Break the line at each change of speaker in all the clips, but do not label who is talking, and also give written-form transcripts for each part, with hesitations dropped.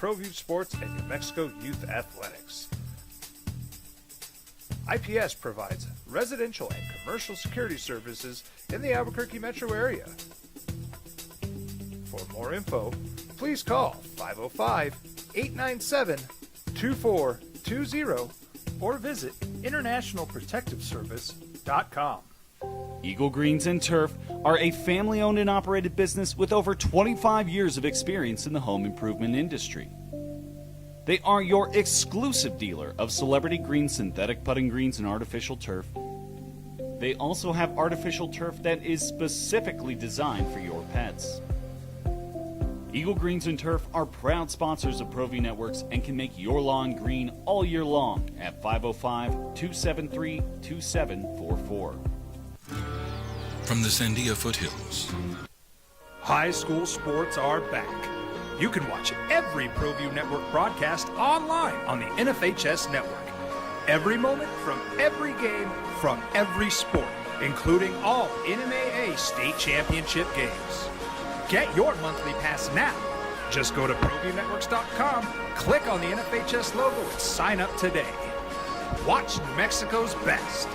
ProView Sports and New Mexico Youth Athletics. IPS provides residential and commercial security services in the Albuquerque metro area. For more info, please call 505-897-2420 or visit internationalprotectiveservice.com.
Eagle Greens and Turf are a family-owned and operated business with over 25 years of experience in the home improvement industry. They are your exclusive dealer of celebrity green, synthetic putting greens, and artificial turf. They also have artificial turf that is specifically designed for your pets. Eagle Greens and Turf are proud sponsors of ProView Networks and can make your lawn green all year long at 505-273-2744.
From the Sandia foothills.
High school sports are back. You can watch every ProView Network broadcast online on the NFHS network. Every moment from every game from every sport, including all NMAA state championship games. Get your monthly pass now. Just go to ProViewNetworks.com, click on the NFHS logo, and sign up today. Watch New Mexico's best.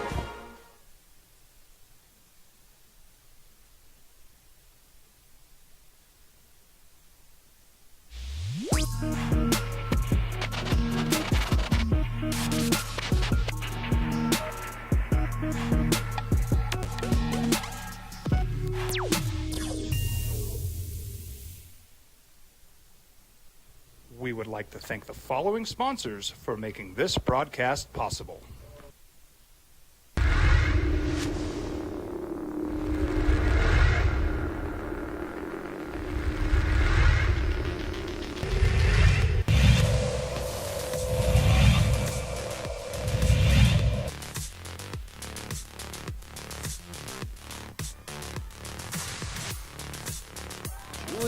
We would like to thank the following sponsors for making this broadcast possible.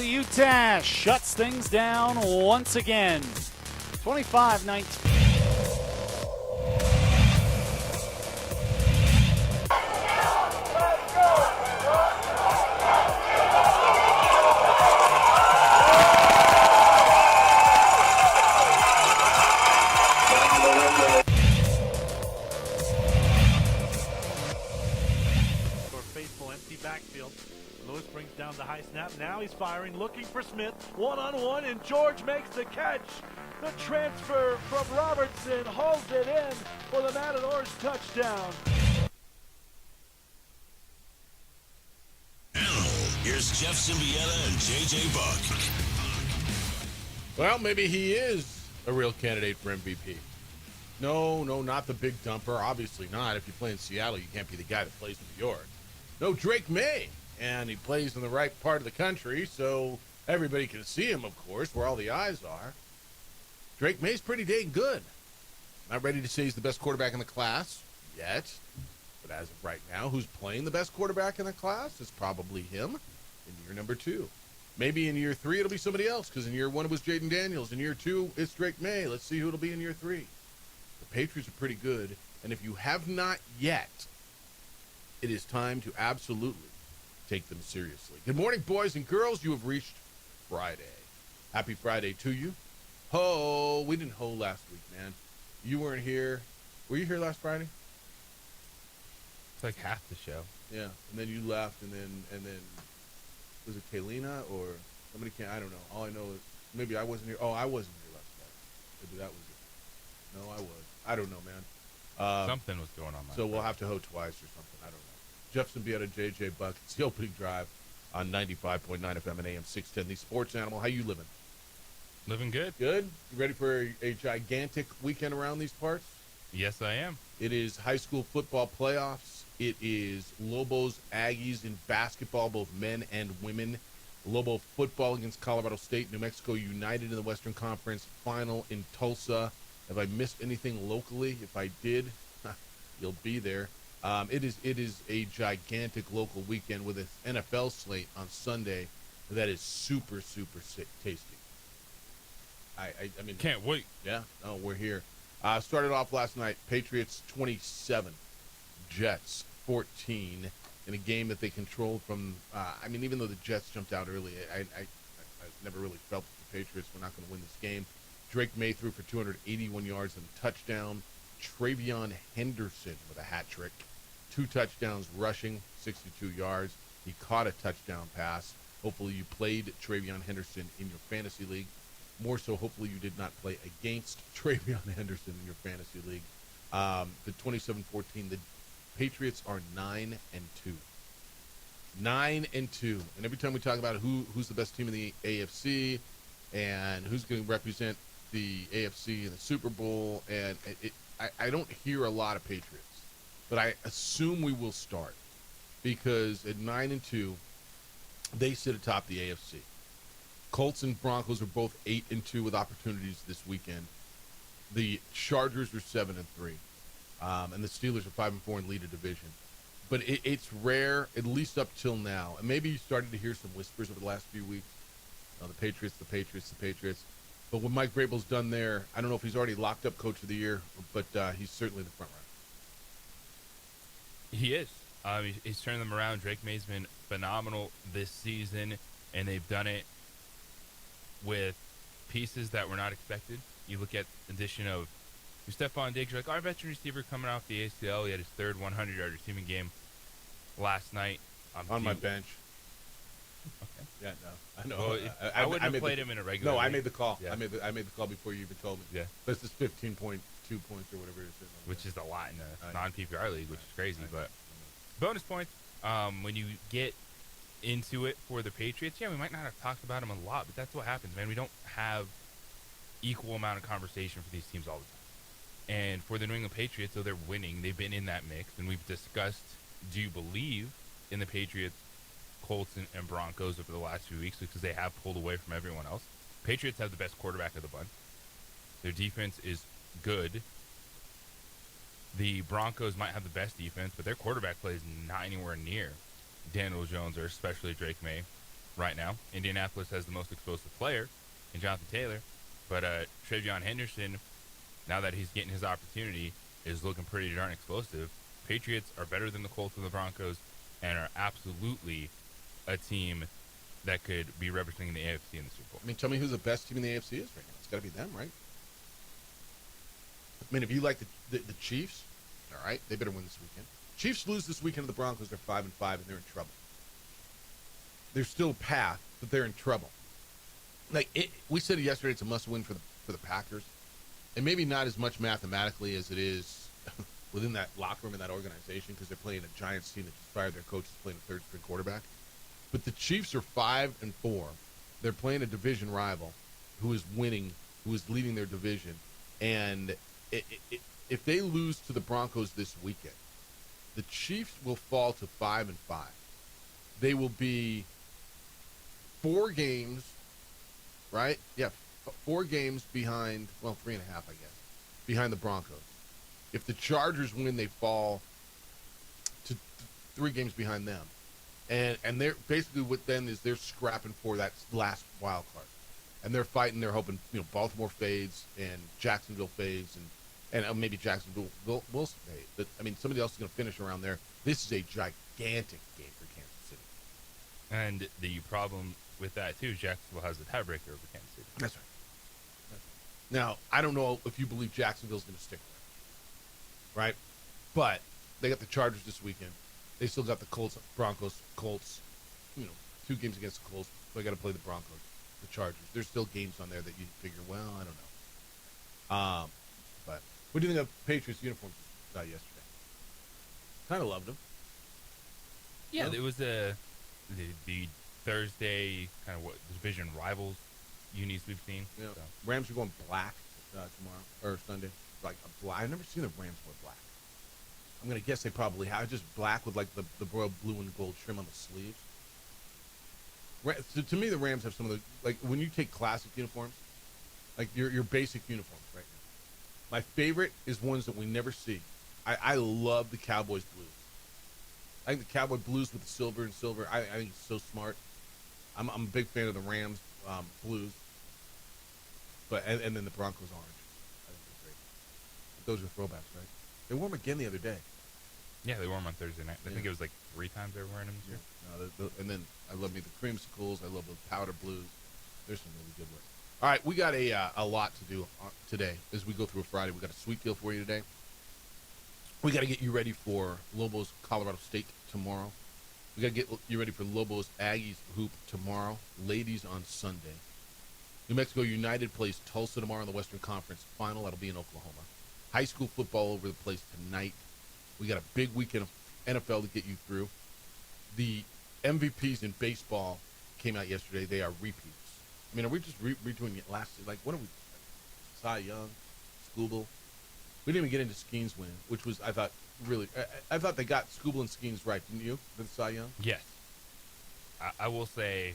UTAS shuts things down once again. 25-19.
Down the high snap. Now he's firing, looking for Smith. One-on-one, and George makes the catch. The transfer from Robertson hauls it in for the Matadors touchdown.
Now, here's Jeff Symbieta and J.J. Buck.
Well, maybe he is a real candidate for MVP. No, not the big dumper. Obviously not. If you play in Seattle, you can't be the guy that plays in New York. No, Drake May. And he plays in the right part of the country, so everybody can see him, of course, where all the eyes are. Drake May's pretty dang good. Not ready to say he's the best quarterback in the class yet, but as of right now, who's playing the best quarterback in the class is probably him in year number 2. Maybe in year 3 it'll be somebody else, because in year 1 it was Jaden Daniels. In year 2 it's Drake May. Let's see who it'll be in year 3. The Patriots are pretty good, and if you have not yet, it is time to absolutely take them seriously. Good morning, boys and girls. You have reached Friday. Happy Friday to you. Ho! We didn't ho last week, man. You weren't here. Were you here last Friday?
It's like half the show.
Yeah, and then you left, and then was it Kaylina or somebody? I don't know. All I know is maybe I wasn't here. Oh, I wasn't here last Friday. Maybe that was it. No, I was. I don't know, man.
Something was going on.
So we'll have to ho twice or something. I don't know. Jeff Symbieta, J.J. Buck. It's the opening drive on 95.9 FM and AM 610. The Sports Animal. How you living?
Living good.
Good? You ready for a gigantic weekend around these parts?
Yes, I am.
It is high school football playoffs. It is Lobos, Aggies in basketball, both men and women. Lobo football against Colorado State. New Mexico United in the Western Conference final in Tulsa. Have I missed anything locally? If I did, you'll be there. It is a gigantic local weekend with an NFL slate on Sunday that is super, super tasty. I mean,
can't wait.
Yeah, no, we're here. Started off last night, Patriots 27, Jets 14, in a game that they controlled from, even though the Jets jumped out early, I never really felt that the Patriots were not going to win this game. Drake May threw for 281 yards and a touchdown. Travion Henderson with a hat trick. 2 touchdowns rushing, 62 yards. He caught a touchdown pass. Hopefully you played Travion Henderson in your fantasy league. More so, hopefully you did not play against Travion Henderson in your fantasy league. The 27-14, the Patriots are 9-2. 9-2. And every time we talk about who's the best team in the AFC and who's going to represent the AFC in the Super Bowl, and I don't hear a lot of Patriots, but I assume we will start because at 9-2, they sit atop the AFC. Colts and Broncos are both 8-2 with opportunities this weekend. The Chargers are 7-3, and the Steelers are 5-4 and lead a division. But it's rare, at least up till now, and maybe you started to hear some whispers over the last few weeks. The Patriots, the Patriots, the Patriots. But what Mike Vrabel's done there, I don't know if he's already locked up Coach of the Year, but he's certainly the front runner.
He is. He's turned them around. Drake May's been phenomenal this season, and they've done it with pieces that were not expected. You look at the addition of Stephon Diggs, you're like, our veteran receiver coming off the ACL. He had his third 100-yard receiving game last night.
On my bench.
Okay.
Yeah, no, I know.
Well, I wouldn't have played him in a regular
No, I
league.
made the call.
Yeah.
I made the call before you even told me.
Yeah.
This is 15.2 points or whatever it is.
Which is a lot in a
I-
non-PPR league, which is crazy. But bonus points, when you get into it for the Patriots, yeah, we might not have talked about them a lot, but that's what happens, man. We don't have equal amount of conversation for these teams all the time. And for the New England Patriots, though they're winning, they've been in that mix, and we've discussed, do you believe in the Patriots, Colts, and Broncos over the last few weeks because they have pulled away from everyone else. Patriots have the best quarterback of the bunch. Their defense is good. The Broncos might have the best defense, but their quarterback play is not anywhere near Daniel Jones or especially Drake May right now. Indianapolis has the most explosive player in Jonathan Taylor, but Travion Henderson, now that he's getting his opportunity, is looking pretty darn explosive. Patriots are better than the Colts and the Broncos and are absolutely a team that could be representing the AFC in the Super Bowl.
I mean, tell me who the best team in the AFC is right now. It's got to be them, right? I mean, if you like the Chiefs, all right, they better win this weekend. Chiefs lose this weekend to the Broncos, they're 5-5, and they're in trouble. There's still a path, but they're in trouble. We said it yesterday, it's a must-win for the Packers, and maybe not as much mathematically as it is within that locker room and that organization because they're playing a Giants team that just fired their coach, playing a third-string quarterback. But the Chiefs are 5-4. They're playing a division rival who is winning, who is leading their division. And if they lose to the Broncos this weekend, the Chiefs will fall to 5-5. They will be 4 games, right? Yeah, 4 games behind, well, 3.5, I guess, behind the Broncos. If the Chargers win, they fall to 3 games behind them. And they're basically what then is they're scrapping for that last wild card, and they're fighting. They're hoping Baltimore fades and Jacksonville fades, and maybe Jacksonville will fade. But I mean, somebody else is going to finish around there. This is a gigantic game for Kansas City.
And the problem with that too, Jacksonville has a tiebreaker over Kansas City.
That's right. Now I don't know if you believe Jacksonville's going to stick there, right? But they got the Chargers this weekend. They still got the Colts, Broncos, Colts, 2 games against the Colts. So I got to play the Broncos, the Chargers. There's still games on there that you figure, well, I don't know. But what do you think of Patriots uniforms yesterday? Kind of loved them.
Yeah, it was the Thursday kind of what division rivals unis we've seen.
Yeah.
So.
Rams are going black tomorrow or Sunday. Like a black. I've never seen the Rams wear black. I'm going to guess they probably have just black with like the royal blue and gold trim on the sleeves. So to me, the Rams have some of the, like when you take classic uniforms, like your basic uniforms right now. My favorite is ones that we never see. I love the Cowboys blues. I think the Cowboy blues with the silver and silver, I think it's so smart. I'm a big fan of the Rams blues, but and then the Broncos orange. I think they're great. But those are throwbacks, right? They wore them again the other day.
Yeah, they wore them on Thursday night. I think it was like 3 times they were wearing them this year.
No, and then I love me the creamsicles. I love the powder blues. There's some really good ones. All right, we got a lot to do today as we go through a Friday. We got a sweet deal for you today. We got to get you ready for Lobos Colorado State tomorrow. We got to get you ready for Lobos Aggies hoop tomorrow. Ladies on Sunday. New Mexico United plays Tulsa tomorrow in the Western Conference Final. That'll be in Oklahoma. High school football over the place tonight. We got a big weekend of NFL to get you through. The MVPs in baseball came out yesterday. They are repeats. I mean, are we just redoing it last year? Like, what are we? Cy Young, Scooble. We didn't even get into Skeens win, which was, I thought, really. I thought they got Scooble and Skeens right, didn't you? For the Cy Young?
Yes. I will say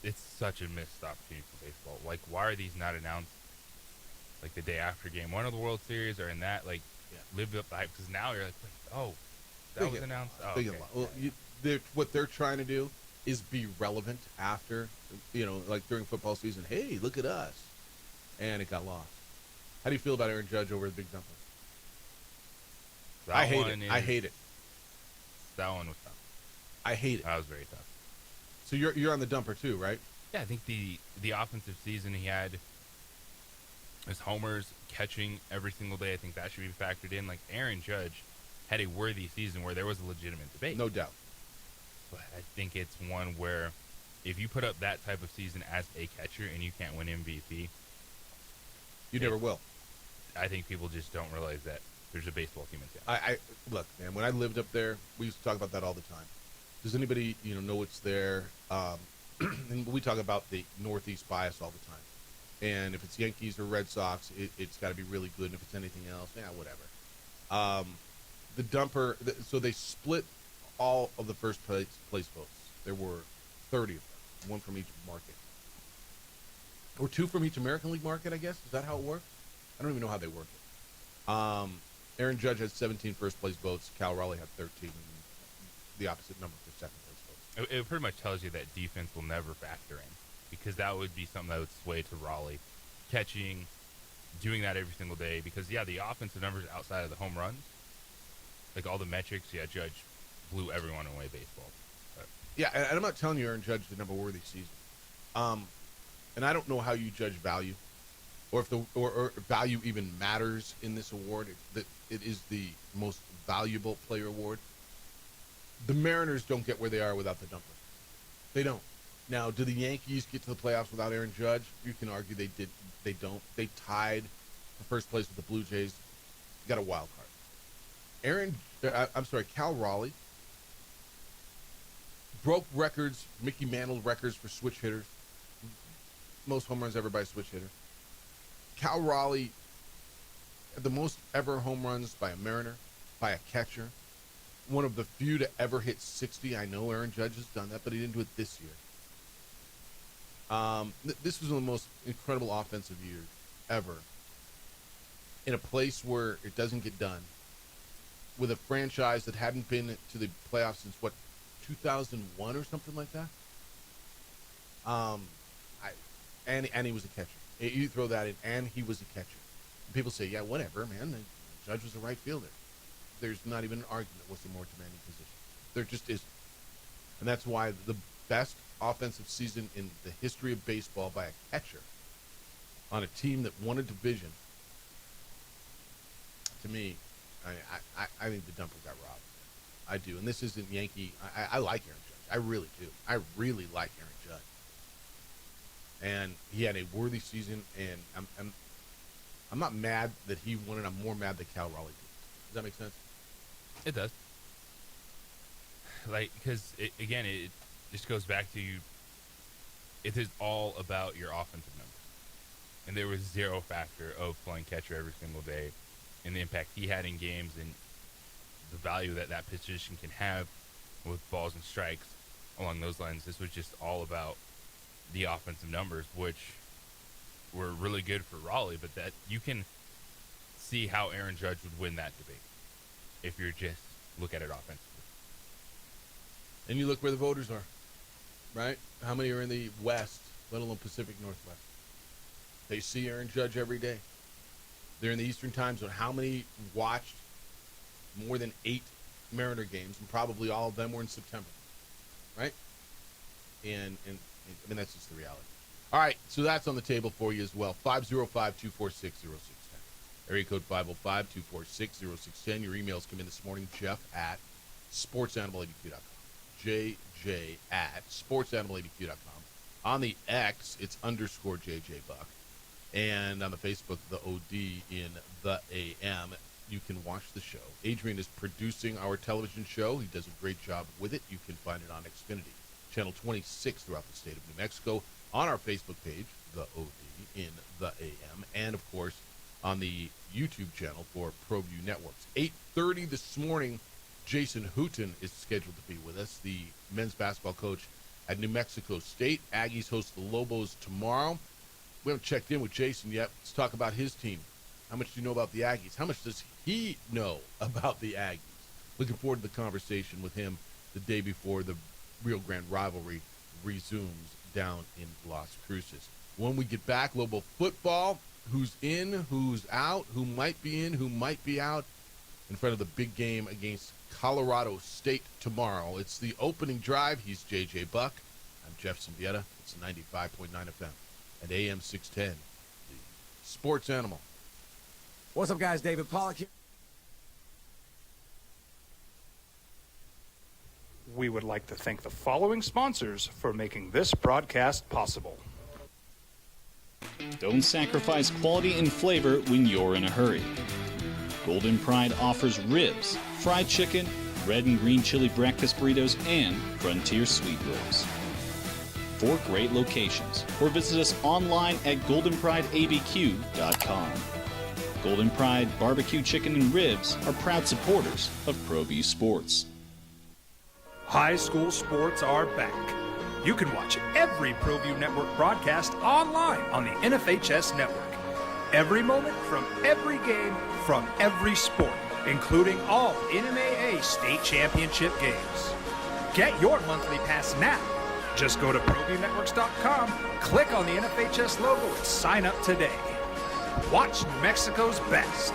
it's such a missed opportunity for baseball. Like, why are these not announced, like, the day after Game 1 of the World Series or in that, like, live up the hype? Because now you're like, wait, oh, that was announced? Oh,
They
okay.
get a lot. Well, what they're trying to do is be relevant after, like during football season. Hey, look at us. And it got lost. How do you feel about Aaron Judge over the Big Dumper?
That
I hate
one
it. I hate it.
That one was tough.
I hate it.
That was very tough.
So you're on the dumper too, right?
Yeah, I think the offensive season he had, his homers, catching every single day, I think that should be factored in. Like, Aaron Judge had a worthy season where there was a legitimate debate.
No doubt.
But I think it's one where if you put up that type of season as a catcher and you can't win MVP,
You never will.
I think people just don't realize that there's a baseball team in town.
I look, man. When I lived up there, we used to talk about that all the time. Does anybody know what's there? And we talk about the Northeast bias all the time. And if it's Yankees or Red Sox, it's got to be really good. And if it's anything else, whatever. The dumper. So they split all of the first place votes. There were 30 of them, one from each market, or two from each American League market. I guess is that how it works? I don't even know how they work it. Aaron Judge had 17 first place votes. Cal Raleigh had 13. And the opposite number for second place votes.
It pretty much tells you that defense will never factor in, because that would be something that would sway to Raleigh. Catching, doing that every single day, because, the offensive numbers outside of the home runs, like all the metrics, Judge blew everyone away baseball. But
Yeah, and I'm not telling you Aaron Judge didn't have a worthy season. And I don't know how you judge value, or if or value even matters in this award. That it is the most valuable player award. The Mariners don't get where they are without the dumper. They don't. Now, do the Yankees get to the playoffs without Aaron Judge? You can argue they did. They don't. They tied for first place with the Blue Jays. Got a wild card. Cal Raleigh broke records, Mickey Mantle records for switch hitters. Most home runs ever by a switch hitter. Cal Raleigh had the most ever home runs by a Mariner, by a catcher. One of the few to ever hit 60. I know Aaron Judge has done that, but he didn't do it this year. This was one of the most incredible offensive years ever. In a place where it doesn't get done. With a franchise that hadn't been to the playoffs since, 2001 or something like that? And he was a catcher. You throw that in, and he was a catcher. People say, yeah, whatever, man. The Judge was a right fielder. There's not even an argument what's the more demanding position. There just isn't. And that's why the best offensive season in the history of baseball by a catcher on a team that won a division, to me, I think the dumper got robbed. I do. And this isn't Yankee. I like Aaron Judge. I really do. I really like Aaron Judge. And he had a worthy season, and I'm not mad that he won it. I'm more mad that Cal Raleigh did. Does that make sense?
it does. Like, because, again, it just goes back to you. It is all about your offensive numbers. And there was zero factor of playing catcher every single day and the impact he had in games and the value that that position can have with balls and strikes along those lines. This was just all about the offensive numbers, which were really good for Raleigh, but that you can see how Aaron Judge would win that debate if you're just look at it offensively.
And you look where the voters are, right? How many are in the West, let alone Pacific Northwest? They see Aaron Judge every day. They're in the Eastern Time Zone. How many watched more than 8 Mariner games, and probably all of them were in September, right? And I mean, that's just the reality. All right, so that's on the table for you as well. 505-246-0610. Area code 505-246-0610. Your emails come in this morning, Jeff at sportsanimalabq.com. JJ at sportsanimalabq.com. On the X, it's _ JJ Buck. And on the Facebook, the OD in the AM. You can watch the show. Adrian is producing our television show. He does a great job with it. You can find it on Xfinity, channel 26 throughout the state of New Mexico, on our Facebook page, the OD in the AM, and, of course, on the YouTube channel for ProView Networks. 8:30 this morning, Jason Hooten is scheduled to be with us, the men's basketball coach at New Mexico State. Aggies host the Lobos tomorrow. We haven't checked in with Jason yet. Let's talk about his team. How much do you know about the Aggies? How much does he know about the Aggies? Looking forward to the conversation with him the day before the Rio Grande rivalry resumes down in Las Cruces. When we get back, Lobo football, who's in, who's out, who might be in, who might be out in front of the big game against Colorado State tomorrow. It's the opening drive. He's JJ Buck. I'm Jeff Symbieta. It's 95.9 FM and AM 610, the Sports Animal.
What's up, guys? David Pollack here.
We would like to thank the following sponsors for making this broadcast possible.
Don't sacrifice quality and flavor when you're in a hurry. Golden Pride offers ribs, fried chicken, red and green chili breakfast burritos, and Frontier sweet rolls. 4 great locations, or visit us online at goldenprideabq.com. Golden Pride Barbecue Chicken and Ribs are proud supporters of ProView Sports.
High school sports are back. You can watch every ProView Network broadcast online on the NFHS network. Every moment from every game from every sport, including all NMAA state championship games. Get your monthly pass now. Just go to ProViewNetworks.com, click on the NFHS logo, and sign up today. Watch New Mexico's best.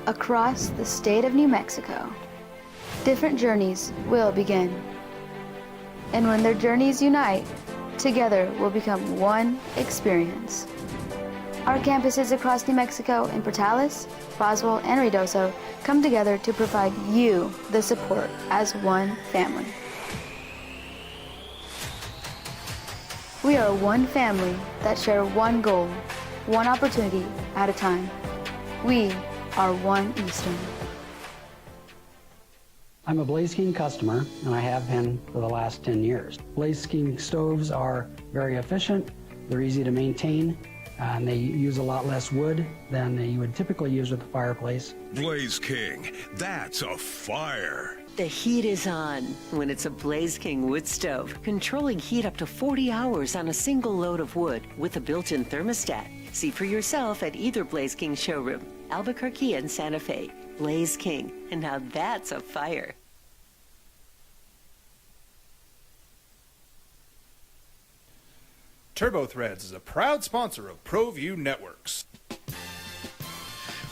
Across the state of New Mexico, different journeys will begin. And when their journeys unite, together will become one experience. Our campuses across New Mexico in Portales, Roswell, and Ruidoso come together to provide you the support as one family. We are one family that share one goal, one opportunity at a time. We are One Eastern.
I'm a Blaze King customer, and I have been for the last 10 years. Blaze King stoves are very efficient, they're easy to maintain, and they use a lot less wood than you would typically use with a fireplace.
Blaze King, that's a fire.
The heat is on when it's a Blaze King wood stove, controlling heat up to 40 hours on a single load of wood with a built-in thermostat. See for yourself at either Blaze King showroom, Albuquerque and Santa Fe. Blaze King, and now that's a fire.
TurboThreads is a proud sponsor of ProView Networks.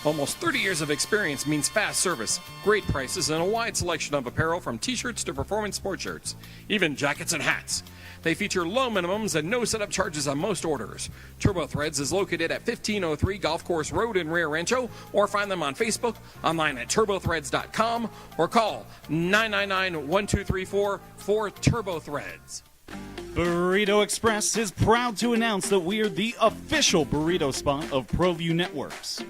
Almost 30 years of experience means fast service, great prices, and a wide selection of apparel from t-shirts to performance sport shirts, even jackets and hats. They feature low minimums and no setup charges on most orders. TurboThreads is located at 1503 Golf Course Road in Rio Rancho, or find them on Facebook, online at turbothreads.com, or call 999-1234 for TurboThreads.
Burrito Express is proud to announce that we are the official burrito spot of ProView Networks.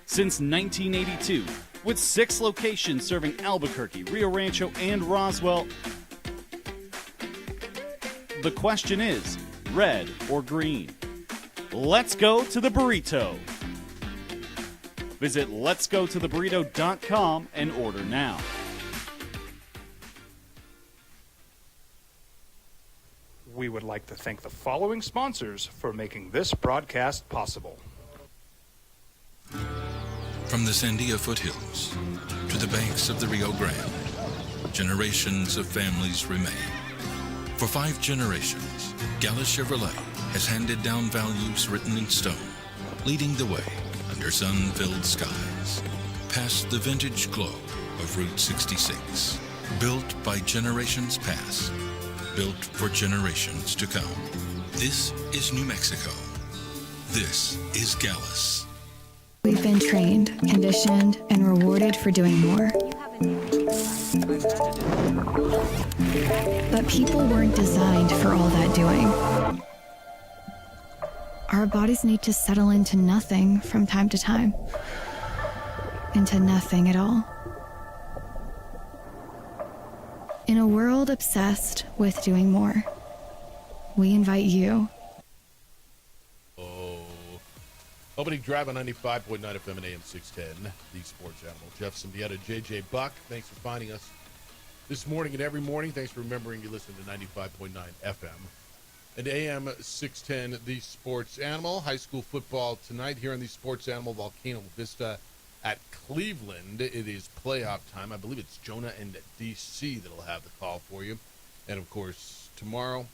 Since 1982, with 6 locations serving Albuquerque, Rio Rancho, and Roswell, the question is, red or green? Let's go to the burrito. Visit letsgototheburrito.com and order now.
We would like to thank the following sponsors for making this broadcast possible.
From the Sandia foothills to the banks of the Rio Grande, generations of families remain. For 5 generations, Gala Chevrolet has handed down values written in stone, leading the way under sun-filled skies, past the vintage glow of Route 66, built by generations past, built for generations to come. This is New Mexico. This is Gallus.
We've been trained, conditioned, and rewarded for doing more. But people weren't designed for all that doing. Our bodies need to settle into nothing from time to time. Into nothing at all. In a world obsessed with doing more, we invite you.
Opening drive on 95.9 FM and AM 610, the Sports Animal. Jeff Symbieta, JJ Buck, thanks for finding us this morning and every morning. Thanks for remembering you listen to 95.9 FM and AM 610, the Sports Animal. High school football tonight here on the Sports Animal, Volcano Vista at Cleveland. It is playoff time. I believe it's Jonah and DC that'll have the call for you. And, of course, tomorrow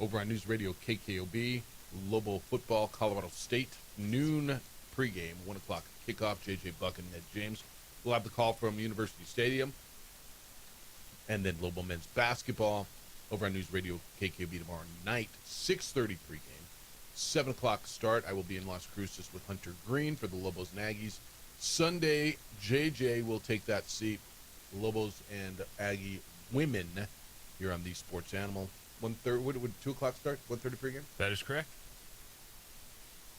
over on News Radio KKOB, Lobo football, Colorado State, noon pregame, 1 o'clock kickoff. JJ Buck and Ned James will have the call from University Stadium. And then Lobo men's basketball over on News Radio KKOB tomorrow night, 6:30 pregame, 7 o'clock start. I will be in Las Cruces with Hunter Green for the Lobos and Aggies. Sunday, JJ will take that seat. Lobos and Aggie women here on the Sports Animal. 1:30. Would 2 o'clock start? 1:30 pregame.
That is correct.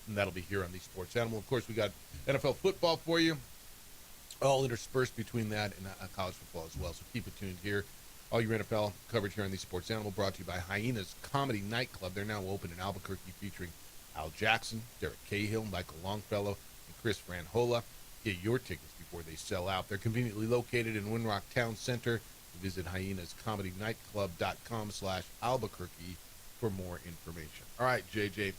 And that'll be here on the Sports Animal. Of course, we got NFL football for you, all interspersed between that and college football as well. So keep it tuned here. All your NFL coverage here on the Sports Animal, brought to you by Hyenas Comedy Nightclub. They're now open in Albuquerque, featuring Al Jackson, Derek Cahill, Michael Longfellow, and Chris Franhola. Get your tickets before they sell out. They're conveniently located in Winrock Town Center. Visit HyenasComedyNightclub.com/Albuquerque for more information. All right, JJ.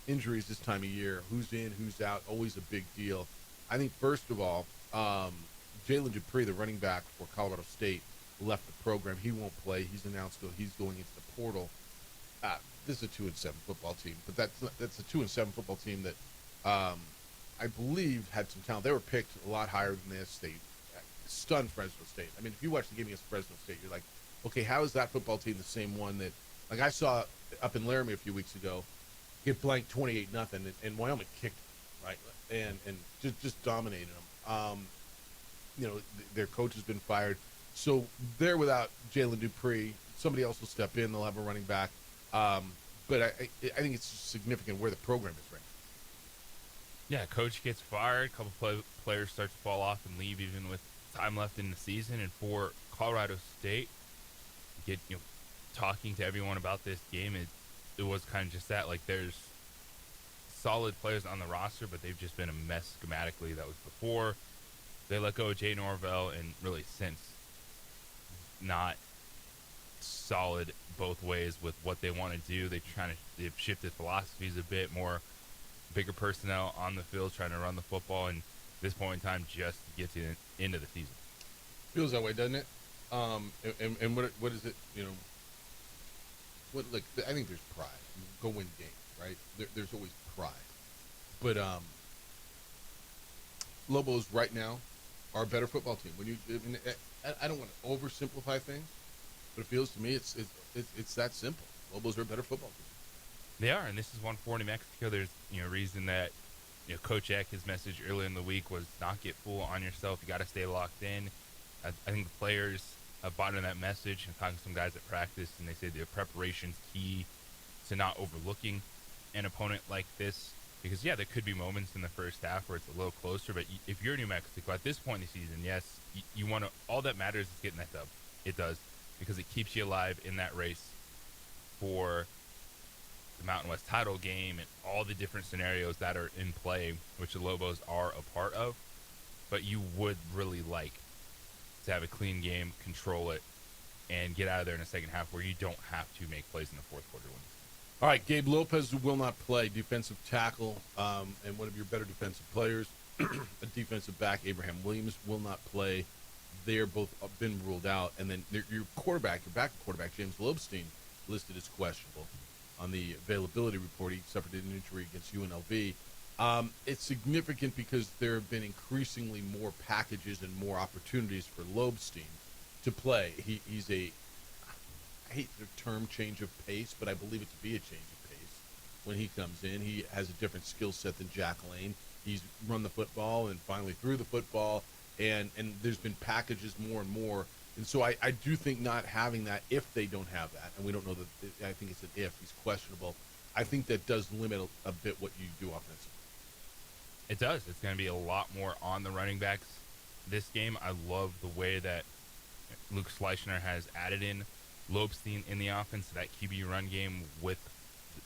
Injuries this time of year. Who's in, who's out? Always a big deal. I think, first of all, Jalen Dupree, the running back for Colorado State, left the program. He won't play. He's announced he's going into the portal. This is a 2-7 football team, but that's a 2-7 football team that I believe had some talent. They were picked a lot higher than this. They stunned Fresno State. I mean, if you watch the game against Fresno State, you're like, okay, how is that football team the same one that, like I saw up in Laramie a few weeks ago, get blanked 28-0, and Wyoming kicked them, right, and just dominated them. Their coach has been fired, so they're without Jalen Dupree. Somebody else will step in. They'll have a running back, but I think it's significant where the program is right now.
Yeah, coach gets fired. A couple players start to fall off and leave, even with time left in the season. And for Colorado State, talking to everyone about this game, it was kind of just that. Like, there's solid players on the roster, but they've just been a mess schematically. That was before they let go of Jay Norvell, and really since, not solid both ways with what they want to do. They've shifted philosophies a bit more, bigger personnel on the field trying to run the football, and this point in time just to get to the end of the season.
Feels that way, doesn't it? And what is it? I think there's pride. Go win games, right? There's always pride, but Lobos right now are a better football team. I don't want to oversimplify things, but it feels to me it's that simple. Lobos are a better football team.
They are, and this is one for New Mexico. There's reason that Coach Eck, his message earlier in the week was not get full on yourself. You got to stay locked in. I think the players have bought into that message, and talking to some guys at practice, and they say the preparation's key to not overlooking an opponent like this. Because, yeah, there could be moments in the first half where it's a little closer, but if you're New Mexico at this point in the season, yes, you want to. All that matters is getting that dub. It does, because it keeps you alive in that race for the Mountain West title game and all the different scenarios that are in play, which the Lobos are a part of. But you would really like to have a clean game, control it, and get out of there in the second half where you don't have to make plays in the fourth quarter.
All right, Gabe Lopez will not play, defensive tackle, and one of your better defensive players, a defensive back, Abraham Williams, will not play. They're both been ruled out. And then your quarterback, your backup quarterback, James Lobstein, listed as questionable on the availability report. He suffered an injury against UNLV. It's significant because there have been increasingly more packages and more opportunities for Lobstein to play. He's a, hate the term change of pace, but I believe it to be a change of pace. When he comes in, he has a different skill set than Jack Lane. He's run the football and finally threw the football, and there's been packages more and more. And so I do think not having that, if they don't have that, and we don't know that, I think it's an if, he's questionable, I think that does limit a bit what you do offensively.
It does. It's going to be a lot more on the running backs this game. I love the way that Luke Schleichner has added in Lobstein in the offense to that QB run game with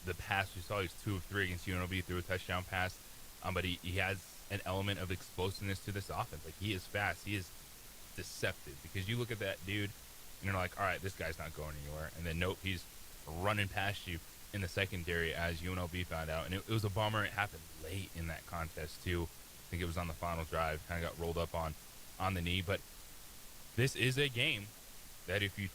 the pass we saw. He's 2 of 3 against UNLV through a touchdown pass. But he has an element of explosiveness to this offense. Like, he is fast. He is deceptive, because you look at that dude and you're like, all right, this guy's not going anywhere. And then, nope, he's running past you in the secondary, as UNLV found out. And it was a bummer. It happened late in that contest, too. I think it was on the final drive. Kind of got rolled up on the knee. But this is a game that, if you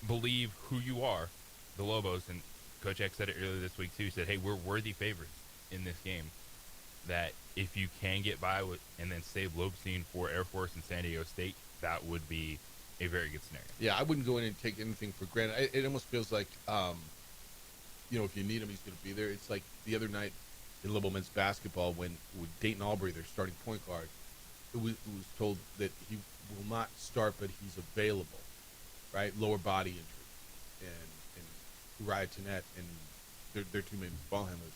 believe who you are, the Lobos, and Coach X said it earlier this week, too, he said, hey, we're worthy favorites in this game. That if you can get by with and then save Lobstein for Air Force and San Diego State, that would be a very good scenario.
Yeah, I wouldn't go in and take anything for granted. It almost feels like, if you need him, he's going to be there. It's like the other night in Lobo men's basketball when with Dayton Albury, their starting point guard, it was told that he will not start, but he's available, right? Lower body injury. And Uriah Tenet and their two main ball handlers.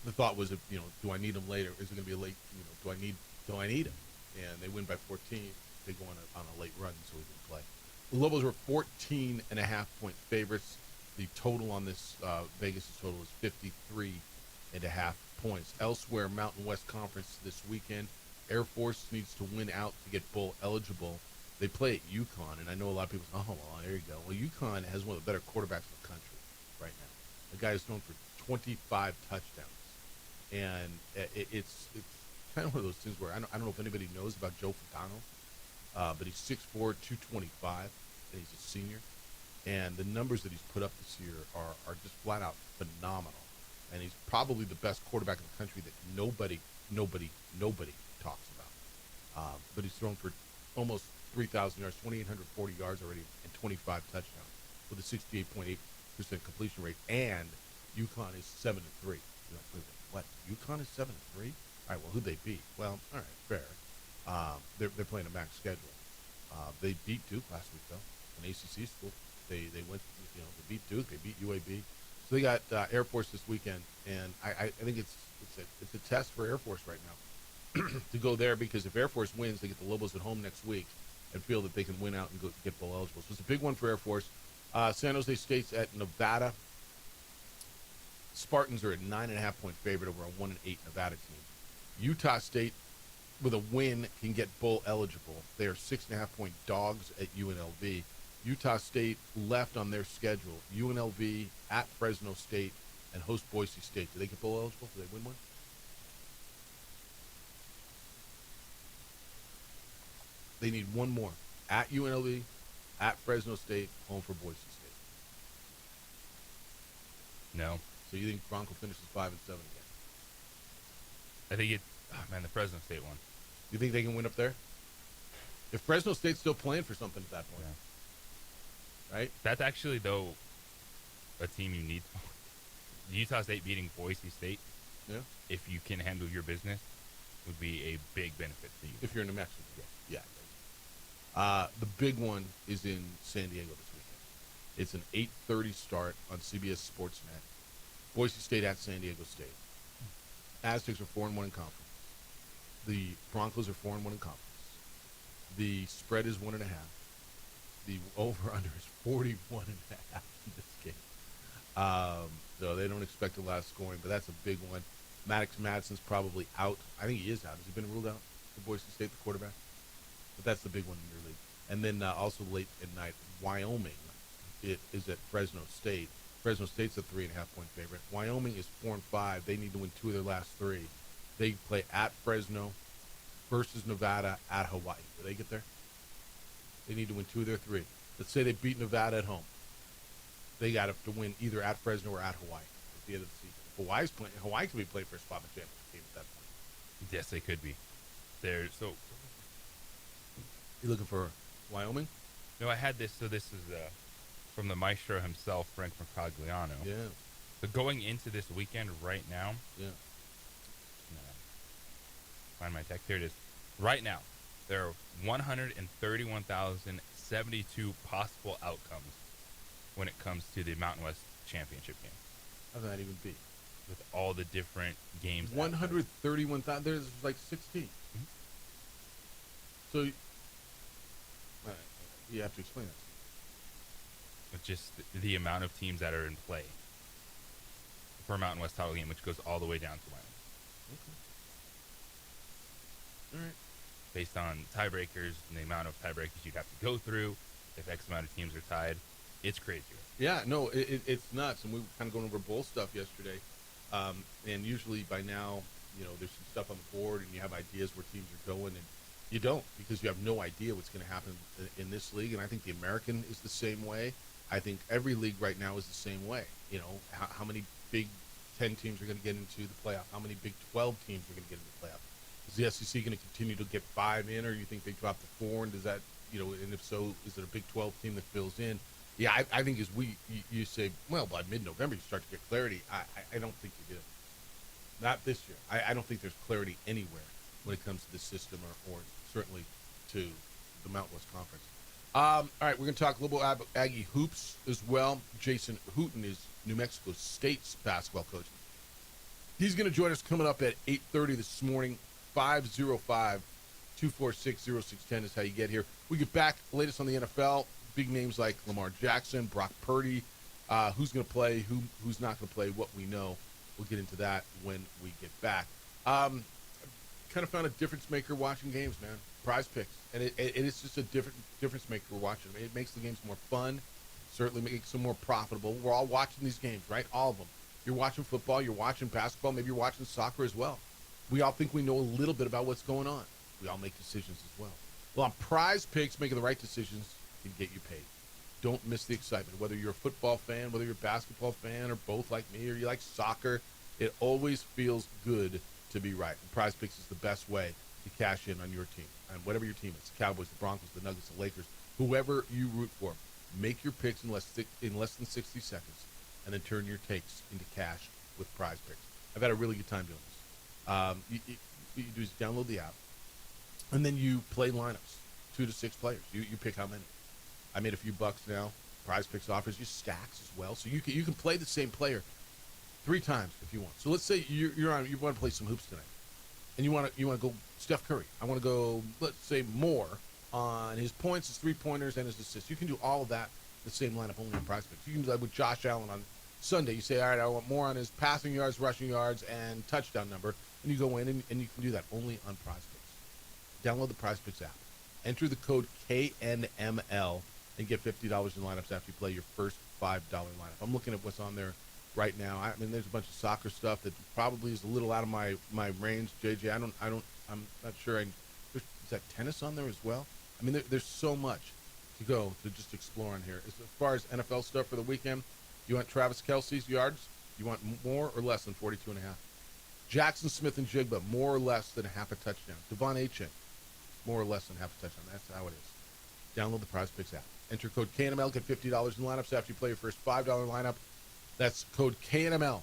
The thought was, do I need him later? Is it going to be a late, do I need him? And they win by 14. They go on a late run, so he didn't play. The Lobos were 14.5-point favorites. The total on this, Vegas' total is 53.5 points. Elsewhere, Mountain West Conference this weekend, Air Force needs to win out to get bowl eligible. They play at UConn, and I know a lot of people say, oh, well, there you go. Well, UConn has one of the better quarterbacks in the country right now. The guy is known for 25 touchdowns. And it's kind of one of those things where I don't know if anybody knows about Joe Fontano, but he's 6'4", 225, and he's a senior. And the numbers that he's put up this year are just flat out phenomenal. And he's probably the best quarterback in the country that nobody talks about. But he's thrown for almost 3,000 yards, 2,840 yards already, and 25 touchdowns with a 68.8% completion rate. And UConn is 7-3. What? UConn is 7-3? All right, well, who'd they beat? Well, all right, fair. They're playing a max schedule. They beat Duke last week, though, an ACC school. They went, they beat Duke, they beat UAB. So they got Air Force this weekend, and I think it's a test for Air Force right now to go there, because if Air Force wins, they get the Lobos at home next week and feel that they can win out and go get bowl eligible. So it's a big one for Air Force. San Jose State's at Nevada. Spartans are a 9.5-point favorite over a 1-8 Nevada team. Utah State, with a win, can get bowl eligible. They are 6.5-point dogs at UNLV. Utah State left on their schedule. UNLV at Fresno State and host Boise State. Do they get bowl eligible? Do they win one? They need one more. At UNLV, at Fresno State, home for Boise State.
No.
So you think Bronco finishes 5-7 again?
I think the Fresno State one.
You think they can win up there? If Fresno State's still playing for something at that point. Yeah. Right?
That's actually, though, a team you need. Utah State beating Boise State, if you can handle your business, would be a big benefit to you.
If you're in New Mexico. Yeah. The big one is in San Diego this weekend. It's an 8:30 start on CBS Sportsnet. Boise State at San Diego State. Aztecs are 4-1 in conference. The Broncos are 4-1 in conference. The spread is 1.5. The over/under is 41.5 in this game. So they don't expect a lot of scoring, but that's a big one. Maddox Madsen's probably out. I think he is out. Has he been ruled out for Boise State, the quarterback? But that's the big one in your league. And then also late at night, Wyoming is at Fresno State. Fresno State's a 3.5-point favorite. Wyoming is 4-5. They need to win 2 of their last 3. They play at Fresno versus Nevada at Hawaii. Do they get there? They need to win 2 of their 3. Let's say they beat Nevada at home. They got to win either at Fresno or at Hawaii at the end of the season. Hawaii could be playing for a spot in the championship game at that point.
Yes, they could be. You
looking for Wyoming?
No, I had this. So this is from the maestro himself, Frank Mercogliano.
Yeah.
So going into this weekend right now.
Yeah.
Find my text. Here it is. Right now, there are 131,072 possible outcomes when it comes to the Mountain West Championship game.
How can that even be?
With all the different games.
131,000. There's like 16.
Mm-hmm.
So you have to explain that.
With just the amount of teams that are in play for a Mountain West title game, which goes all the way down to Wyoming.
Okay. All right.
Based on tiebreakers and the amount of tiebreakers you'd have to go through, if X amount of teams are tied, it's crazy.
Yeah, no, it's nuts. And we were kind of going over bowl stuff yesterday. And usually by now, there's some stuff on the board and you have ideas where teams are going, and you don't, because you have no idea what's going to happen in this league. And I think the American is the same way. I think every league right now is the same way. How many Big 10 teams are going to get into the playoff? How many Big 12 teams are going to get into the playoff? Is the SEC going to continue to get 5 in, or you think they drop to 4? And does that, and if so, is it a Big 12 team that fills in? Yeah, I think as you say, well, by mid-November you start to get clarity. I don't think you do. Not this year. I don't think there's clarity anywhere when it comes to the system, or certainly to the Mountain West Conference. All right, we're going to talk a little bit about Aggie hoops as well. Jason Hooten is New Mexico State's basketball coach. He's going to join us coming up at 8:30 this morning. 505-246-0610 is how you get here. We get back, latest on the NFL, big names like Lamar Jackson, Brock Purdy, who's going to play, who's not going to play, what we know. We'll get into that when we get back. Kind of found a difference maker watching games, man. Prize Picks. And it's just a difference maker we're watching. It makes the games more fun, certainly makes them more profitable. We're all watching these games, right? All of them. You're watching football, you're watching basketball, maybe you're watching soccer as well. We all think we know a little bit about what's going on. We all make decisions as well. Well, on Prize Picks, making the right decisions can get you paid. Don't miss the excitement. Whether you're a football fan, whether you're a basketball fan, or both like me, or you like soccer, it always feels good to be right. And Prize Picks is the best way to cash in on your team. And whatever your team is, the Cowboys, the Broncos, the Nuggets, the Lakers, whoever you root for, make your picks in less than 60 seconds, and then turn your takes into cash with Prize Picks. I've had a really good time doing this. You do is download the app, and then you play lineups, 2 to 6 players. You pick how many. I made a few bucks now. Prize Picks offers you stacks as well, so you can play the same player 3 times if you want. So let's say you want to play some hoops tonight, and you want to go Steph Curry. I want to go, let's say, more on his points, his 3-pointers, and his assists. You can do all of that the same lineup only on Prize Picks. You can do that with Josh Allen on Sunday. You say, all right, I want more on his passing yards, rushing yards, and touchdown number. And you go in and you can do that only on Prize Picks. Download the Prize Picks app. Enter the code KNML and get $50 in lineups after you play your first $5 lineup. I'm looking at what's on there right now. I mean, there's a bunch of soccer stuff that probably is a little out of my range. JJ, I'm not sure. Is that tennis on there as well? I mean, there's so much to go to just explore on here. As far as NFL stuff for the weekend, you want Travis Kelce's yards? You want more or less than 42.5? Jackson Smith and Jigba, more or less than half a touchdown. Devon Achane, more or less than half a touchdown. That's how it is. Download the Prize Picks app. Enter code KNML, get $50 in lineups after you play your first $5 lineup. That's code KNML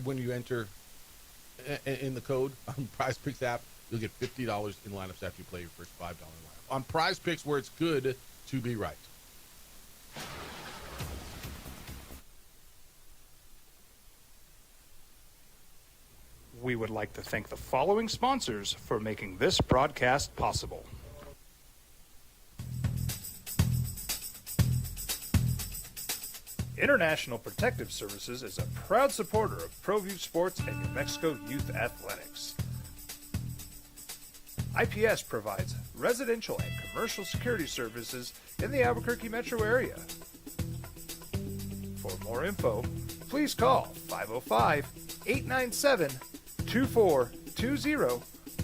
when you enter in the code on Prize Picks app. You'll get $50 in lineups after you play your first $5 lineup. On Prize Picks, where it's good to be right.
We would like to thank the following sponsors for making this broadcast possible. International Protective Services is a proud supporter of ProView Sports and New Mexico Youth Athletics. IPS provides residential and commercial security services in the Albuquerque metro area. For more info, please call 505-897-2420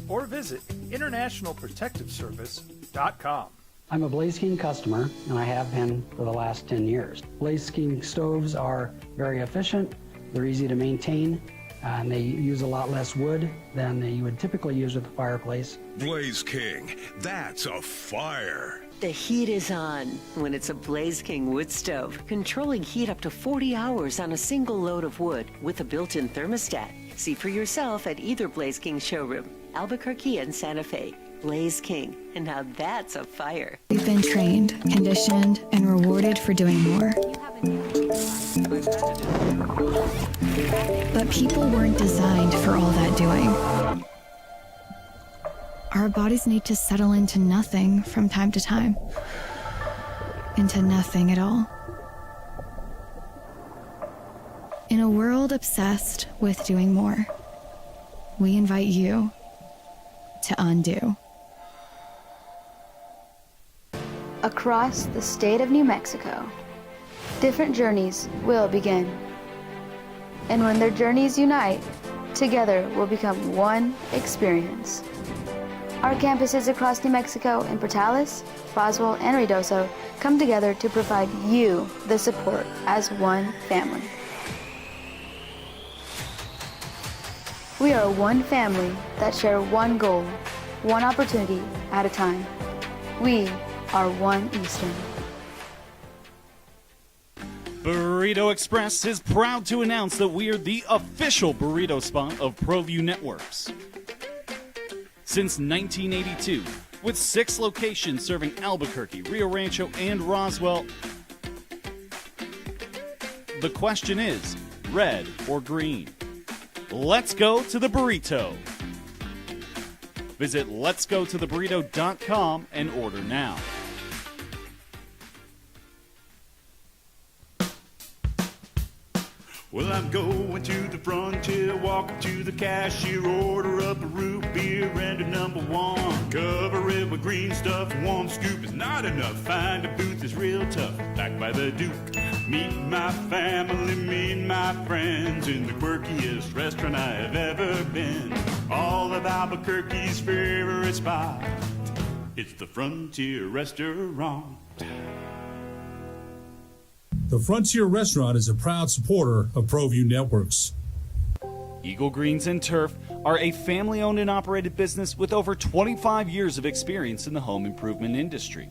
or visit internationalprotectiveservice.com.
I'm a Blaze King customer, and I have been for the last 10 years. Blaze King stoves are very efficient, they're easy to maintain, and they use a lot less wood than you would typically use with a fireplace.
Blaze King, that's a fire.
The heat is on when it's a Blaze King wood stove, controlling heat up to 40 hours on a single load of wood with a built-in thermostat. See for yourself at either Blaze King showroom, Albuquerque and Santa Fe. Blaze King, and now that's a fire.
We've been trained, conditioned, and rewarded for doing more. But people weren't designed for all that doing. Our bodies need to settle into nothing from time to time. Into nothing at all. In a world obsessed with doing more, we invite you to undo.
Across the state of New Mexico, different journeys will begin. And when their journeys unite, together will become one experience. Our campuses across New Mexico in Portales, Roswell, and Ruidoso come together to provide you the support as one family. We are one family that share one goal, one opportunity at a time. We are One Eastern.
Burrito Express is proud to announce that we are the official burrito spot of ProView Networks. Since 1982, with 6 locations serving Albuquerque, Rio Rancho, and Roswell, the question is, red or green? Let's go to the burrito. Visit letsgototheburrito.com and order now.
Well, I'm going to the frontier, walk up to the cashier, order up a root beer and a number 1. Cover it with green stuff, 1 scoop is not enough. Find a booth is real tough, back by the Duke. Meet my family, meet my friends in the quirkiest restaurant I have ever been. All of Albuquerque's favorite spot, it's the Frontier Restaurant.
The Frontier Restaurant is a proud supporter of ProView Networks.
Eagle Greens and Turf are a family-owned and operated business with over 25 years of experience in the home improvement industry.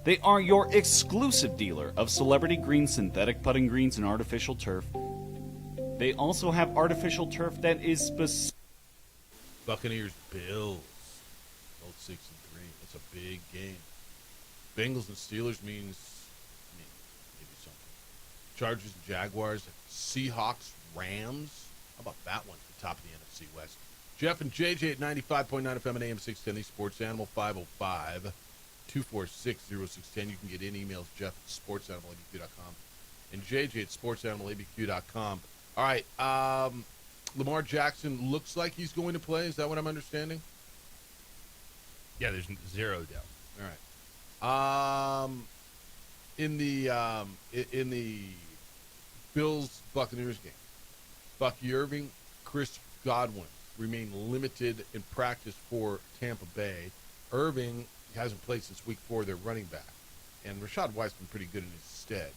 They are your exclusive dealer of celebrity green, synthetic putting greens, and artificial turf. They also have artificial turf that is specific.
Buccaneers, Bills. Both 6-3. That's a big game. Bengals and Steelers means maybe something. Chargers and Jaguars. Seahawks, Rams. How about that one at the top of the NFC West? Jeff and JJ at 95.9 FM and AM 610. The Sports Animal 505-246-0610. You can get in emails, Jeff at sportsanimалabq.com and JJ at sportsanimалabq.com. All right. Lamar Jackson looks like he's going to play. Is that what I'm understanding?
Yeah, there's 0 doubt.
All right. In the Bills Buccaneers game, Bucky Irving, Chris Godwin remain limited in practice for Tampa Bay. Irving hasn't played since week 4, their running back, and Rashad White's been pretty good in his stead.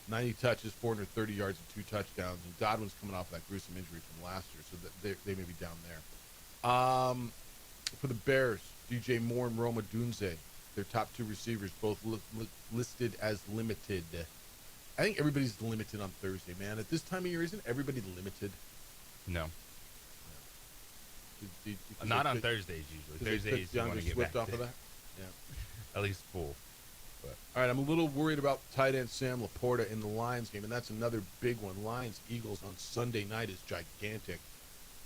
90 touches, 430 yards, and 2 touchdowns. And Godwin's coming off that gruesome injury from last year, so that they may be down there. For the Bears, DJ Moore and Roma Dunze, their top 2 receivers, both listed as limited. I think everybody's limited on Thursday, man. At this time of year, isn't everybody limited?
No. Not on Thursdays usually. Thursdays you want to get
Swift
back
off
to,
of that. Yeah.
At least full.
But, all right, I'm a little worried about tight end Sam Laporta in the Lions game, and that's another big one. Lions-Eagles on Sunday night is gigantic.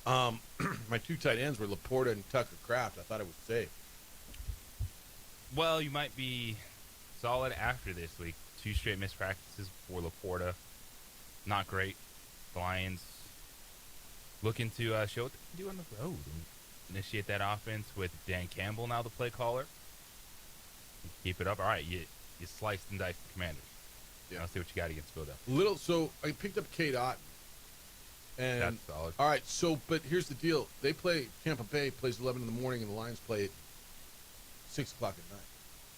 My 2 tight ends were Laporta and Tucker Kraft. I thought it was safe.
Well, you might be solid after this week. 2 straight missed practices for Laporta. Not great. The Lions looking to show what they can do on the road and initiate that offense with Dan Campbell now the play caller. Keep it up. All right, you sliced and diced the Commanders. Yeah. I'll see what you got against Philadelphia.
So I picked up Kate Otten. And
that's solid.
All right, but here's the deal. They play, Tampa Bay plays 11 in the morning, and the Lions play at 6 o'clock at night.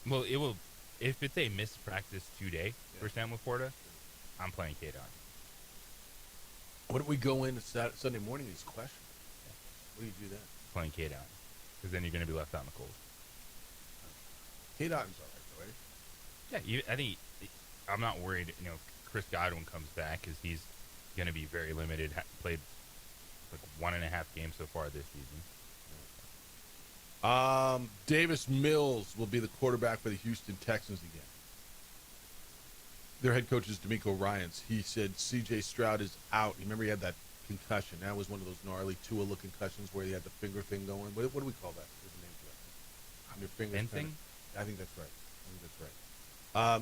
Well, it will, if it's a missed practice today for Sam Laporta, I'm playing Kate Otten.
Why don't we go in Sunday morning and just question? Yeah. What do you do then?
Playing Kate Otten. Because then you're going to be left out in the cold.
Cade Otton's all right, though, right?
Yeah, I think I'm not worried. Chris Godwin comes back because he's going to be very limited. Played like 1.5 games so far this season.
Davis Mills will be the quarterback for the Houston Texans again. Their head coach is D'Amico Ryans. He said C.J. Stroud is out. Remember, he had that concussion. That was one of those gnarly Tua-look concussions where he had the finger thing going. What do we call that? There's a name for that. Your finger
Fencing?
I think that's right.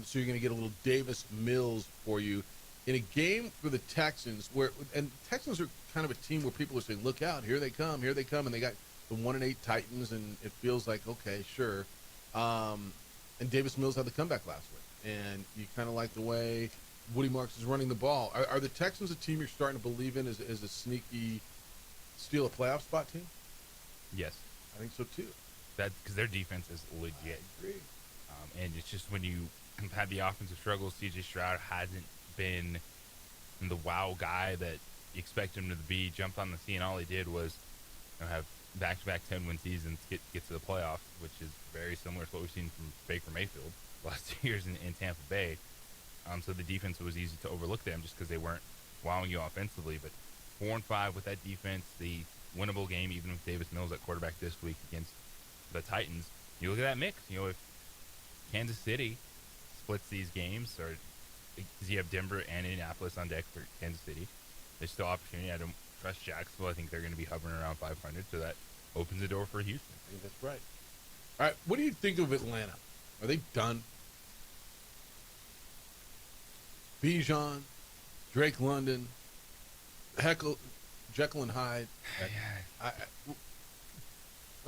So you're going to get a little Davis Mills for you in a game for the Texans, and Texans are kind of a team where people are saying, "Look out! Here they come! Here they come!" And they got the 1-8 Titans, and it feels like okay, sure. And Davis Mills had the comeback last week, and you kind of like the way Woody Marks is running the ball. Are the Texans a team you're starting to believe in as a sneaky steal a playoff spot team?
Yes,
I think so too.
That because their defense is legit.
I agree.
And it's just when you have had the offensive struggles, C.J. Stroud hasn't been the wow guy that you expect him to be. Jumped on the scene, all he did was have back-to-back 10-win seasons, get to the playoffs, which is very similar to what we've seen from Baker Mayfield the last 2 years in Tampa Bay. So the defense was easy to overlook them just because they weren't wowing you offensively. But 4-5 with that defense, the winnable game, even with Davis Mills at quarterback this week against the Titans. You look at that mix. If Kansas City splits these games, or because you have Denver and Indianapolis on deck for Kansas City, there's still opportunity. I don't trust Jacksonville. I think they're going to be hovering around 500, so that opens the door for Houston.
I think that's right. All right, what do you think of Atlanta? Are they done? Bijan, Drake London, Jekyll and Hyde. I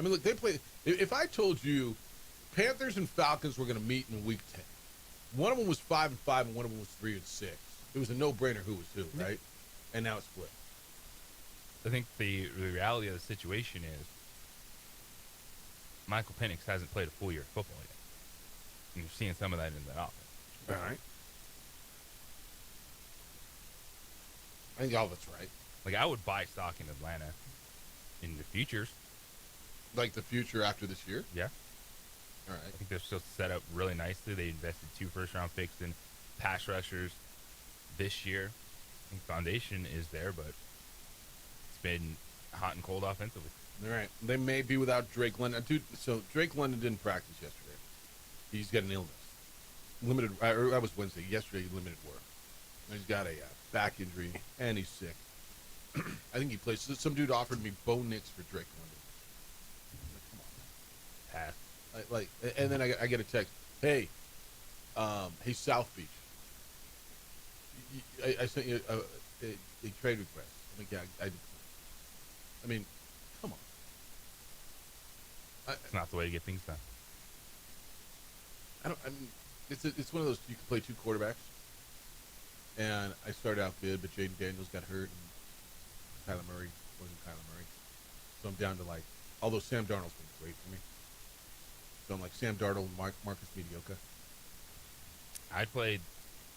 mean, look, they play. If I told you Panthers and Falcons were going to meet in week 10, one of them was 5-5 and one of them was 3-6. It was a no-brainer who was who, right? And now it's split.
I think the reality of the situation is Michael Penix hasn't played a full year of football yet. And you're seeing some of that in the offense.
All right. I think all that's right.
Like, I would buy stock in Atlanta in the futures.
Like the future after this year?
Yeah.
All right.
I think they're still set up really nicely. They invested 2 first-round picks in pass rushers this year. I think foundation is there, but it's been hot and cold offensively.
All right. They may be without Drake London. Dude, so Drake London didn't practice yesterday. He's got an illness. That was Wednesday. Yesterday, limited work. He's got a back injury, and he's sick. I think he plays. Some dude offered me Bo Nix for Drake London. I'm like, come on, man.
Pass.
And then I get a text. Hey, South Beach. I sent you a trade request. I'm like, yeah, I did. I mean, come on.
It's not the way to get things done.
I mean, it's one of those you can play 2 quarterbacks. And I started out good, but Jaden Daniels got hurt, and Kyler Murray wasn't Kyler Murray. So I'm down to although Sam Darnold's been great for me. So I'm like Sam Darnold and Marcus Mediocre.
I'd play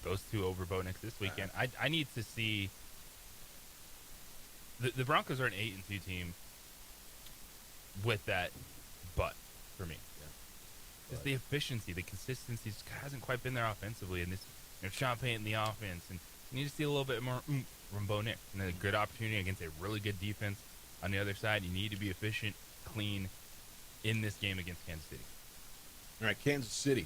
those 2 over Bo Nix this weekend. I need to see. The Broncos are an 8-2 team with that but for me. Yeah. It's the efficiency, the consistency just hasn't quite been there offensively, and this Sean Payton the offense, and you need to see a little bit more from Bo Nix. And a good opportunity against a really good defense on the other side. You need to be efficient, clean in this game against Kansas City.
All right, Kansas City.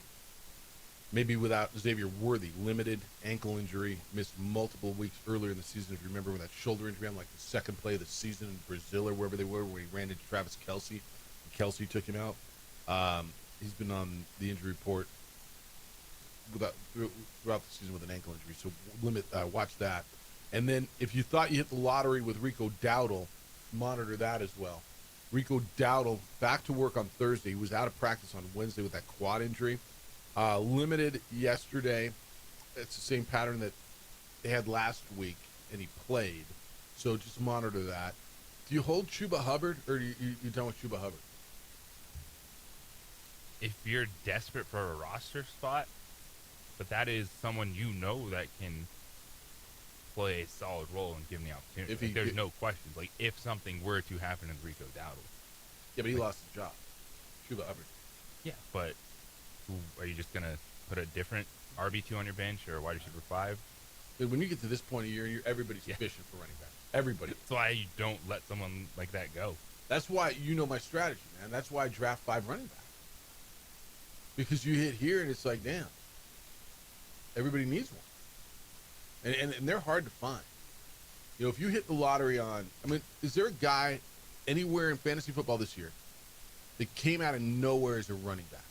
Maybe without Xavier Worthy, limited ankle injury, missed multiple weeks earlier in the season. If you remember, with that shoulder injury on the second play of the season in Brazil or wherever they were, where he ran into Travis Kelce, and Kelce took him out. He's been on the injury report throughout the season with an ankle injury, so watch that. And then if you thought you hit the lottery with Rico Dowdle, monitor that as well. Rico Dowdle back to work on Thursday. He was out of practice on Wednesday with that quad injury. Limited yesterday. It's the same pattern that they had last week, and he played. So just monitor that. Do you hold Chuba Hubbard, or you done with Chuba Hubbard?
If you're desperate for a roster spot, but that is someone that can play a solid role and give him the opportunity. There's no questions. If something were to happen in Rico Dowdle.
Yeah, but he lost his job. Chuba Hubbard.
Yeah, but Are you just going to put a different RB2 on your bench or wide receiver 5?
When you get to this point of year, everybody's efficient for running back. Everybody.
That's why you don't let someone like that go.
That's why you know my strategy, man. That's why I draft 5 running backs. Because you hit here and it's like, damn, everybody needs one. And they're hard to find. You know, if you hit the lottery on, I mean, is there a guy anywhere in fantasy football this year that came out of nowhere as a running back?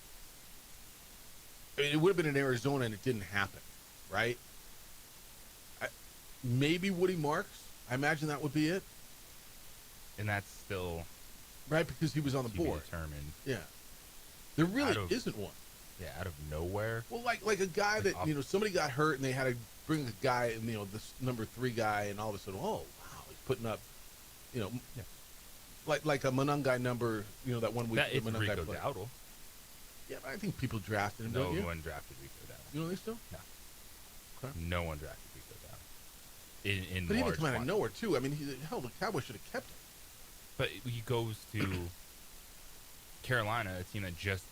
I mean, it would have been in Arizona and it didn't happen, right? Maybe Woody Marks. I imagine that would be it.
And that's still
right because he was on the board.
Determined.
Yeah. There really isn't one.
Yeah, out of nowhere.
Well, like a guy that, you know, somebody got hurt and they had to bring a guy, and, you know, this number 3 guy, and all of a sudden, oh, wow, he's putting up, you know, like a Monangai number, you know, that one week.
It's Rico Dowdle.
Yeah, but I think people drafted him.
No
don't you?
one drafted Rico Dowdle.
You don't think so?
No.
Okay.
No one drafted Rico Dowdle.
But he didn't come out of nowhere, too. I mean, hell, the Cowboys should have kept him.
But he goes to Carolina, a team that just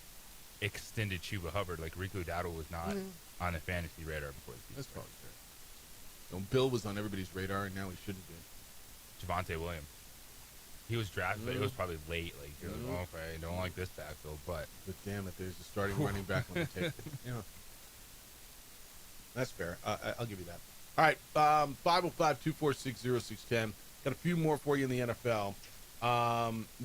extended Chuba Hubbard. Like, Rico Dowdle was not on the fantasy radar before the season.
That's probably fair. You know, Bill was on everybody's radar, and now he shouldn't be.
Javonte Williams. He was drafted, but it was probably late. Like, you're like, oh, okay, I don't like this backfield, but
damn it, there's a starting running back on the table. Yeah. That's fair. I'll give you that. All right, 505-246-0610. Got a few more for you in the NFL.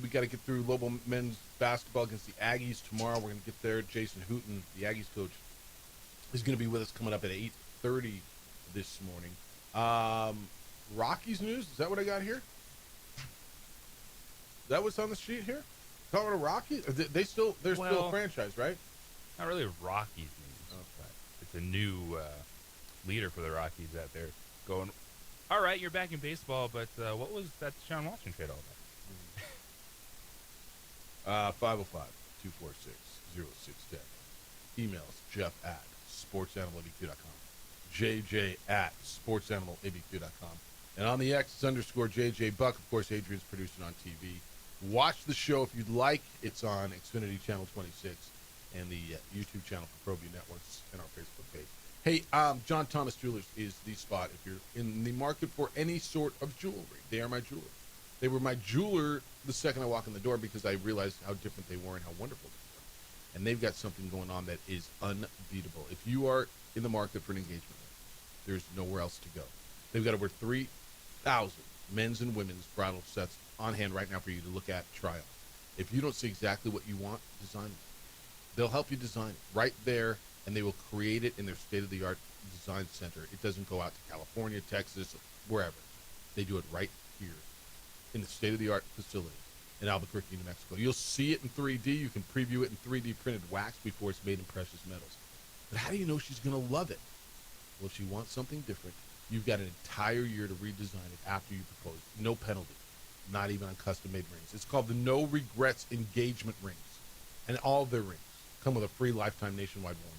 We got to get through Lobo men's basketball against the Aggies tomorrow. We're going to get there. Jason Hooten, the Aggies coach, is going to be with us coming up at 8:30 this morning. Rockies news. Is that what I got here? Is that what's on the sheet here? Colorado Rockies? They're still a franchise, right?
Not really Rockies news. Okay. It's a new leader for the Rockies out there going, all right, you're back in baseball, but what was that Deshaun Watson trade all about?
505-246-0610. Emails jeff@sportsanimalabq.com. jj@sportsanimalabq.com. And on the X, it's _JJ Buck. Of course, Adrian's producing on TV. Watch the show if you'd like. It's on Xfinity Channel 26 and the YouTube channel for ProView Networks and our Facebook page. Hey, John Thomas Jewelers is the spot if you're in the market for any sort of jewelry. They are my jeweler. They were my jeweler the second I walked in the door because I realized how different they were and how wonderful they were. And they've got something going on that is unbeatable. If you are in the market for an engagement ring, there's nowhere else to go. They've got over 3,000 men's and women's bridal sets on hand right now for you to look at, try on. If you don't see exactly what you want, design it. They'll help you design it right there, and they will create it in their state-of-the-art design center. It doesn't go out to California, Texas, wherever. They do it right here in the state-of-the-art facility in Albuquerque, New Mexico. You'll see it in 3D. You can preview it in 3D printed wax before it's made in precious metals. But how do you know she's going to love it? Well, if she wants something different, you've got an entire year to redesign it after you propose. No penalty, not even on custom-made rings. It's called the No Regrets Engagement Rings. And all of their rings come with a free lifetime nationwide warranty.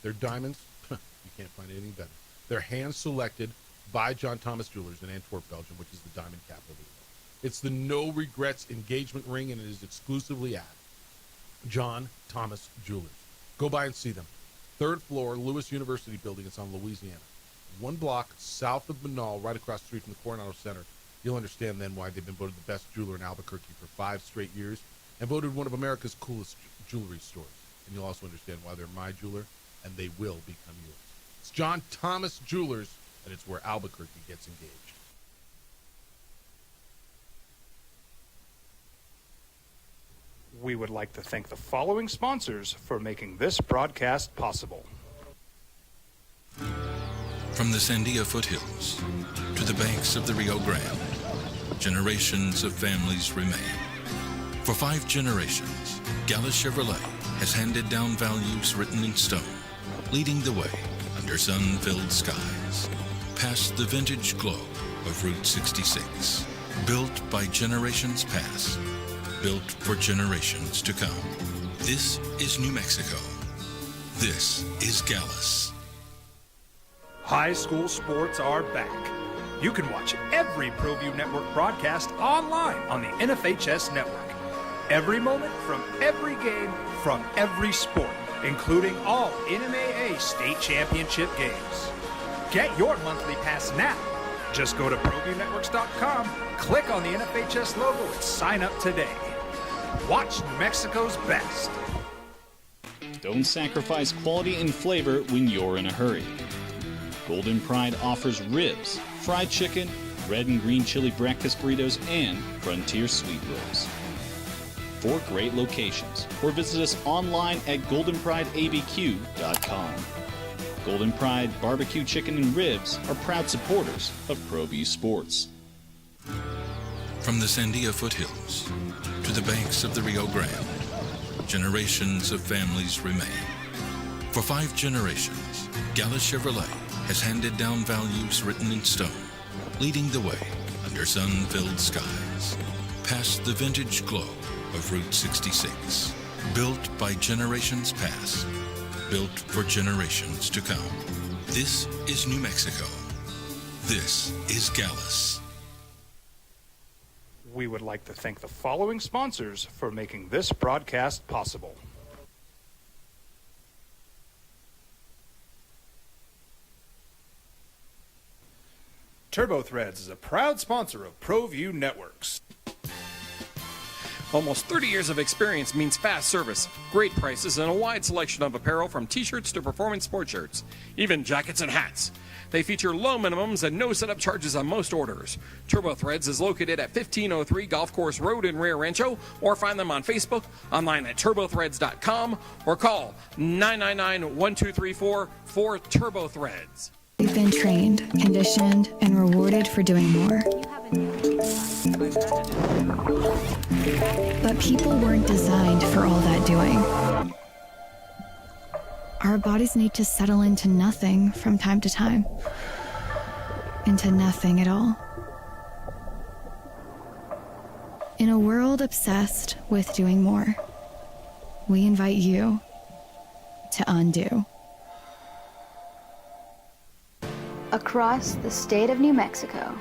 Their diamonds, you can't find anything better. They're hand-selected by John Thomas Jewelers in Antwerp, Belgium, which is the diamond capital of the world. It's the No Regrets Engagement Ring, and it is exclusively at John Thomas Jewelers. Go by and see them. 3rd floor, Lewis University building. It's on Louisiana. 1 block south of Manal, right across the street from the Coronado Center. You'll understand then why they've been voted the best jeweler in Albuquerque for 5 straight years and voted one of America's coolest jewelry stores. And you'll also understand why they're my jeweler, and they will become yours. It's John Thomas Jewelers, and it's where Albuquerque gets engaged.
We would like to thank the following sponsors for making this broadcast possible.
From the Sandia foothills to the banks of the Rio Grande, generations of families remain. For 5 generations, Gallus Chevrolet has handed down values written in stone, leading the way under sun-filled skies, past the vintage glow of Route 66. Built by generations past, built for generations to come. This is New Mexico. This is Gallus.
High school sports are back. You can watch every ProView Network broadcast online on the NFHS network. Every moment from every game from every sport. including all NMAA state championship games. Get your monthly pass now. Just go to ProViewNetworks.com, click on the NFHS logo, and sign up today. Watch New Mexico's best.
Don't sacrifice quality and flavor when you're in a hurry. Golden Pride offers ribs, fried chicken, red and green chili breakfast burritos, and frontier sweet rolls. 4 great locations, or visit us online at goldenprideabq.com. Golden Pride Barbecue Chicken and Ribs are proud supporters of ProView Sports.
From the Sandia foothills to the banks of the Rio Grande, generations of families remain. For 5 generations, Gala Chevrolet has handed down values written in stone, leading the way under sun-filled skies, past the vintage glow of Route 66. Built by generations past, built for generations to come. This is New Mexico. This is Gallus.
We would like to thank the following sponsors for making this broadcast possible. TurboThreads is a proud sponsor of ProView Networks.
Almost 30 years of experience means fast service, great prices, and a wide selection of apparel from t-shirts to performance sport shirts, even jackets and hats. They feature low minimums and no setup charges on most orders. TurboThreads is located at 1503 Golf Course Road in Rio Rancho, or find them on Facebook, online at turbothreads.com, or call 999-1234 for TurboThreads.
We've been trained, conditioned, and rewarded for doing more. But people weren't designed for all that doing. Our bodies need to settle into nothing from time to time. Into nothing at all. In a world obsessed with doing more, we invite you to undo.
Across the state of New Mexico,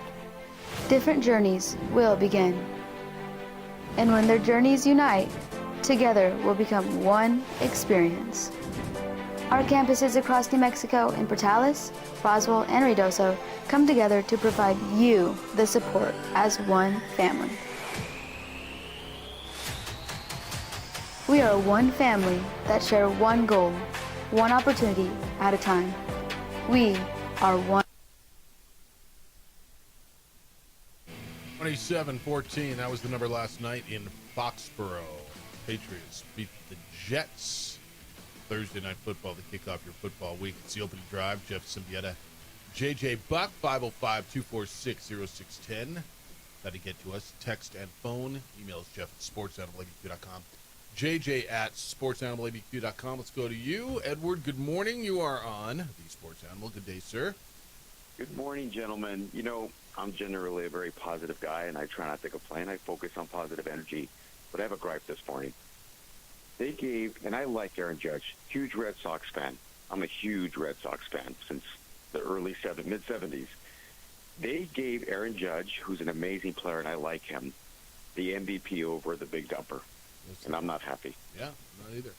different journeys will begin. And when their journeys unite, together will become one experience. Our campuses across New Mexico in Portales, Roswell, and Ruidoso come together to provide you the support as one family. We are one family that share one goal, one opportunity at a time. We are one.
27-14, that was the number last night in Foxborough. Patriots beat the Jets. Thursday Night Football to kick off your football week. It's the opening drive. Jeff Symbieta, JJ Buck, 505-246-0610. Got to get to us. Text and phone. Email is jeff@sportsanimalabq.com. JJ at sportsanimalabq.com. Let's go to you. Edward, good morning. You are on the Sports Animal. Good day, sir.
Good morning, gentlemen. You know, I'm generally a very positive guy, and I try not to complain. I focus on positive energy. But I have a gripe this morning. They gave, and I like Aaron Judge, huge Red Sox fan. I'm a huge Red Sox fan since the mid-'70s. They gave Aaron Judge, who's an amazing player, and I like him, the MVP over the Big Dumper. And I'm not happy.
Yeah, not either.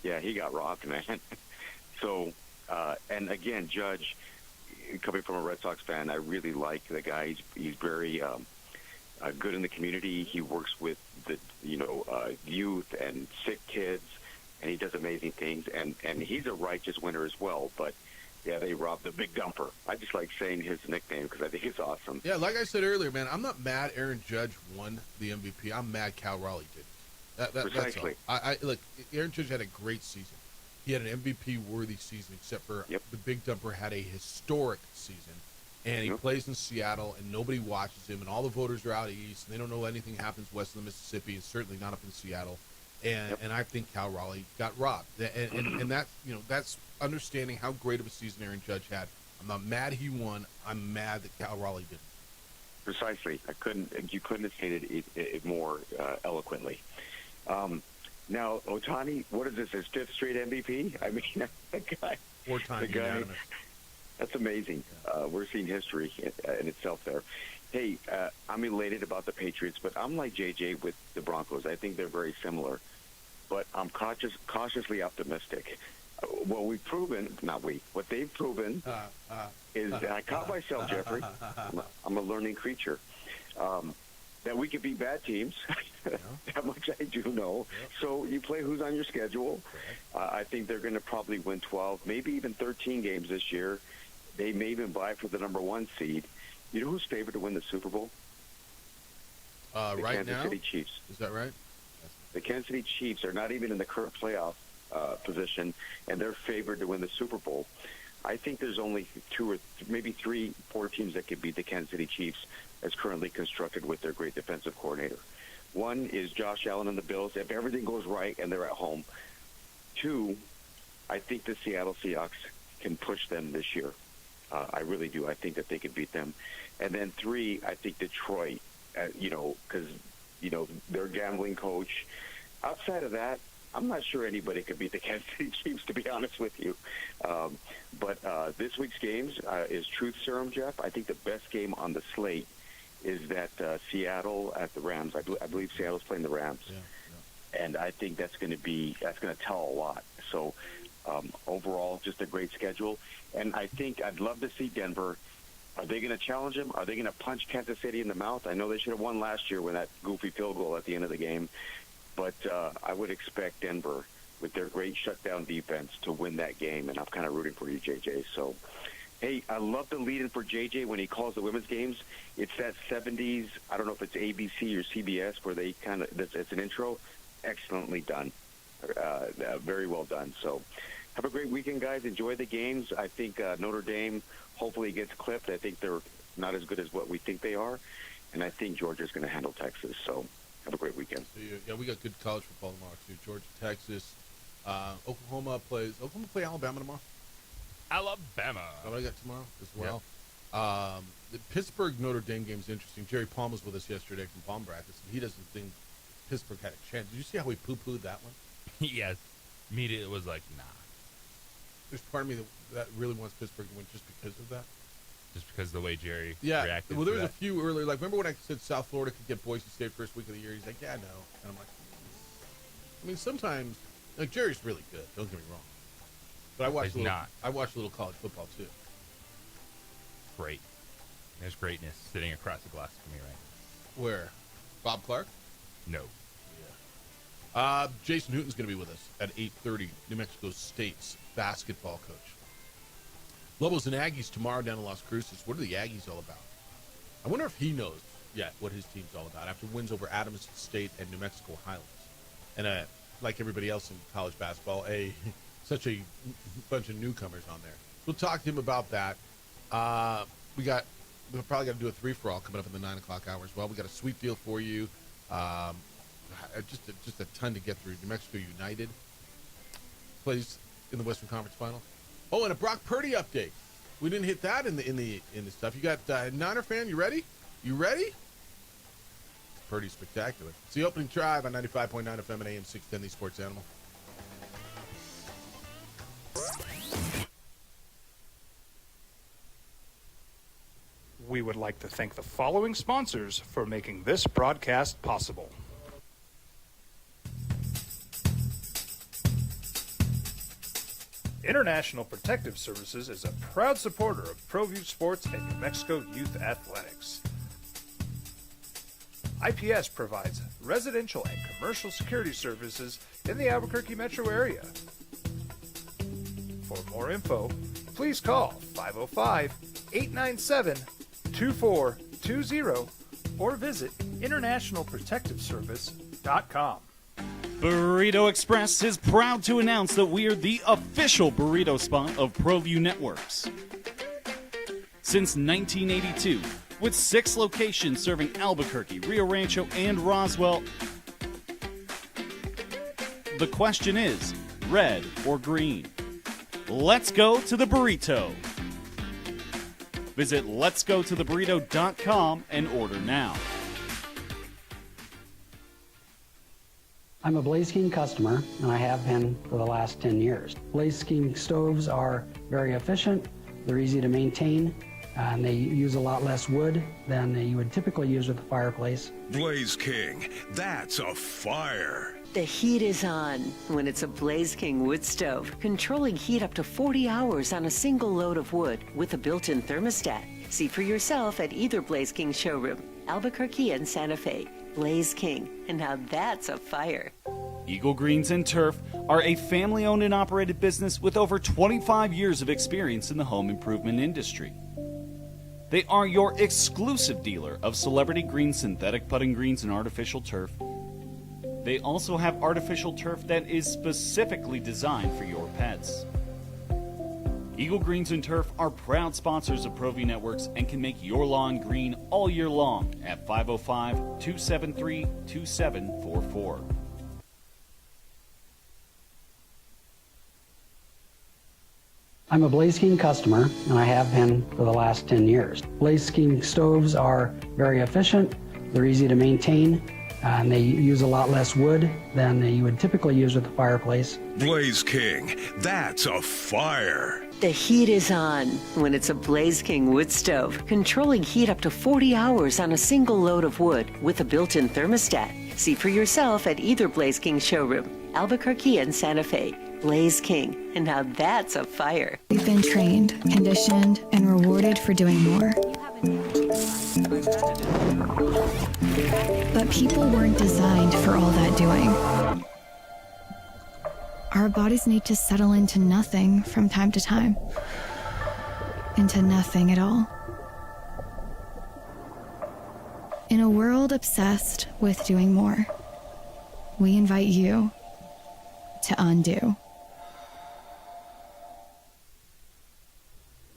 Yeah, he got robbed, man. So, and again, Judge, coming from a Red Sox fan, I really like the guy. He's very good in the community. He works with the youth and sick kids, and he does amazing things. And he's a righteous winner as well. But yeah, they robbed the Big Dumper. I just like saying his nickname because I think it's awesome.
Yeah, like I said earlier, man, I'm not mad Aaron Judge won the MVP. I'm mad Cal Raleigh did.
Precisely.
That's all. Look, Aaron Judge had a great season. He had an MVP-worthy season, except for the Big Dumper had a historic season. And he plays in Seattle, and nobody watches him, and all the voters are out east, and they don't know anything happens west of the Mississippi, and certainly not up in Seattle. And I think Cal Raleigh got robbed. And that's, that's understanding how great of a season Aaron Judge had. I'm not mad he won. I'm mad that Cal Raleigh didn't.
Precisely. You couldn't have stated it more eloquently. Now, Ohtani, what is this, his 5th straight MVP? I mean, the guy.
4 times unanimous.
That's amazing. We're seeing history in itself there. Hey, I'm elated about the Patriots, but I'm like JJ with the Broncos. I think they're very similar. but I'm cautiously optimistic. What they've proven is that I caught myself, Jeffrey. I'm a learning creature. That we could beat bad teams. That much I do know. So you play who's on your schedule. I think they're going to probably win 12, maybe even 13 games this year. They may even vie for the number 1 seed. You know who's favored to win the Super Bowl? The
right
Kansas
now?
City Chiefs.
Is that right?
The Kansas City Chiefs are not even in the current playoff position, and they're favored to win the Super Bowl. I think there's only 2 or maybe 3, 4 teams that could beat the Kansas City Chiefs as currently constructed with their great defensive coordinator. One is Josh Allen and the Bills, if everything goes right and they're at home. 2, I think the Seattle Seahawks can push them this year. I really do. I think that they could beat them. And then 3, I think Detroit, because, their gambling coach. Outside of that, I'm not sure anybody could beat the Kansas City Chiefs, to be honest with you. But this week's games is truth serum, Jeff. I think the best game on the slate is that Seattle at the Rams. I believe Seattle's playing the Rams. Yeah. And I think that's going to tell a lot. So overall, just a great schedule. And I think I'd love to see Denver. Are they going to challenge them? Are they going to punch Kansas City in the mouth? I know they should have won last year with that goofy field goal at the end of the game. But I would expect Denver, with their great shutdown defense, to win that game. And I'm kind of rooting for you, JJ. So, hey, I love the lead-in for JJ when he calls the women's games. It's that 70s, I don't know if it's ABC or CBS, where they it's an intro. Excellently done. Very well done. So have a great weekend, guys. Enjoy the games. I think Notre Dame hopefully gets clipped. I think they're not as good as what we think they are. And I think Georgia's going to handle Texas. So have a great weekend.
Yeah, we got good college football tomorrow, too. Georgia, Texas. Oklahoma play Alabama tomorrow?
Alabama.
Oh, I got tomorrow as well. Yep. The Pittsburgh Notre Dame game is interesting. Jerry Palm was with us yesterday from Palm Practice, and he doesn't think Pittsburgh had a chance. Did you see how he poo-pooed that one?
Yes. Immediately was like, nah.
There's part of me that really wants Pittsburgh to win just because of that.
Just because of the way Jerry
reacted. Well, there was
that.
a few earlier. Like, remember when I said South Florida could get Boise State first week of the year? He's like, yeah, no. And I'm like, I mean, sometimes, like, Jerry's really good. Don't get me wrong. But I watch a little college football too.
Great. There's greatness sitting across the glass from me right
Where? Bob Clark?
now. No.
Jason Newton's going to be with us at 8:30. New Mexico State's basketball coach. Lobos and Aggies tomorrow down in Las Cruces. What are the Aggies all about? I wonder if he knows yet what his team's all about after wins over Adams State and New Mexico Highlands. And like everybody else in college basketball, such a bunch of newcomers on there. We'll talk to him about that. We'll probably got to do a 3-for-all coming up in the 9 o'clock hour as well. We got a sweet deal for you. Just a ton to get through. New Mexico United plays in the Western Conference Final. Oh, and a Brock Purdy update. We didn't hit that in the stuff. You got Niner fan. You ready? You ready? Purdy's spectacular. It's the opening drive on 95.9 FM and AM 610, the Sports Animal.
We would like to thank the following sponsors for making this broadcast possible. International Protective Services is a proud supporter of ProView Sports and New Mexico Youth Athletics. IPS provides residential and commercial security services in the Albuquerque metro area. For more info, please call 505-897-2420 or visit internationalprotectiveservice.com.
Burrito Express is proud to announce that we are the official burrito spot of ProView Networks. Since 1982, with 6 locations serving Albuquerque, Rio Rancho, and Roswell, the question is, red or green? Let's go to the burrito. Visit letsgototheburrito.com and order now.
I'm a Blaze King customer, and I have been for the last 10 years. Blaze King stoves are very efficient, they're easy to maintain, and they use a lot less wood than you would typically use with a fireplace.
Blaze King, that's a fire.
The heat is on when it's a Blaze King wood stove, controlling heat up to 40 hours on a single load of wood with a built-in thermostat. See for yourself at either Blaze King showroom, Albuquerque and Santa Fe. Blaze King, and now that's a fire.
Eagle Greens and Turf are a family-owned and operated business with over 25 years of experience in the home improvement industry. They are your exclusive dealer of celebrity green, synthetic putting greens, and artificial turf. They also have artificial turf that is specifically designed for your pets. Eagle Greens and Turf are proud sponsors of ProView Networks and can make your lawn green all year long at 505-273-2744.
I'm a Blaze King customer, and I have been for the last 10 years. Blaze King stoves are very efficient, they're easy to maintain, and they use a lot less wood than you would typically use with a fireplace.
Blaze King, that's a fire.
The heat is on when it's a Blaze King wood stove, controlling heat up to 40 hours on a single load of wood with a built-in thermostat. See for yourself at either Blaze King showroom, Albuquerque and Santa Fe. Blaze King, and now that's a fire.
We've been trained, conditioned, and rewarded for doing more. But people weren't designed for all that doing. Our bodies need to settle into nothing from time to time. Into nothing at all. In a world obsessed with doing more, we invite you to undo.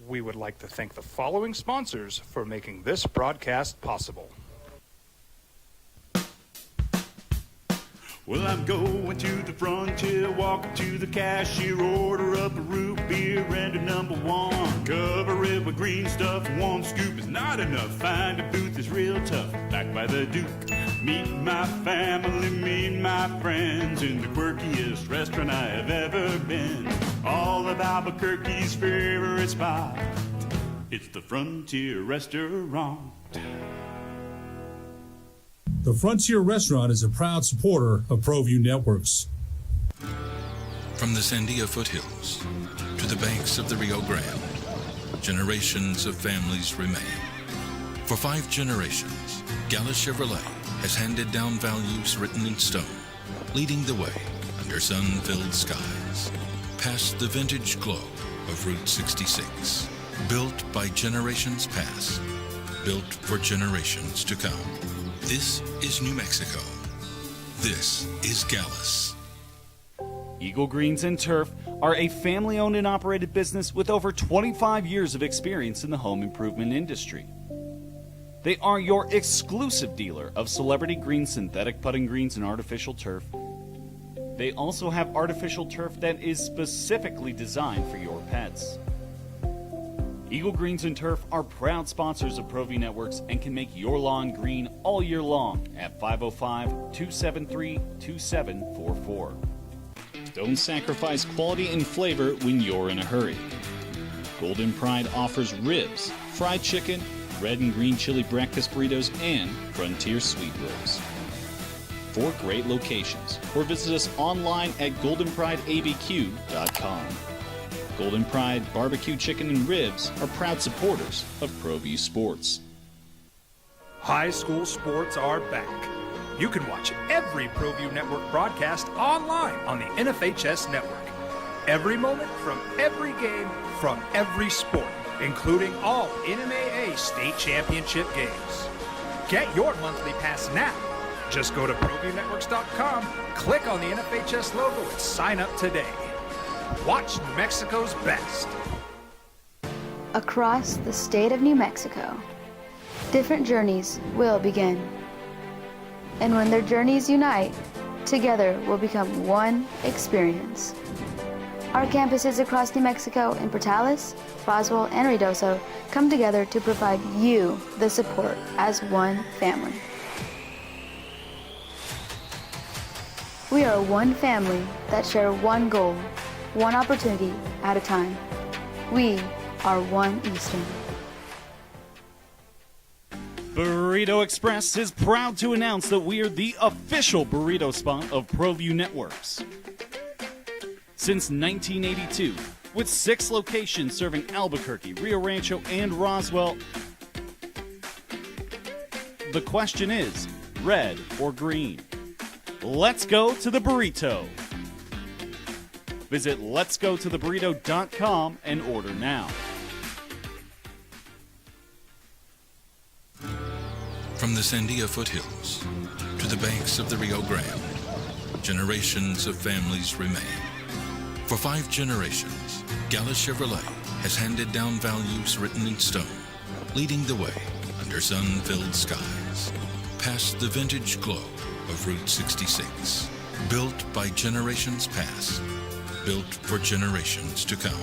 We would like to thank the following sponsors for making this broadcast possible.
Well, I'm going to the frontier, walking to the cashier, order up a root beer and a number one. Cover it with green stuff, one scoop is not enough. Find a booth is real tough, back by the Duke. Meet my family, meet my friends in the quirkiest restaurant I have ever been. All of Albuquerque's favorite spot, it's the Frontier Restaurant.
The Frontier Restaurant is a proud supporter of ProView Networks.
From the Sandia foothills to the banks of the Rio Grande, generations of families remain. For 5 generations, Gallus Chevrolet has handed down values written in stone, leading the way under sun-filled skies, past the vintage glow of Route 66. Built by generations past, built for generations to come. This is New Mexico. This is Gallus.
Eagle Greens and Turf are a family-owned and operated business with over 25 years of experience in the home improvement industry. They are your exclusive dealer of celebrity green, synthetic putting greens, and artificial turf. They also have artificial turf that is specifically designed for your pets. Eagle Greens and Turf are proud sponsors of ProView Networks and can make your lawn green all year long at 505-273-2744. Don't sacrifice quality and flavor when you're in a hurry. Golden Pride offers ribs, fried chicken, red and green chili breakfast burritos, and Frontier sweet rolls. 4 great locations, or visit us online at goldenprideabq.com. Golden Pride Barbecue Chicken and Ribs are proud supporters of ProView Sports.
High school sports are back. You can watch every ProView Network broadcast online on the NFHS Network. Every moment from every game from every sport, including all NMAA state championship games. Get your monthly pass now. Just go to ProViewNetworks.com, click on the NFHS logo, and sign up today. Watch New Mexico's best.
Across the state of New Mexico, different journeys will begin. And when their journeys unite, together will become one experience. Our campuses across New Mexico in Portales, Roswell, and Ruidoso come together to provide you the support as one family. We are one family that share one goal, one opportunity at a time. We are One Eastern.
Burrito Express is proud to announce that we are the official burrito spot of ProView Networks. Since 1982, with 6 locations serving Albuquerque, Rio Rancho, and Roswell, the question is, red or green? Let's go to the burrito. Visit letsgototheburrito.com and order now.
From the Sandia foothills to the banks of the Rio Grande, generations of families remain. For 5 generations, Gallus Chevrolet has handed down values written in stone, leading the way under sun-filled skies, past the vintage glow of Route 66. Built by generations past, built for generations to come.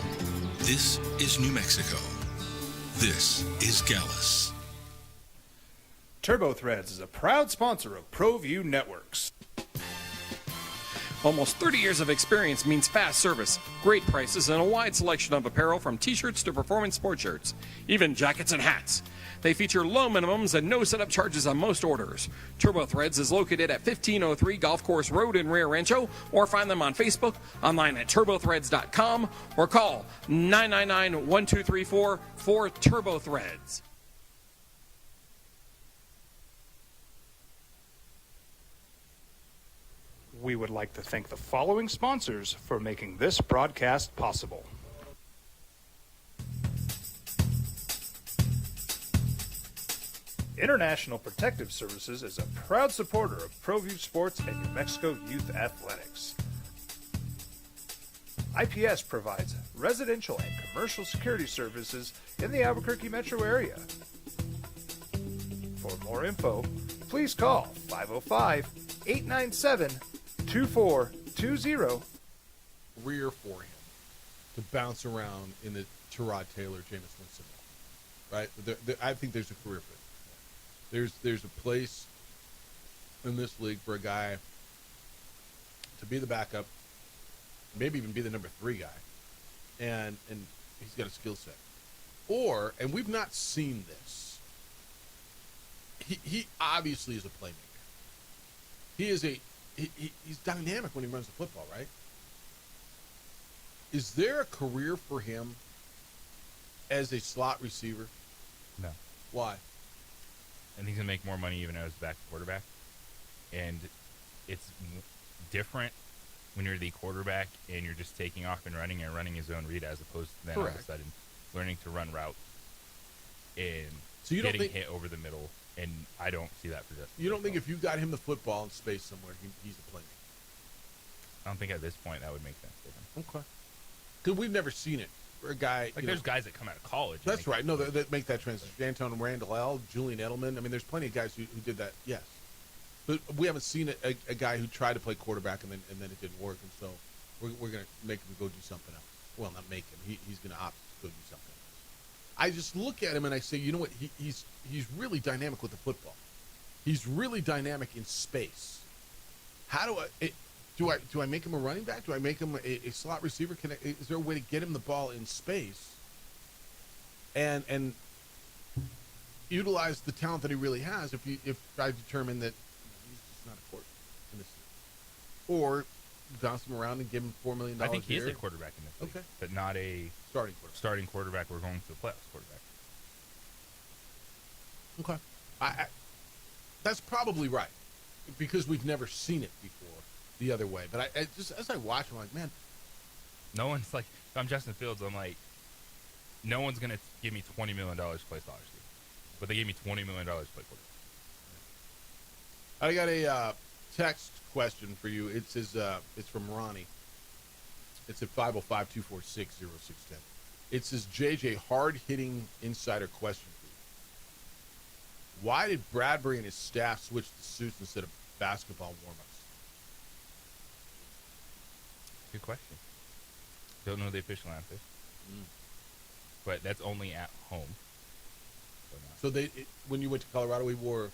This is New Mexico. This is Gallus.
Turbo Threads is a proud sponsor of ProView Networks.
Almost 30 years of experience means fast service, great prices, and a wide selection of apparel from t-shirts to performance sport shirts, even jackets and hats. They feature low minimums and no setup charges on most orders. Turbo Threads is located at 1503 Golf Course Road in Rio Rancho, or find them on Facebook, online at turbothreads.com, or call 999-1234 for Turbo Threads.
We would like to thank the following sponsors for making this broadcast possible. International Protective Services is a proud supporter of ProView Sports and New Mexico Youth Athletics. IPS provides residential and commercial security services in the Albuquerque metro area. For more info, please call 505-897-2420.
Career for him to bounce around in the Tyrod Taylor, Jameis Winston, right? I think there's a career for him. There's a place in this league for a guy to be the backup, maybe even be the number 3 guy, and he's got a skill set. Or, and we've not seen this, he obviously is a playmaker. He's dynamic when he runs the football, right? Is there a career for him as a slot receiver?
No.
Why?
I think he's going to make more money even as a back quarterback. And it's different when you're the quarterback and you're just taking off and running his own read, as opposed to then all of a sudden learning to run routes and getting hit over the middle. And I don't see that for Justin.
You don't think if you got him the football in space somewhere, he's a playmaker?
I don't think at this point that would make sense to him.
Okay. Because we've never seen it. For a guy,
there's guys that come out of college.
That's right. No, that make that transition. Anton Randall, Julian Edelman. I mean, there's plenty of guys who did that. Yes, but we haven't seen a guy who tried to play quarterback and then it didn't work, and so we're gonna make him go do something else. Well, not make him. He's gonna opt to go do something else. I just look at him and I say, you know what? He's really dynamic with the football. He's really dynamic in space. How do I? Do I make him a running back? Do I make him a slot receiver? Is there a way to get him the ball in space and utilize the talent that he really has if I determine that he's just not a quarterback in this league? Or bounce him around and give him $4 million
I think he
a year?
is a quarterback in this league,
okay,
but not a starting quarterback. We're going to the playoffs quarterback.
Okay. That's probably right, because we've never seen it before the other way. But I just, as I watch, I'm like, man.
No one's like, if I'm Justin Fields, I'm like, no one's going to give me $20 million to play Scholarship. But they gave me $20 million to play quarterback.
I got a text question for you. It says, it's from Ronnie. It's at 505-246-0610. It says, JJ, hard-hitting insider question for you. Why did Bradbury and his staff switch to suits instead of basketball warm-ups?
Good question. Don't know the official answer. But that's only at home.
So when you went to Colorado, he wore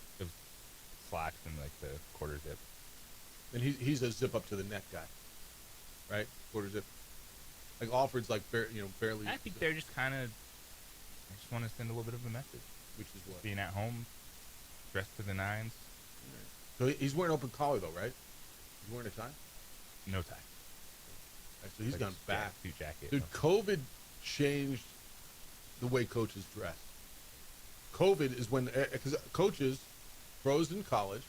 slacks and like the quarter zip.
And he's a zip up to the neck guy, right? Quarter zip. Like Alfred's like barely.
I think they're just kind of. I just want to send a little bit of a message.
Which is what?
Being at home, Dressed to the nines.
So he's wearing open collar though, right? He's wearing a tie.
No tie.
So he's
Like
gone
a
back.
suit jacket.
Dude, COVID changed the way coaches dress. COVID is when, because coaches, pros in college,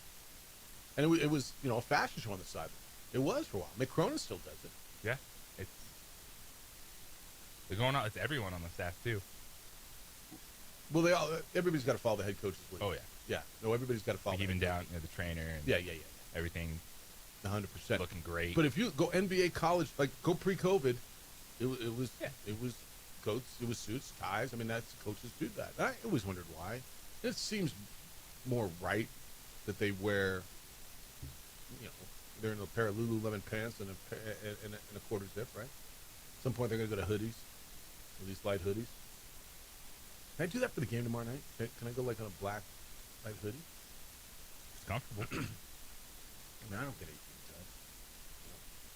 and it was a fashion show on the side. It was for a while. Mick Cronin still does it.
Yeah, they're going on. It's everyone on the staff too.
Well, everybody's got to follow the head coach's lead.
Oh yeah,
yeah. No, everybody's got to follow.
Like even down the trainer. And
yeah.
Everything.
100%
looking great.
But if you go NBA college, like go pre-COVID, it was coats, it was suits, ties. I mean, that's coaches do that. I always wondered why. It seems more right that they wear, they're in a pair of Lululemon pants and a quarter zip, right? At some point they're gonna go to hoodies, at least light hoodies. Can I do that for the game tomorrow night? Can I go like on a black light hoodie?
It's comfortable.
I mean, I don't get 18 times.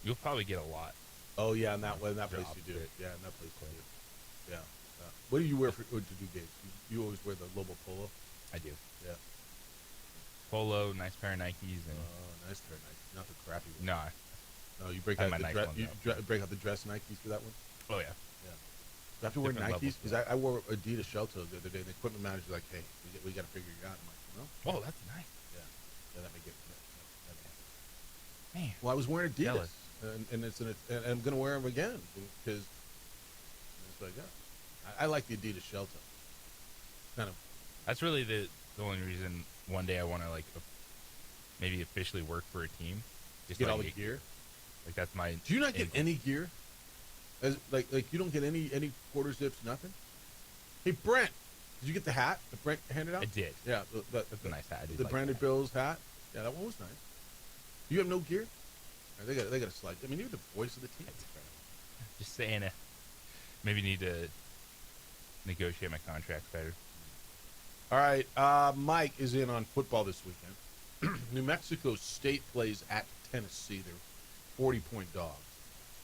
You'll probably get a lot.
Oh yeah, in that place you do. Yeah, in that place you do. Yeah. What do you wear to do games? You always wear the Lobo polo?
I do.
Yeah.
Polo, nice pair of Nikes, and
nice pair of Nikes, not the crappy one.
No.
No, you break out the break out the dress Nikes for that one.
Oh yeah.
Yeah. You have to wear Nikes because I wore Adidas Shelto the other day. The equipment manager's like, "Hey, we got to figure you out." I'm like, "No."
Oh, that's nice.
Yeah, that may get.
Man.
Well, I was wearing Adidas,
Jealous.
and I'm gonna wear them again because that's what I got. I like the Adidas Shelto. Kind of.
That's really the only reason one day I want to maybe officially work for a team.
Just get all the gear.
Like that's my.
Do you not get any gear? As like you don't get any quarter zips, nothing. Hey Brent, did you get the hat that Brent handed out?
I did.
Yeah,
that's a nice hat.
The Branded Bills hat. Yeah, that one was nice. You have no gear? They got a slide. I mean, you're the voice of the team.
Just saying it. Maybe need to negotiate my contract better.
All right, Mike is in on football this weekend. New Mexico State plays at Tennessee. They're 40-point dogs.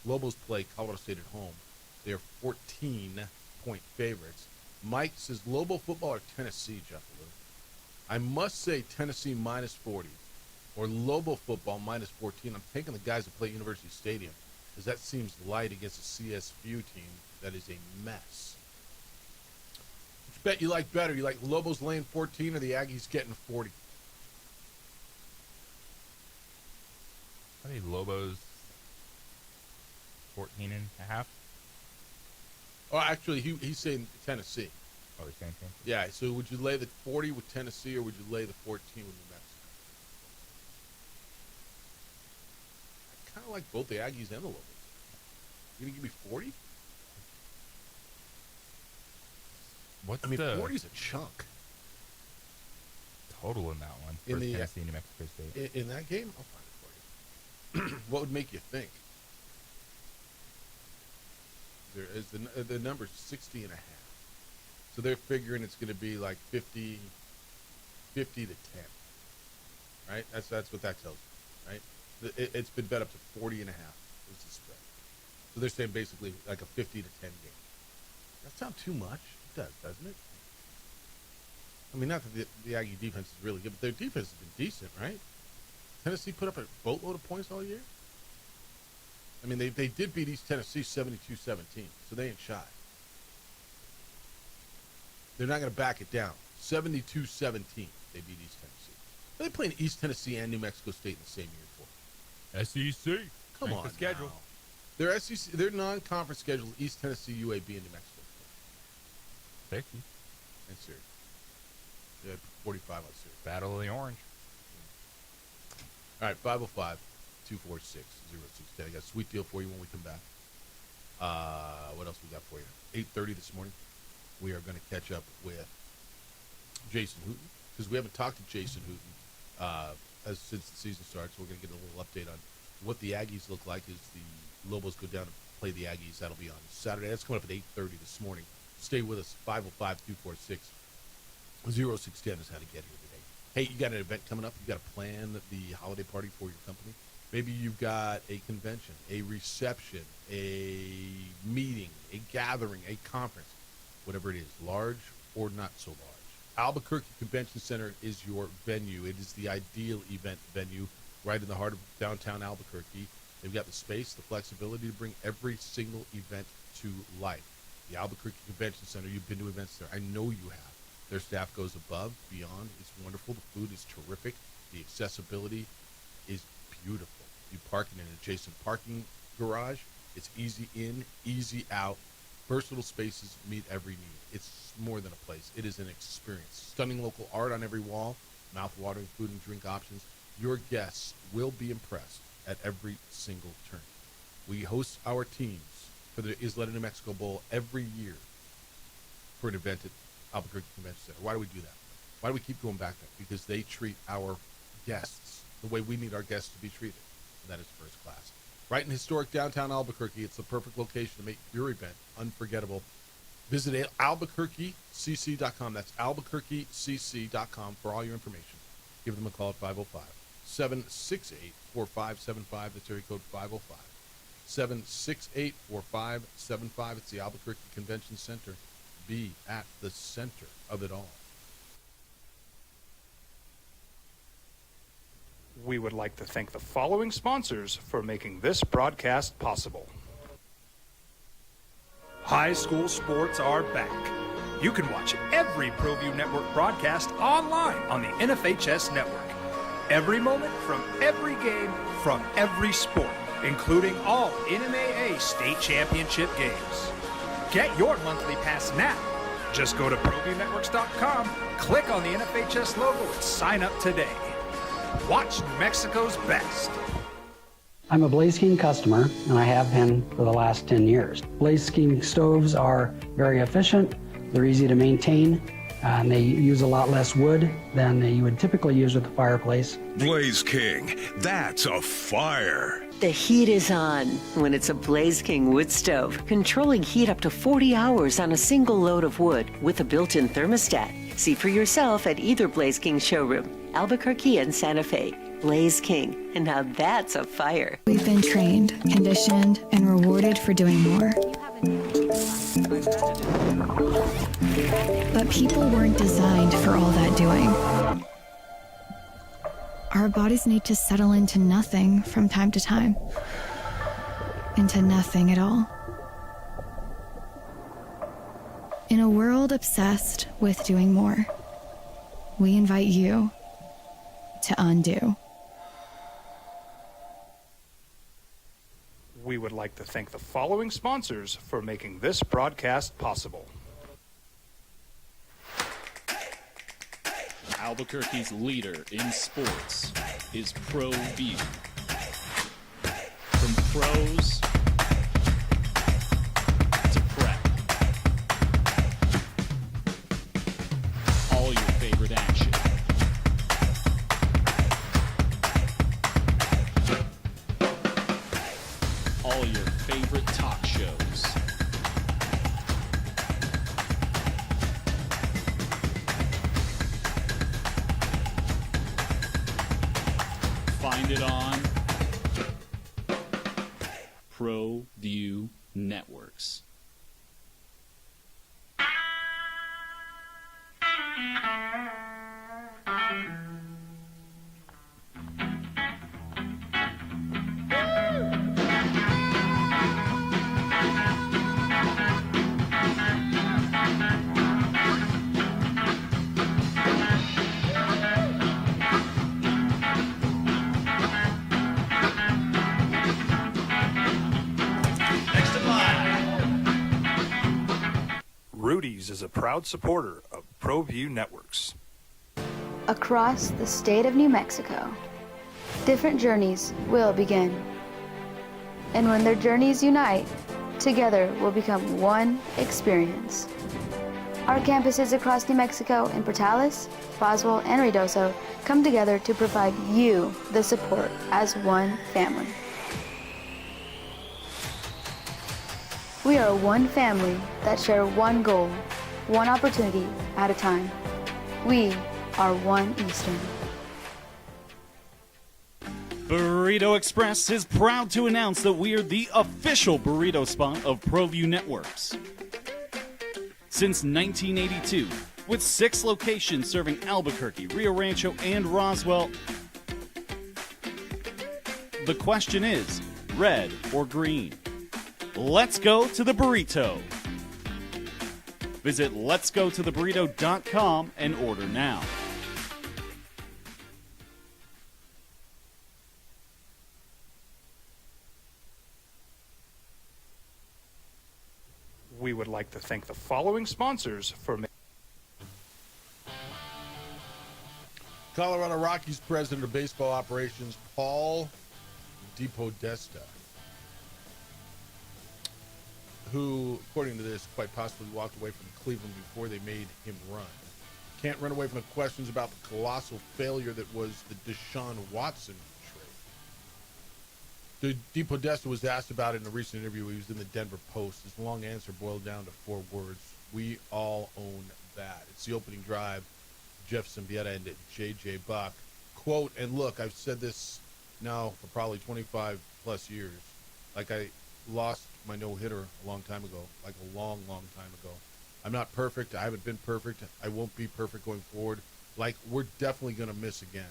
Lobos play Colorado State at home. They're 14-point favorites. Mike says Lobo football or Tennessee, Jeff Lou. I must say Tennessee minus 40 or Lobo football minus 14. I'm taking the guys that play at University Stadium because that seems light against a CSU team that is a mess. Which bet you like better? You like Lobos laying 14 or the Aggies getting 40?
I think Lobos 14.5.
Oh, actually, he's saying Tennessee.
Oh, he's saying Tennessee?
Yeah, so would you lay the 40 with Tennessee or would you lay the 14 with New Mexico? I kind of like both the Aggies and the Lobos. You going to give me 40?
What's
40 is a chunk.
Total in that one for Tennessee, New Mexico State.
In that game? I'll find it for you. What would make you think? There is the number's 60.5. So they're figuring it's going to be like 50 to 10. Right? That's what that tells you. Right? It's been bet up to 40.5 is the spread. So they're saying basically like a 50 to 10 game. That sounds too much. It does, doesn't it? I mean, not that the Aggie defense is really good, but their defense has been decent, right? Tennessee put up a boatload of points all year. I mean, they did beat East Tennessee 72-17, so they ain't shy. They're not going to back it down. 72-17, they beat East Tennessee. They're playing East Tennessee and New Mexico State in the same year for.
SEC.
Come on, schedule. Their SEC, their non-conference schedule: East Tennessee, UAB, and New Mexico State.
50.
And Syracuse. Yeah, 45 on Syracuse.
Battle of the Orange.
All right, 505-246-0610. I got a sweet deal for you when we come back. What else we got for you? 8:30 this morning. We are going to catch up with Jason Hooten because we haven't talked to Jason Hooten since the season starts. So we're going to get a little update on what the Aggies look like as the Lobos go down and play the Aggies. That'll be on Saturday. That's coming up at 8:30 this morning. Stay with us. 505-246-0610 is how to get here today. Hey, you got an event coming up. You got to plan the holiday party for your company. Maybe you've got a convention, a reception, a meeting, a gathering, a conference, whatever it is, large or not so large. Albuquerque Convention Center is your venue. It is the ideal event venue right in the heart of downtown Albuquerque. They've got the space, the flexibility to bring every single event to life. The Albuquerque Convention Center, you've been to events there. I know you have. Their staff goes above, beyond. It's wonderful. The food is terrific. The accessibility is beautiful. You park in an adjacent parking garage. It's easy in, easy out. Versatile spaces meet every need. It's more than a place. It is an experience. Stunning local art on every wall, mouth-watering food and drink options. Your guests will be impressed at every single turn. We host our teams for the Isleta New Mexico Bowl every year for an event at Albuquerque Convention Center. Why do we do that? Why do we keep going back there? Because they treat our guests the way we need our guests to be treated, and that is first class. Right in historic downtown Albuquerque, it's the perfect location to make your event unforgettable. Visit albuquerquecc.com. That's albuquerquecc.com for all your information. Give them a call at 505-768-4575. That's area code 505-768-4575. It's the Albuquerque Convention Center. Be at the center of it all.
We would like to thank the following sponsors for making this broadcast possible. High school sports are back. You can watch every ProView Network broadcast online on the NFHS network. Every moment from every game from every sport, including all NMAA state championship games. Get your monthly pass now. Just go to ProViewNetworks.com, click on the NFHS logo, and sign up today. Watch New Mexico's best.
I'm a Blaze King customer, and I have been for the last 10 years. Blaze King stoves are very efficient, they're easy to maintain, and they use a lot less wood than you would typically use with a fireplace.
Blaze King, that's a fire.
The heat is on when it's a Blaze King wood stove, controlling heat up to 40 hours on a single load of wood with a built-in thermostat. See for yourself at either Blaze King showroom, Albuquerque and Santa Fe. Blaze King, and now that's a fire.
We've been trained, conditioned, and rewarded for doing more. But people weren't designed for all that doing. Our bodies need to settle into nothing from time to time. Into nothing at all. In a world obsessed with doing more, we invite you to undo.
We would like to thank the following sponsors for making this broadcast possible.
Albuquerque's leader in sports is ProView. From pros to prep. All your favorite action. All your favorite talk shows. Find it on ProView Networks.
Rudy's is a proud supporter of ProView Networks.
Across the state of New Mexico, different journeys will begin. And when their journeys unite, together will become one experience. Our campuses across New Mexico in Portales, Boswell, and Ruidoso come together to provide you the support as one family. We are one family that share one goal, one opportunity at a time. We are One Eastern.
Burrito Express is proud to announce that we are the official burrito spot of ProView Networks. Since 1982, With 6 locations serving Albuquerque, Rio Rancho, and Roswell, the question is, red or green? Let's go to the burrito. Visit letsgototheburrito.com and order now.
We would like to thank the following sponsors for
Colorado Rockies president of baseball operations, Paul DePodesta, who, according to this, quite possibly walked away from Cleveland before they made him run. Can't run away from the questions about the colossal failure that was the Deshaun Watson trade. DePodesta was asked about it in a recent interview. He was in the Denver Post. His long answer boiled down to 4 words. We all own that. It's the opening drive. Jeff Symbieta and J.J. Buck. Quote, and look, I've said this now for probably 25 plus years. Like, I lost my no-hitter a long time ago. Like a long, long time ago. I'm not perfect. I haven't been perfect. I won't be perfect going forward. Like, we're definitely going to miss again.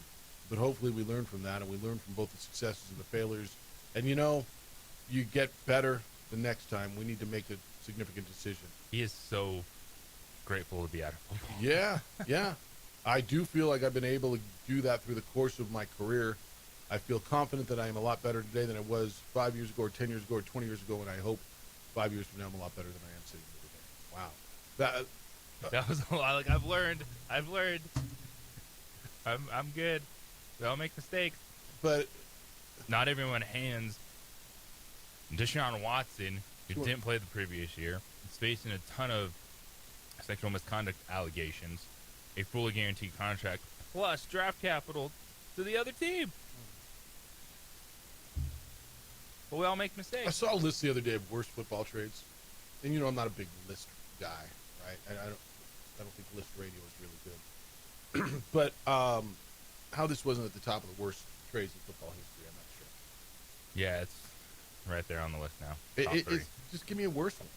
But hopefully we learn from that, and we learn from both the successes and the failures. And, you know, you get better the next time. We need to make a significant decision.
He is so grateful to be out of football.
Yeah, yeah. I do feel like I've been able to do that through the course of my career. I feel confident that I am a lot better today than I was 5 years ago or 10 years ago or 20 years ago, and I hope 5 years from now I'm a lot better than I am sitting here today. Wow.
That was a lot. Like, I've learned. I'm good. We all make mistakes.
But
not everyone hands Deshaun Watson, who didn't play the previous year, is facing a ton of sexual misconduct allegations, a fully guaranteed contract, plus draft capital to the other team. But we all make mistakes.
I saw a list the other day of worst football trades, and you know I'm not a big list guy, right? I don't think list radio is really good. But how this wasn't at the top of the worst trades in football history, I'm not sure.
Yeah, it's right there on the list now.
It's, just give me a worse one,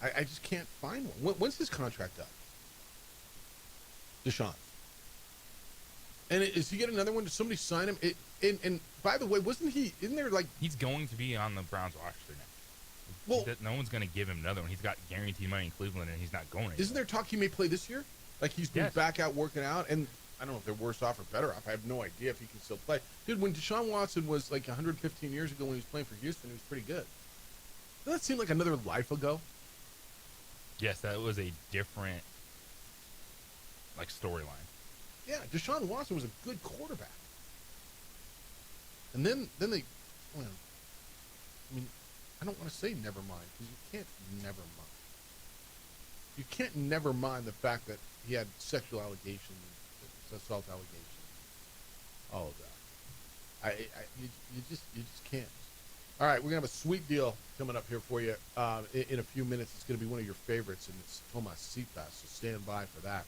man. I just can't find one. When's his contract up? Deshaun. And is he getting another one? Did somebody sign him? And by the way, isn't there like...
He's going to be on the Browns roster now. Well, no one's going to give him another one. He's got guaranteed money in Cleveland, and he's not going anywhere.
Isn't there talk he may play this year? Like he's been back out working out, and I don't know if they're worse off or better off. I have no idea if he can still play. Dude, when Deshaun Watson was like 115 years ago when he was playing for Houston, he was pretty good. Doesn't that seem like another life ago?
Yes, that was a different storyline.
Yeah, Deshaun Watson was a good quarterback. And then they, well, I mean, I don't want to say never mind, because you can't never mind. You can't never mind the fact that he had sexual allegations, assault allegations, all of that. You just can't. All right, we're gonna have a sweet deal coming up here for you in a few minutes. It's gonna be one of your favorites, and it's Tomasita, so stand by for that.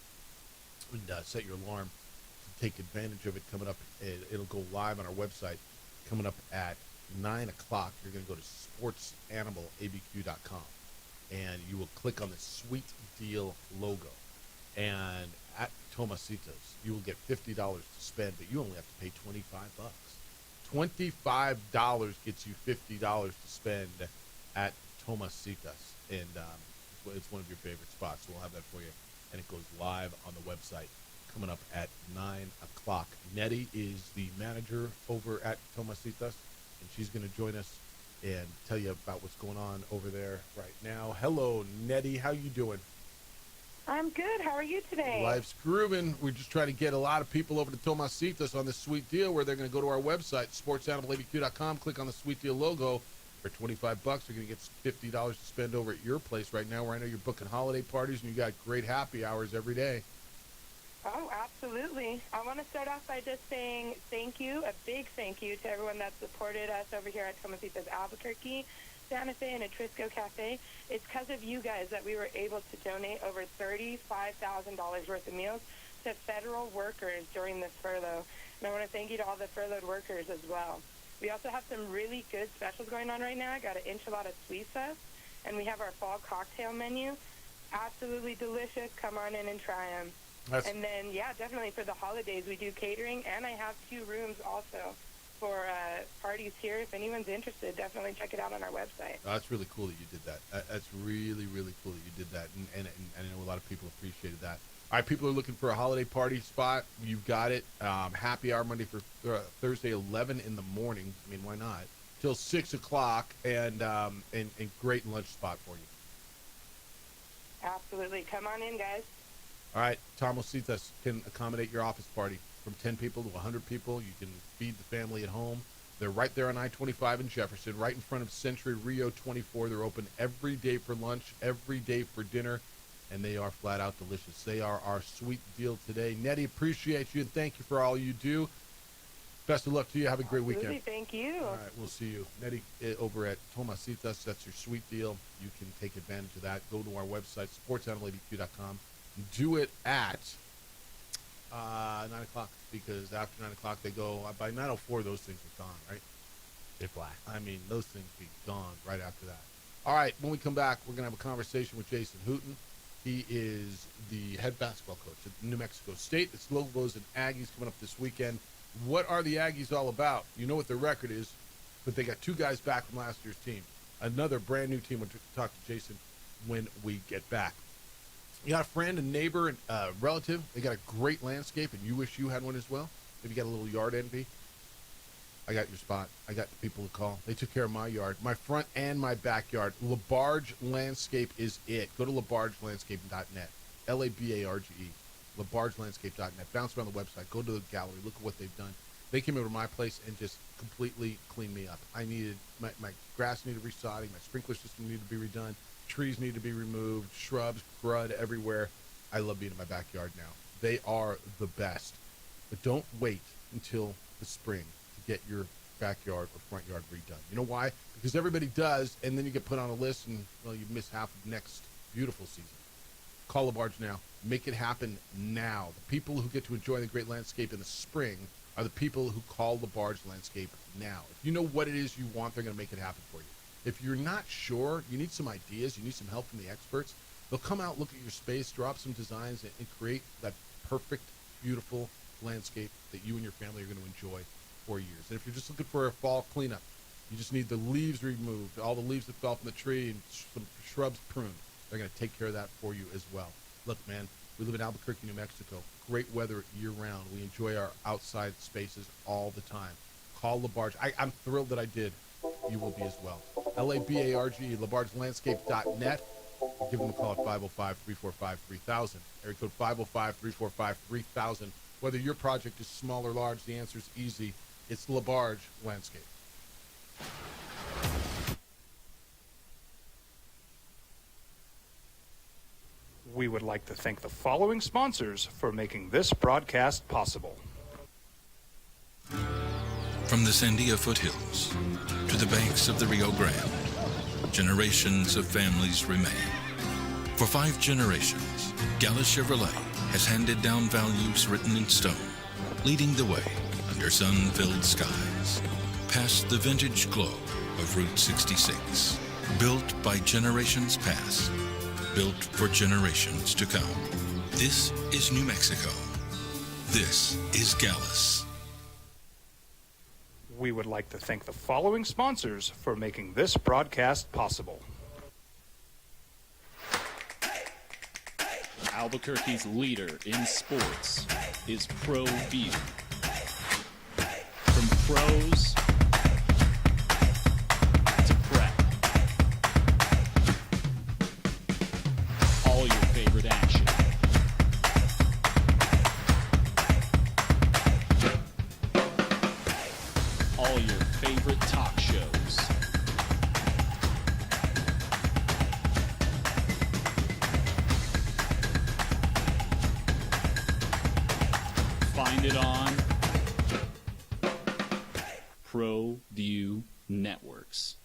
And set your alarm to take advantage of it coming up. It'll go live on our website coming up at 9 o'clock. You're going to go to sportsanimалabq.com, and you will click on the Sweet Deal logo. And at Tomasitas, you will get $50 to spend, but you only have to pay $25. $25 gets you $50 to spend at Tomasitas, and it's one of your favorite spots. So we'll have that for you. And it goes live on the website coming up at 9 o'clock. Nettie is the manager over at Tomasitas, and she's going to join us and tell you about what's going on over there right now. Hello, Nettie. How you doing?
I'm good. How are you today?
Life's grooving. We're just trying to get a lot of people over to Tomasitas on this sweet deal where they're going to go to our website, sportsanimалabq.com, click on the Sweet Deal logo. For $25, you're going to get $50 to spend over at your place right now, where I know you're booking holiday parties and you got great happy hours every day.
Oh, absolutely. I want to start off by just saying thank you, a big thank you to everyone that supported us over here at Tomasitas Albuquerque, Santa Fe, and Atrisco Cafe. It's because of you guys that we were able to donate over $35,000 worth of meals to federal workers during this furlough. And I want to thank you to all the furloughed workers as well. We also have some really good specials going on right now. I got an enchilada suiza, and we have our fall cocktail menu. absolutely delicious. Come on in and try them. And then, yeah, definitely for the holidays, we do catering, and I have 2 rooms also for parties here. If anyone's interested, definitely check it out on our website.
Oh, that's really cool that you did that. That's really, really cool that you did that, and I know a lot of people appreciated that. All right, people are looking for a holiday party spot. You've got it. Happy hour Monday for Thursday, 11 in the morning. I mean, why not? Till 6 o'clock, and great lunch spot for you.
Absolutely. Come on in, guys.
All right, Tomositas can accommodate your office party from 10 people to 100 people. You can feed the family at home. They're right there on I-25 in Jefferson, right in front of Century Rio 24. They're open every day for lunch, every day for dinner, and they are flat out delicious. They are our sweet deal today. Nettie, appreciate you, and thank you for all you do. Best of luck to you. Have a great weekend.
Thank you.
All right, we'll see you. Nettie over at Tomasitas, that's your sweet deal. You can take advantage of that. Go to our website, sportsanimalabq.com. Do it at 9 o'clock, because after 9 o'clock they go, by 9:04 those things are gone, right?
They're flat.
I mean, those things be gone right after that. All right, when we come back, we're going to have a conversation with Jason Hooten. He is the head basketball coach at New Mexico State. It's Lobos and Aggies coming up this weekend. What are the Aggies all about? You know what their record is, but they got 2 guys back from last year's team. Another brand new team. We'll talk to Jason when we get back. You got a friend, a neighbor, a relative. They got a great landscape, and you wish you had one as well. Maybe you got a little yard envy. I got your spot. I got the people to call. They took care of my yard, my front and my backyard. LaBarge Landscape is it. Go to labargelandscape.net. LABARGE. LaBargelandscape.net. Bounce around the website. Go to the gallery. Look at what they've done. They came over to my place and just completely cleaned me up. I needed my grass needed resodding. My sprinkler system needed to be redone. Trees need to be removed, shrubs, crud everywhere. I love being in my backyard now. They are the best. But don't wait until the spring to get your backyard or front yard redone. You know why? Because everybody does, and then you get put on a list, and, well, you miss half of next beautiful season. Call LaBarge now. Make it happen now. The people who get to enjoy the great landscape in the spring are the people who call LaBarge Landscape now. If you know what it is you want, they're going to make it happen for you. If you're not sure, you need some ideas, you need some help from the experts, they'll come out, look at your space, drop some designs, and create that perfect, beautiful landscape that you and your family are going to enjoy for years. And if you're just looking for a fall cleanup, you just need the leaves removed, all the leaves that fell from the tree, and some shrubs pruned. They're going to take care of that for you as well. Look, man, we live in Albuquerque, New Mexico. Great weather year-round. We enjoy our outside spaces all the time. Call LaBarge. I'm thrilled that I did. You will be as well. LABARGE, LaBargeLandscape.net. Give them a call at 505-345-3000. Area code 505-345-3000. Whether your project is small or large, the answer is easy. It's LaBarge Landscape.
We would like to thank the following sponsors for making this broadcast possible.
From the Sandia foothills to the banks of the Rio Grande, generations of families remain. For 5 generations, Gallus Chevrolet has handed down values written in stone, leading the way under sun-filled skies, past the vintage glow of Route 66. Built by generations past, built for generations to come. This is New Mexico. This is Gallus.
We would like to thank the following sponsors for making this broadcast possible.
Albuquerque's leader in sports is Pro View. From pros to prep, all your favorite action. All your favorite talk shows. Find it on Pro View Networks.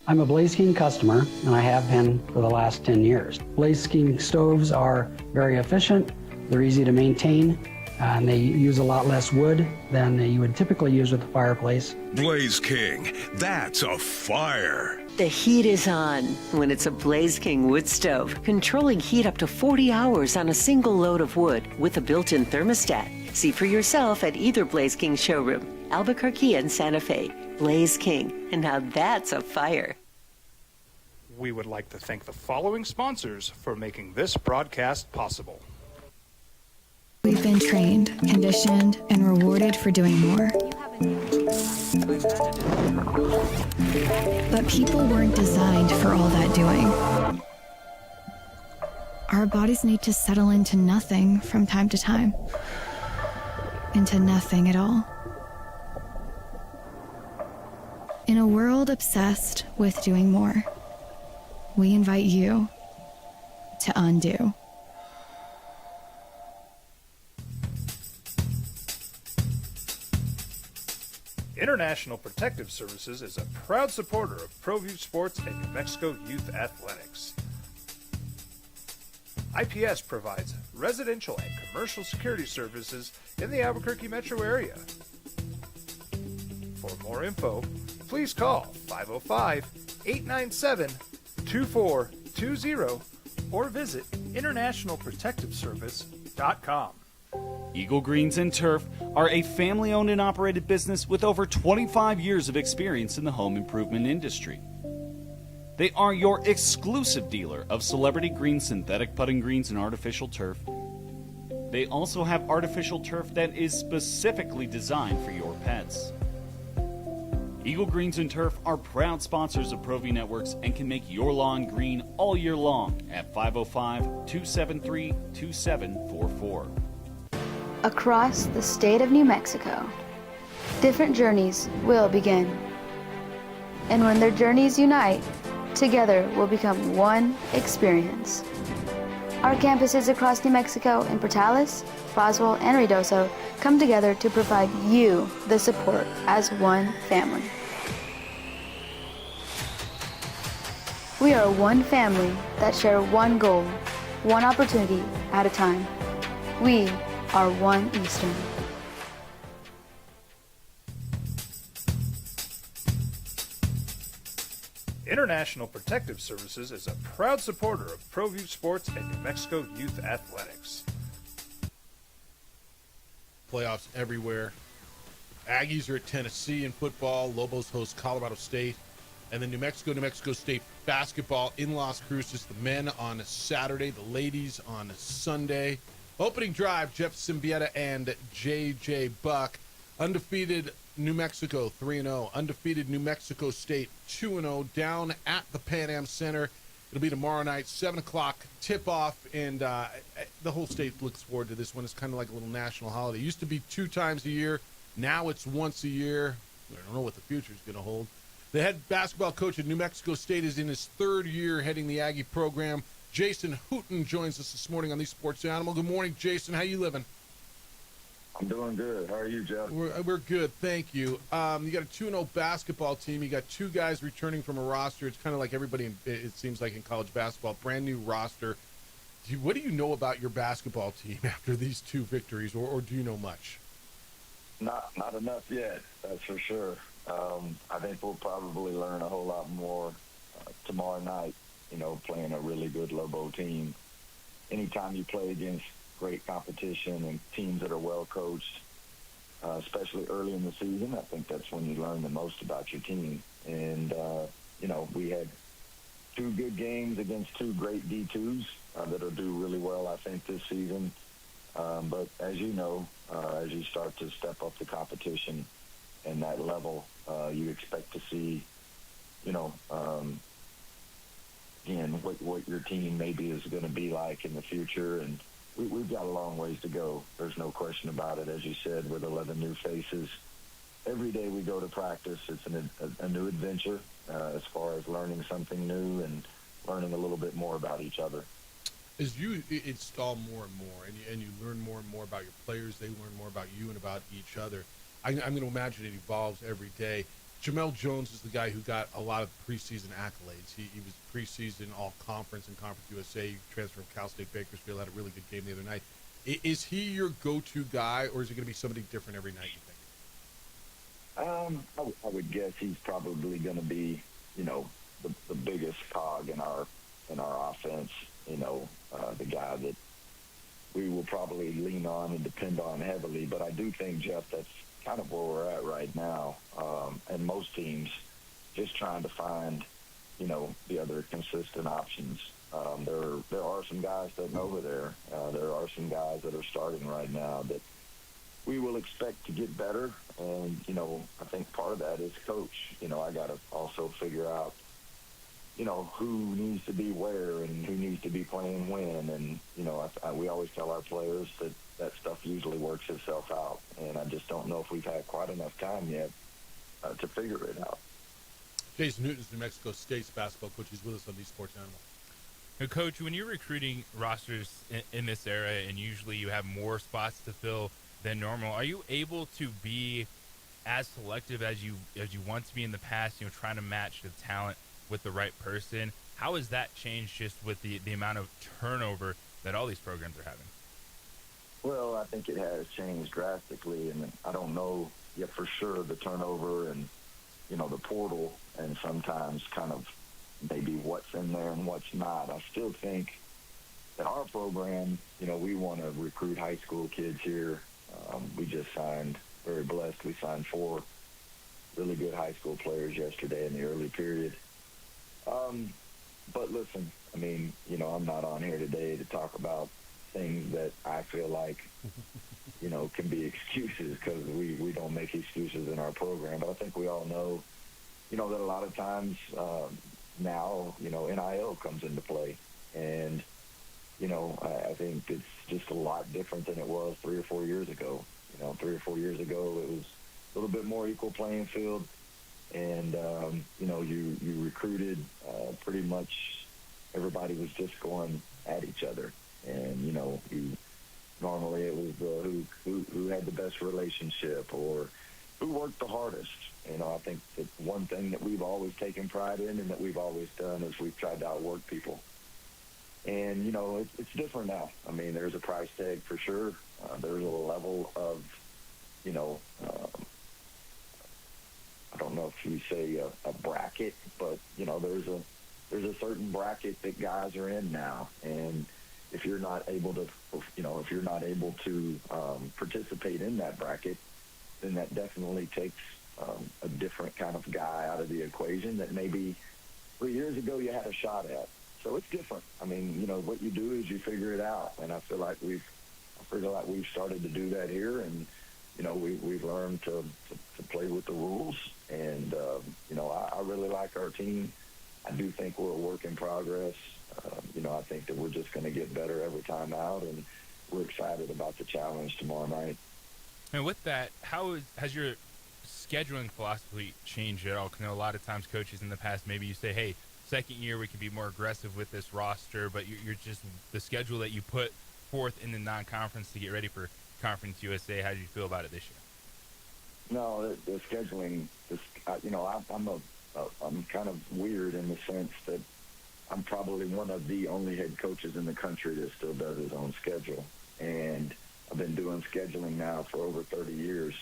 I'm a Blaze King customer, and I have been for the last 10 years. Blaze King stoves are very efficient, they're easy to maintain, and they use a lot less wood than you would typically use with a fireplace.
Blaze King, that's a fire.
The heat is on when it's a Blaze King wood stove, controlling heat up to 40 hours on a single load of wood with a built-in thermostat. See for yourself at either Blaze King showroom, Albuquerque and Santa Fe. Blaze King, and now that's a fire.
We would like to thank the following sponsors for making this broadcast possible.
We've been trained, conditioned, and rewarded for doing more. But people weren't designed for all that doing. Our bodies need to settle into nothing from time to time. Into nothing at all. In a world obsessed with doing more, we invite you to undo.
International Protective Services is a proud supporter of ProView Sports and New Mexico Youth Athletics. IPS provides residential and commercial security services in the Albuquerque metro area. For more info, please call 505-897-2420 or visit internationalprotectiveservice.com.
Eagle Greens and Turf are a family-owned and operated business with over 25 years of experience in the home improvement industry. They are your exclusive dealer of Celebrity Green synthetic putting greens and artificial turf. They also have artificial turf that is specifically designed for your pets. Eagle Greens and Turf are proud sponsors of ProView Networks and can make your lawn green all year long at 505-273-2744.
Across the state of New Mexico, different journeys will begin. And when their journeys unite, together will become one experience. Our campuses across New Mexico in Portales, Roswell, and Ruidoso come together to provide you the support as one family. We are one family that share one goal, one opportunity at a time. We are One Eastern.
International Protective Services is a proud supporter of ProView Sports and New Mexico Youth Athletics.
Playoffs everywhere. Aggies are at Tennessee in football. Lobos host Colorado State. And then New Mexico State basketball in Las Cruces. The men on Saturday, the ladies on Sunday. Opening drive, Jeff Symbieta and J.J. Buck. Undefeated New Mexico 3-0. Undefeated New Mexico State 2-0 down at the Pan Am Center. It'll be tomorrow night, 7 o'clock tip-off, and the whole state looks forward to this one. It's kind of like a little national holiday. It used to be 2 times a year. Now it's once a year. I don't know what the future is going to hold. The head basketball coach at New Mexico State is in his 3rd year heading the Aggie program. Jason Hooten joins us this morning on the Sports Animal. Good morning, Jason. How you living?
I'm doing good. How are you, Jeff?
We're good, thank you. You got a 2-0 basketball team. You got 2 guys returning from a roster. It's kind of like everybody, it seems like in college basketball, brand new roster. What do you know about your basketball team after these 2 victories, or do you know much?
Not enough yet, that's for sure. I think we'll probably learn a whole lot more tomorrow night, playing a really good Lobo team. Anytime you play against great competition and teams that are well coached, especially early in the season, I think that's when you learn the most about your team. And, we had 2 good games against 2 great D2s that'll do really well, I think, this season. But as you know, as you start to step up the competition and that level, you expect to see, again, what your team maybe is going to be like in the future. And we've got a long ways to go. There's no question about it. As you said, with 11 new faces, every day we go to practice, it's a new adventure as far as learning something new and learning a little bit more about each other.
As you install more and more, and you learn more and more about your players, they learn more about you and about each other. I'm going to imagine it evolves every day. Jamel Jones is the guy who got a lot of preseason accolades. He was preseason all-conference in Conference USA. He transferred from Cal State Bakersfield, had a really good game the other night. Is he your go-to guy, or is it going to be somebody different every night, you think?
I would guess he's probably going to be, the biggest cog in our offense. The guy that we will probably lean on and depend on heavily. But I do think, Jeff, that's kind of where we're at right now. And most teams just trying to find, the other consistent options. There are some guys sitting over there. There are some guys that are starting right now that we will expect to get better. And, I think part of that is coach. I got to also figure out, who needs to be where and who needs to be playing when. And, we always tell our players that stuff usually works itself out. And I just don't know if we've had quite enough time yet to figure it out.
Jason Newton is New Mexico State's basketball coach. He's with us on the Sports Animal.
Now, Coach, when you're recruiting rosters in this era, and usually you have more spots to fill than normal, are you able to be as selective as you want to be in the past, trying to match the talent with the right person? How has that changed just with the amount of turnover that all these programs are having?
Well, I think it has changed drastically, and I don't know yet for sure the turnover and, the portal, and sometimes kind of maybe what's in there and what's not. I still think that our program, we want to recruit high school kids here. We just signed, very blessed, we signed 4 really good high school players yesterday in the early period. But listen, I'm not on here today to talk about things that I feel like, can be excuses, because we don't make excuses in our program. But I think we all know, that a lot of times now, NIL comes into play. And, I think it's just a lot different than it was 3 or 4 years ago. 3 or 4 years ago, it was a little bit more equal playing field. And, you recruited pretty much everybody was just going at each other. And, normally it was who had the best relationship or who worked the hardest. I think that one thing that we've always taken pride in and that we've always done is we've tried to outwork people. And, it's different now. There's a price tag for sure. There's a level of, I don't know if you say a bracket, but, there's a certain bracket that guys are in now. And if you're not able to, participate in that bracket, then that definitely takes a different kind of guy out of the equation that maybe 3 years ago you had a shot at. So it's different. What you do is you figure it out. And I feel like we've started to do that here. And, we've learned to play with the rules. And, I really like our team. I do think we're a work in progress. I think that we're just going to get better every time out, and we're excited about the challenge tomorrow night.
And with that, has your scheduling philosophy changed at all? Because I know a lot of times coaches in the past, maybe you say, hey, second year we can be more aggressive with this roster, but you're just the schedule that you put forth in the non-conference to get ready for Conference USA. How did you feel about it this year?
No, the scheduling, I'm kind of weird in the sense that I'm probably one of the only head coaches in the country that still does his own schedule. And I've been doing scheduling now for over 30 years.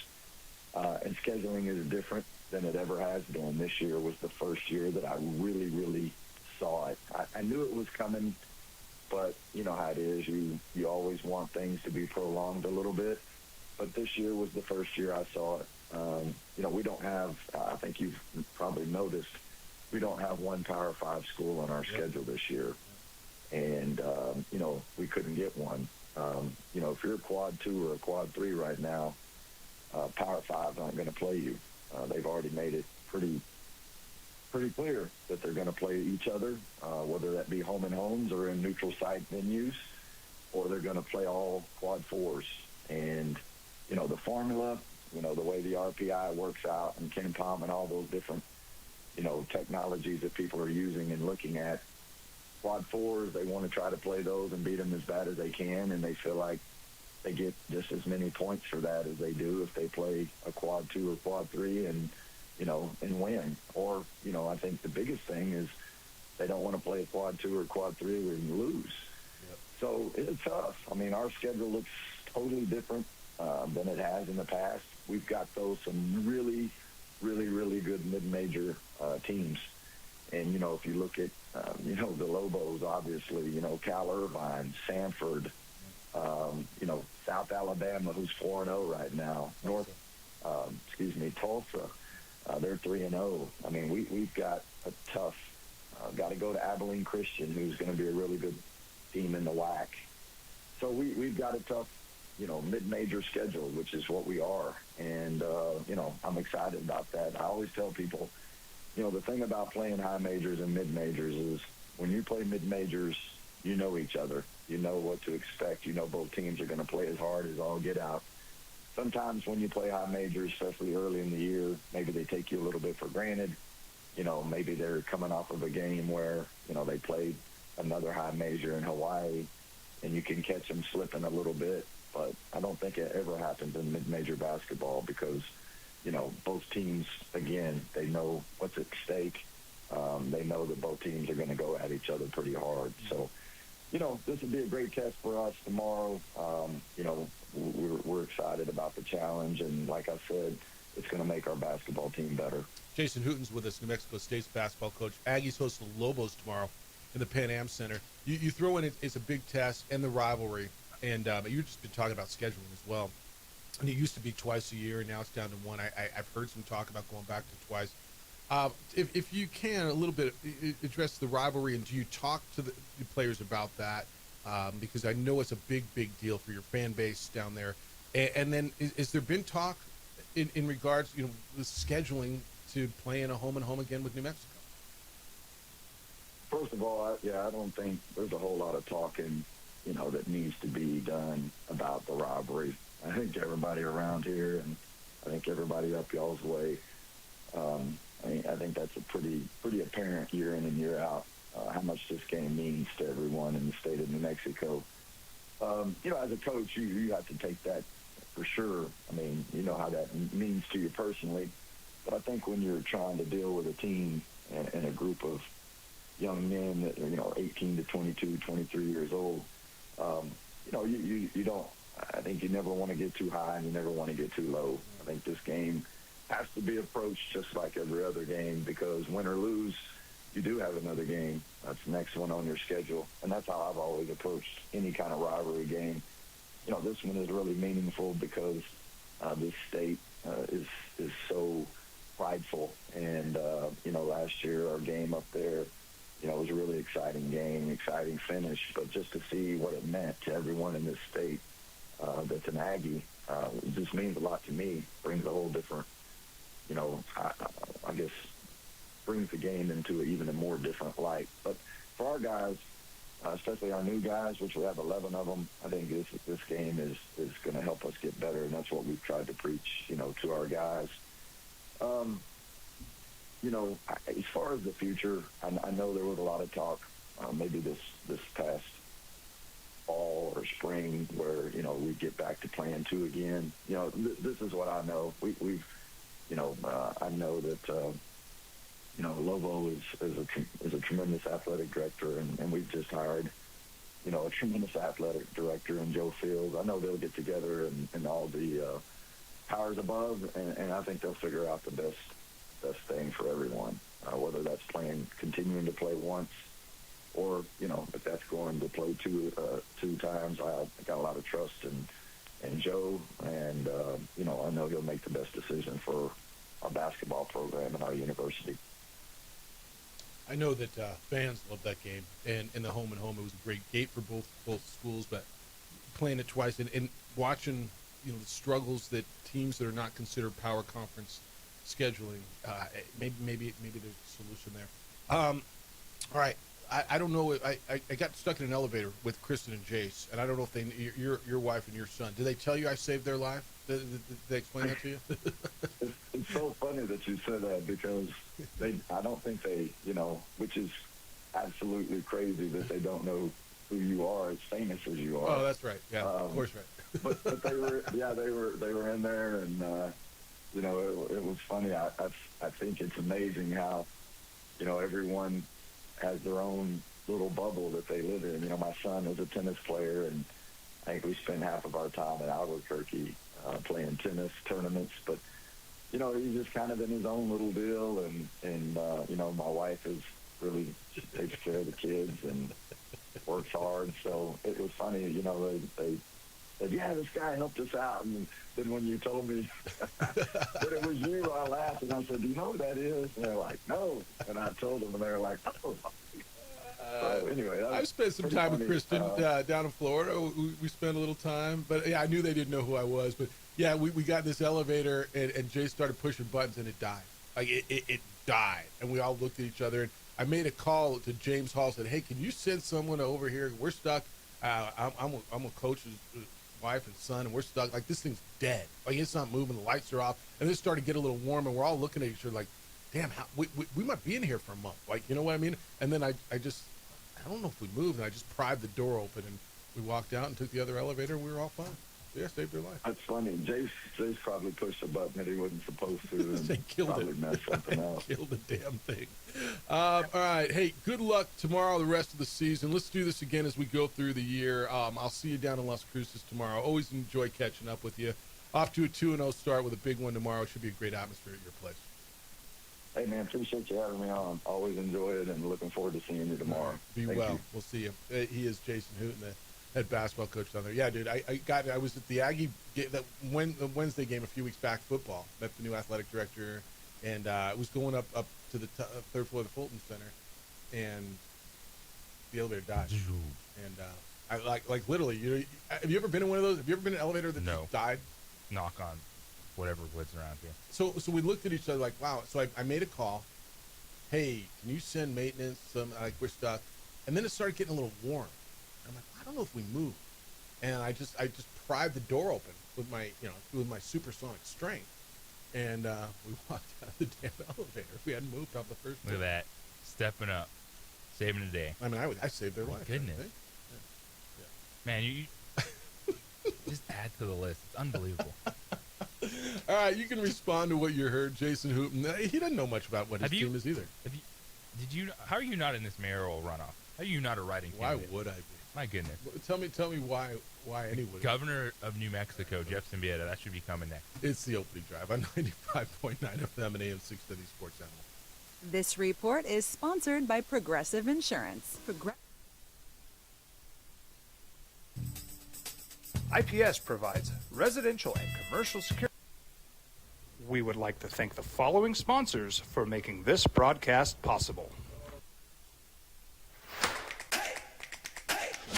And scheduling is different than it ever has been. This year was the first year that I really, really saw it. I knew it was coming, but you know how it is. You always want things to be prolonged a little bit. But this year was the first year I saw it. We don't have, I think you've probably noticed, we don't have one Power 5 school on our schedule this year. And, we couldn't get one. If you're a quad 2 or a quad 3 right now, Power 5 aren't going to play you. They've already made it pretty clear that they're going to play each other, whether that be home and homes or in neutral site venues, or they're going to play all quad 4s. And, the formula, the way the RPI works out and Ken Palm and all those different, technologies that people are using and looking at, quad 4s, they want to try to play those and beat them as bad as they can, and they feel like they get just as many points for that as they do if they play a quad 2 or quad 3 and win. Or, I think the biggest thing is they don't want to play a quad 2 or quad 3 and lose. Yep. So it's tough. Our schedule looks totally different than it has in the past. We've got some really, really, really good mid-major teams. And, if you look at, the Lobos, obviously, Cal Irvine, Sanford, South Alabama, who's 4-0 right now, Tulsa, they're 3-0. I mean, we've got a tough, got to go to Abilene Christian, who's going to be a really good team in the WAC. So we've got a tough, mid-major schedule, which is what we are. And, I'm excited about that. I always tell people, the thing about playing high majors and mid-majors is when you play mid-majors, you know each other. You know what to expect. You know both teams are going to play as hard as all get out. Sometimes when you play high majors, especially early in the year, maybe they take you a little bit for granted. Maybe they're coming off of a game where, they played another high major in Hawaii, and you can catch them slipping a little bit. But I don't think it ever happens in mid-major basketball because, both teams, again, they know what's at stake. They know that both teams are going to go at each other pretty hard. So, this will be a great test for us tomorrow. We're excited about the challenge, and like I said, it's going to make our basketball team better.
Jason Hooten's with us, New Mexico State's basketball coach. Aggies host the Lobos tomorrow in the Pan Am Center. You throw in it's a big test and the rivalry, and you've just been talking about scheduling as well. And it used to be twice a year, and now it's down to one. I've heard some talk about going back to twice. If you can, a little bit address the rivalry, and do you talk to the players about that? Because I know it's a big deal for your fan base down there. And then is there been talk in regards, the scheduling to play in a home and home again with New Mexico?
First of all, I don't think there's a whole lot of talking, that needs to be done about the rivalry. I think everybody around here, and I think everybody up y'all's way, I think that's a pretty apparent year in and year out how much this game means to everyone in the state of New Mexico. As a coach, you have to take that for sure. I mean, you know how that means to you personally. But I think when you're trying to deal with a team and a group of young men that are, 18 to 22, 23 years old, you don't, I think you never want to get too high and you never want to get too low. I think this game has to be approached just like every other game because win or lose, you do have another game. That's the next one on your schedule. And that's how I've always approached any kind of rivalry game. This one is really meaningful because this state is so prideful. And, last year our game up there, it was a really exciting game, exciting finish. But just to see what it meant to everyone in this state that's an Aggie, it just means a lot to me. Brings a whole different, I guess, brings the game into even a more different light. But for our guys, especially our new guys, which we have 11 of them, I think this game is going to help us get better, and that's what we've tried to preach, to our guys. As far as the future, I know there was a lot of talk, maybe this past fall or spring, where we get back to playing two again. This is what I know. We've I know that. Lobo is a tremendous athletic director, and we've just hired, a tremendous athletic director in Joe Fields. I know they'll get together and all the powers above, and I think they'll figure out the best thing for everyone, whether that's continuing to play once, or if that's going to play two times. I got a lot of trust in Joe, and I know he'll make the best decision for our basketball program and our university.
I know that fans love that game, and in the home and home, it was a great gate for both schools. But playing it twice and watching, the struggles that teams that are not considered power conference scheduling, maybe there's a solution there. All right, I don't know. I got stuck in an elevator with Kristen and Jace, and I don't know if your wife and your son. Did they tell you I saved their life? Did they explain that to you?
It's so funny that you said that because I don't think they, which is absolutely crazy that they don't know who you are as famous as you are.
Oh, that's right. Yeah, of course, right.
but they were in there, and it was funny. I think it's amazing how, everyone has their own little bubble that they live in. My son is a tennis player, and I think we spend half of our time in Albuquerque playing tennis tournaments, but he's just kind of in his own little deal, and my wife is really just takes care of the kids and works hard. So it was funny, you know, they said, yeah, this guy helped us out. And then when you told me that it was you, I laughed and I said, do you know who that is? And they're like, no. And I told them and they were like, oh. So anyway,
I spent some time with Kristen down in Florida. We spent a little time, but yeah, I knew they didn't know who I was. But yeah, we got in this elevator and Jay started pushing buttons and it died. Like it died, and we all looked at each other. And I made a call to James Hall. Said, "Hey, can you send someone over here? We're stuck. I'm a coach's wife and son, and we're stuck. Like this thing's dead. Like it's not moving. The lights are off." And it started to get a little warm, and we're all looking at each other like, "Damn, we might be in here for a month." Like, you know what I mean? And then I don't know if we moved, and I just pried the door open, and we walked out and took the other elevator, and we were all fine. Yeah, saved their life.
That's funny. Jace probably pushed a button that he wasn't supposed to, and
they killed
probably messed something up.
Killed the damn thing. All right. Hey, good luck tomorrow, the rest of the season. Let's do this again as we go through the year. I'll see you down in Las Cruces tomorrow. Always enjoy catching up with you. Off to a 2-0 start with a big one tomorrow. It should be a great atmosphere at your place.
Hey, man, appreciate you having me on. Always enjoy it, and looking forward to seeing you tomorrow.
Be
Thank
well.
you.
We'll see you. He is Jason Hooten, the head basketball coach down there. Yeah, dude, I was at the Aggie game, the Wednesday game a few weeks back, football. Met the new athletic director, and I was going up to the third floor of the Fulton Center, and the elevator died. And I like literally, you know, have you ever been in one of those? Have you ever been in an elevator that just died?
Knock on whatever woods around here.
So we looked at each other like, wow. So I made a call. Hey, can you send maintenance? Like we're stuck. And then it started getting a little warm. I'm like, I don't know if we moved. And I just pried the door open with my supersonic strength. And we walked out of the damn elevator. We hadn't moved off the first
Look at that. Stepping up. Saving the day.
I mean, I saved their life.
Goodness.
Yeah.
Man, you just add to the list. It's unbelievable.
All right, you can respond to what you heard. Jason Hooten, he doesn't know much about what his team is either.
How are you not in this mayoral runoff? How are you not a writing candidate?
Why would I be?
My goodness.
Tell me why anyway.
Governor of New Mexico, Jeff Symbieta, that should be coming next.
It's the opening drive on 95.9 FM and AM 630 Sports Animal.
This report is sponsored by Progressive Insurance.
IPS provides residential and commercial security. We would like to thank the following sponsors for making this broadcast possible.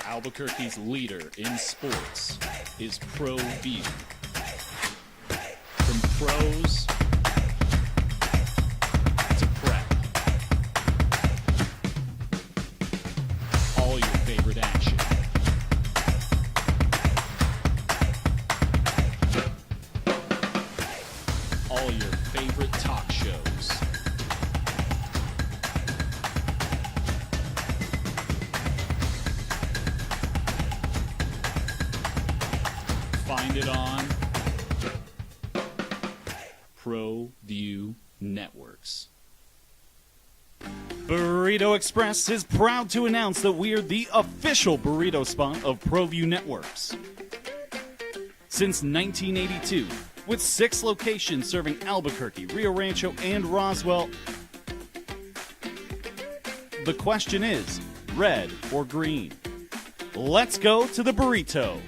Albuquerque's leader in sports is ProView. From pros to prep, all your favorite action. All your favorite talk shows. Find it on ProView Networks.
Burrito Express is proud to announce that we are the official burrito spot of ProView Networks. Since 1982, with 6 locations serving Albuquerque, Rio Rancho, and Roswell, the question is, red or green? Let's go to the burrito.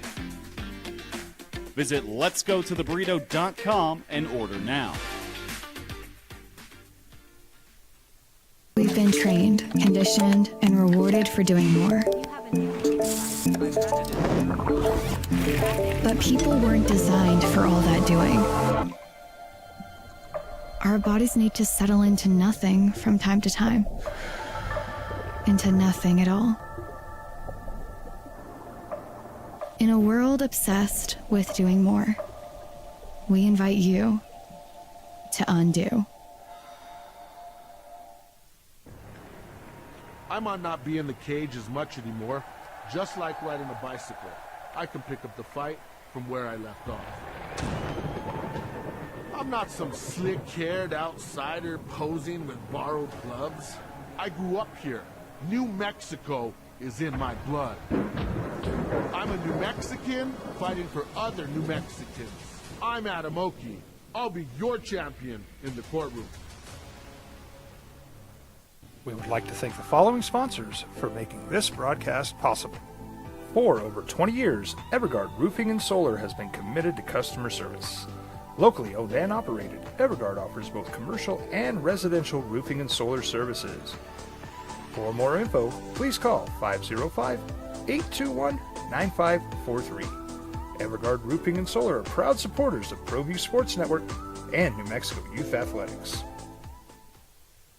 Visit letsgototheburrito.com and order now.
We've been trained, conditioned, and rewarded for doing more. But people weren't designed for all that doing. Our bodies need to settle into nothing from time to time. Into nothing at all. In a world obsessed with doing more, we invite you to undo.
I might not be in the cage as much anymore. Just like riding a bicycle, I can pick up the fight from where I left off. I'm not some slick-haired outsider posing with borrowed gloves. I grew up here. New Mexico is in my blood. I'm a New Mexican fighting for other New Mexicans. I'm Adam Oki. I'll be your champion in the courtroom.
We would like to thank the following sponsors for making this broadcast possible. For over 20 years, Evergard Roofing and Solar has been committed to customer service. Locally owned and operated, Evergard offers both commercial and residential roofing and solar services. For more info, please call 505-821-9543. Evergard Roofing and Solar are proud supporters of ProView Sports Network and New Mexico Youth Athletics.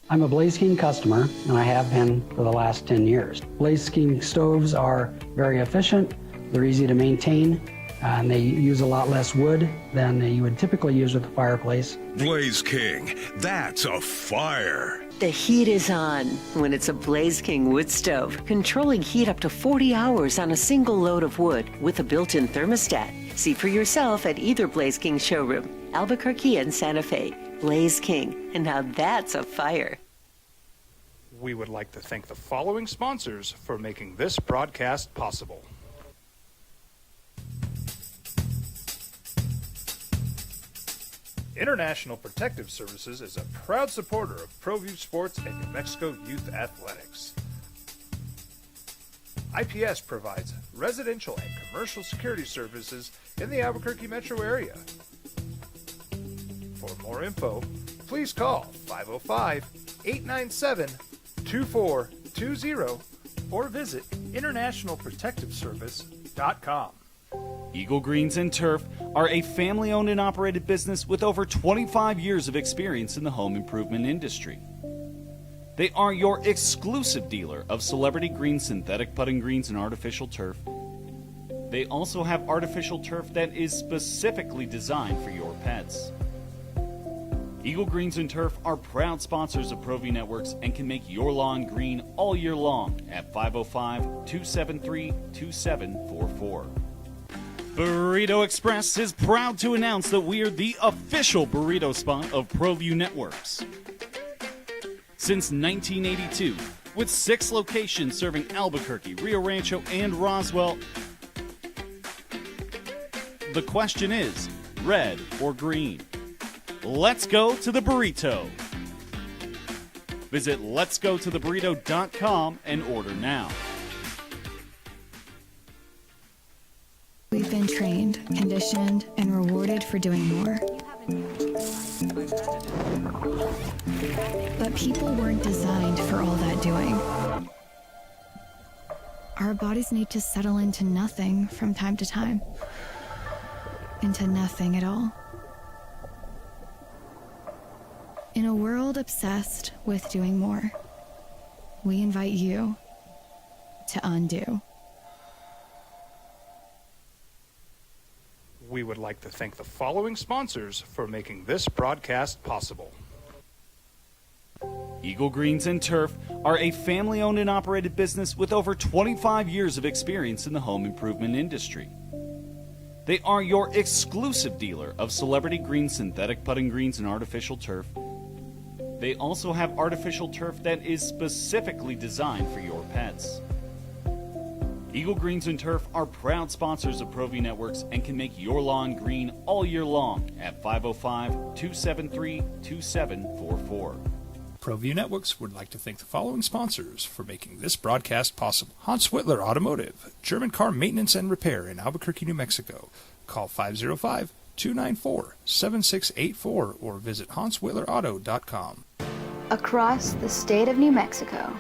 I'm a Blaze King customer, and I have been for the last 10 years. Blaze King stoves are very efficient, they're easy to maintain, and they use a lot less wood than you would typically use with a fireplace.
Blaze King, that's a fire.
The heat is on when it's a Blaze King wood stove, controlling heat up to 40 hours on a single load of wood with a built-in thermostat. See for yourself at either Blaze King showroom, Albuquerque and Santa Fe. Blaze King, and now that's a fire.
We would like to thank the following sponsors for making this broadcast possible. International Protective Services is a proud supporter of ProView Sports and New Mexico Youth Athletics. IPS provides residential and commercial security services in the Albuquerque metro area. For more info, please call 505-897-2420 or visit internationalprotectiveservice.com.
Eagle Greens and Turf are a family-owned and operated business with over 25 years of experience in the home improvement industry. They are your exclusive dealer of celebrity green synthetic putting greens and artificial turf. They also have artificial turf that is specifically designed for your pets. Eagle Greens and Turf are proud sponsors of ProView Networks and can make your lawn green all year long at 505-273-2744. Burrito Express is proud to announce that we are the official burrito spot of ProView Networks. Since 1982, with 6 locations serving Albuquerque, Rio Rancho, and Roswell, the question is, red or green? Let's go to the burrito. Visit letsgototheburrito.com and order now.
We've been trained, conditioned, and rewarded for doing more. But people weren't designed for all that doing. Our bodies need to settle into nothing from time to time. Into nothing at all. In a world obsessed with doing more, we invite you to undo.
We would like to thank the following sponsors for making this broadcast possible.
Eagle Greens and Turf are a family-owned and operated business with over 25 years of experience in the home improvement industry. They are your exclusive dealer of celebrity green synthetic putting greens and artificial turf. They also have artificial turf that is specifically designed for your pets. Eagle Greens and Turf are proud sponsors of ProView Networks and can make your lawn green all year long at 505-273-2744.
ProView Networks would like to thank the following sponsors for making this broadcast possible. Hans Whitler Automotive, German car maintenance and repair in Albuquerque, New Mexico. Call 505-294-7684 or visit hanswhitlerauto.com.
Across the state of New Mexico,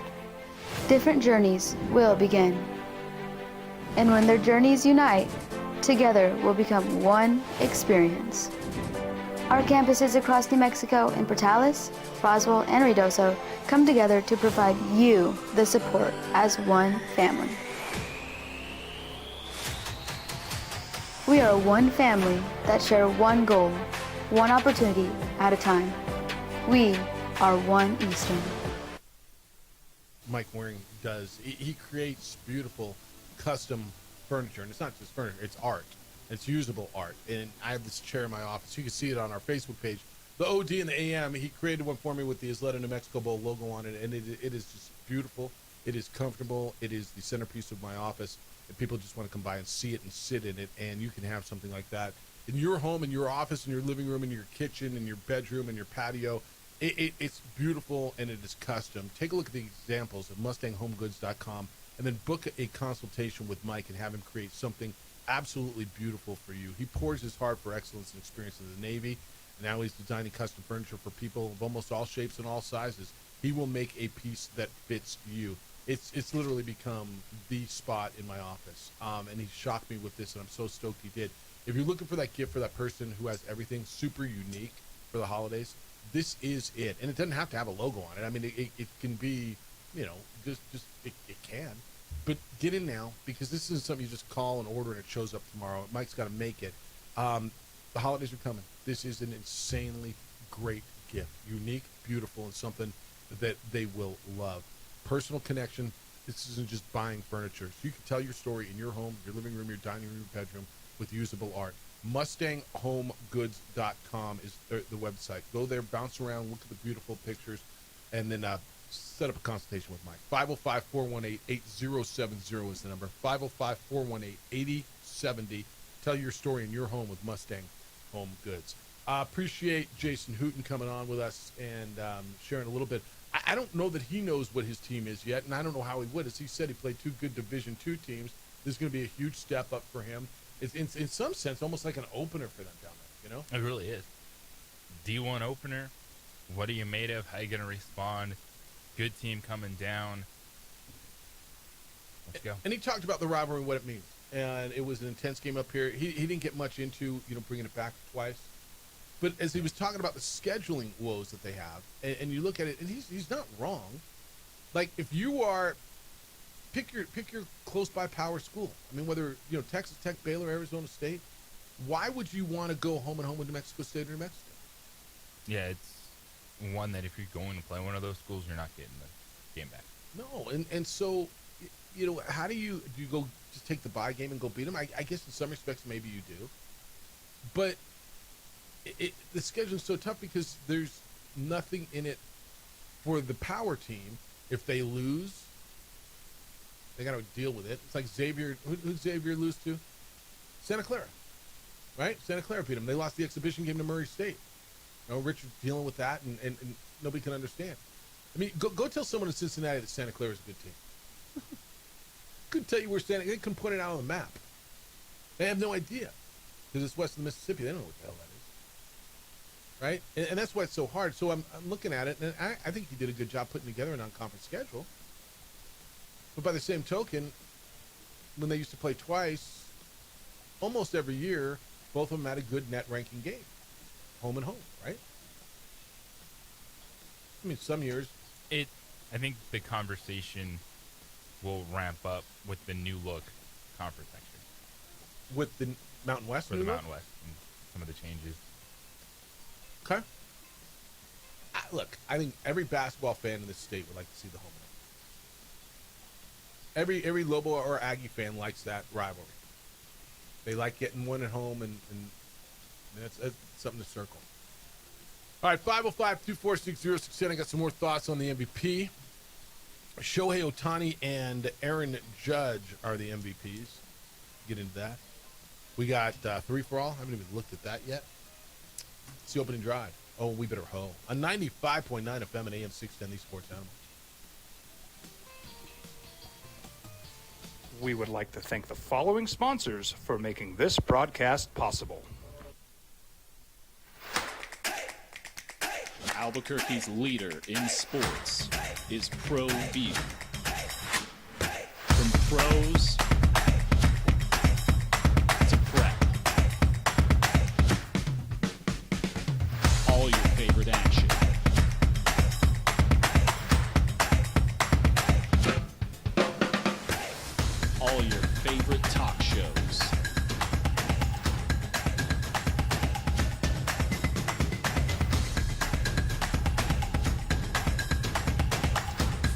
different journeys will begin. And when their journeys unite, together will become one experience. Our campuses across New Mexico in Portales, Roswell, and Ruidoso come together to provide you the support as one family. We are one family that share one goal, one opportunity at a time. We are One Eastern.
Mike Waring does. He creates beautiful custom furniture, and it's not just furniture, it's art. It's usable art. And I have this chair in my office. You can see it on our Facebook page. The OD and the AM, he created one for me with the Isleta New Mexico Bowl logo on it, and it is just beautiful. It is comfortable. It is the centerpiece of my office, and people just want to come by and see it and sit in it, and you can have something like that in your home, in your office, in your living room, in your kitchen, in your bedroom, in your patio. It's beautiful and it is custom. Take a look at the examples at MustangHomeGoods.com and then book a consultation with Mike and have him create something absolutely beautiful for you. He pours his heart for excellence and experience in the Navy. Now he's designing custom furniture for people of almost all shapes and all sizes. He will make a piece that fits you. It's literally become the spot in my office. And he shocked me with this, and I'm so stoked he did. If you're looking for that gift for that person who has everything super unique for the holidays, this is it. And it doesn't have to have a logo on it. I mean, it can be, it can. But get in now, because this isn't something you just call and order and it shows up tomorrow. Mike's got to make it. The holidays are coming. This is an insanely great gift. Unique, beautiful, and something that they will love. Personal connection. This isn't just buying furniture. So you can tell your story in your home, your living room, your dining room, your bedroom with usable art. MustangHomeGoods.com is the website. Go there, bounce around, look at the beautiful pictures, and then set up a consultation with Mike. 505-418-8070 is the number. 505-418-8070. Tell your story in your home with Mustang Home Goods. Appreciate Jason Hooten coming on with us and sharing a little bit. I don't know that he knows what his team is yet, and I don't know how he would. As he said, he played two good Division II teams. This is going to be a huge step up for him. It's in some sense almost like an opener for them down there,
It really is. D1 opener. What are you made of? How are you going to respond? Good team coming down. Let's go.
And he talked about the rivalry and what it means. And it was an intense game up here. He didn't get much into, bringing it back twice. But as he was talking about the scheduling woes that they have, and you look at it, and he's not wrong. Like, if you are, pick your close by power school. I mean, whether Texas Tech, Baylor, Arizona State, why would you want to go home and home with New Mexico State or New Mexico?
Yeah, it's one that if you're going to play one of those schools, you're not getting the game back.
No, and so, how do you go just take the bye game and go beat them? I guess in some respects maybe you do, but the scheduling's so tough because there's nothing in it for the power team. If they lose, they got to deal with it. It's like Xavier. Who'd Xavier lose to? Santa Clara, right? Santa Clara beat them. They lost the exhibition game to Murray State. Richard's dealing with that, and nobody can understand. I mean, go tell someone in Cincinnati that Santa Clara is a good team. Couldn't tell you where they couldn't point it out on the map. They have no idea because it's west of the Mississippi. They don't know what the hell that is. Right? And that's why it's so hard. So I'm looking at it, and I think he did a good job putting together a non-conference schedule. But by the same token, when they used to play twice, almost every year, both of them had a good net ranking game. Home and home, right? I mean, some years.
I think the conversation will ramp up with the new look conference next year.
With the Mountain West?
For the Mountain West and some of the changes.
Okay. Look, I think every basketball fan in this state would like to see the home and home. Every Lobo or Aggie fan likes that rivalry. They like getting one at home, and that's something to circle. All right, 505-246-0610. I got some more thoughts on the MVP. Shohei Ohtani and Aaron Judge are the MVPs. Get into that. We got three for all. I haven't even looked at that yet. It's the opening drive. Oh, we better hoe. On 95.9 FM and AM 610, the Sports Animal.
We would like to thank the following sponsors for making this broadcast possible.
Albuquerque's leader in sports is Pro View. From pros to prep. All your favorite action. All your favorite talk shows.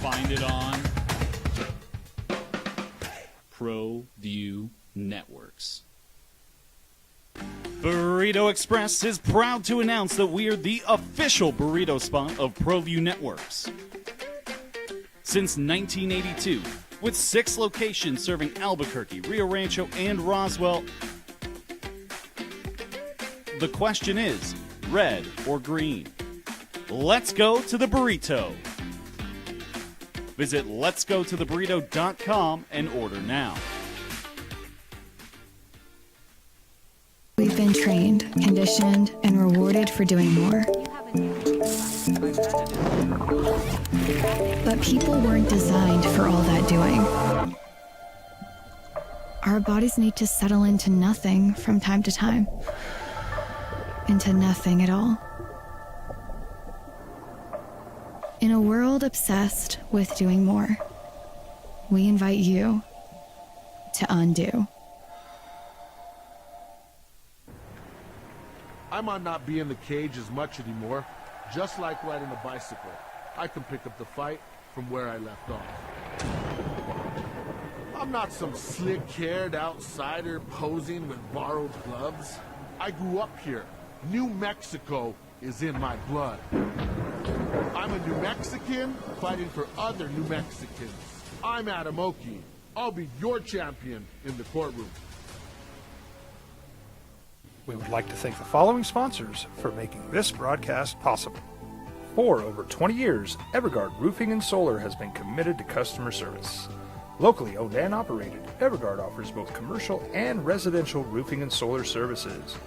Find it on Pro View Networks.
Burrito Express is proud to announce that we are the official burrito spot of ProView Networks. Since 1982, with 6 locations serving Albuquerque, Rio Rancho, and Roswell, the question is, red or green? Let's go to the burrito. Visit letsgototheburrito.com and order now.
We've been trained, conditioned, and rewarded for doing more. But people weren't designed for all that doing. Our bodies need to settle into nothing from time to time. Into nothing at all. In a world obsessed with doing more, we invite you to undo.
I might not be in the cage as much anymore. Just like riding a bicycle, I can pick up the fight from where I left off. I'm not some slick-haired outsider posing with borrowed gloves. I grew up here. New Mexico is in my blood. I'm a New Mexican fighting for other New Mexicans. I'm Adam Oki. I'll be your champion in the courtroom.
We would like to thank the following sponsors for making this broadcast possible. For over 20 years, Evergard Roofing and Solar has been committed to customer service. Locally owned and operated, Evergard offers both commercial and residential roofing and solar services.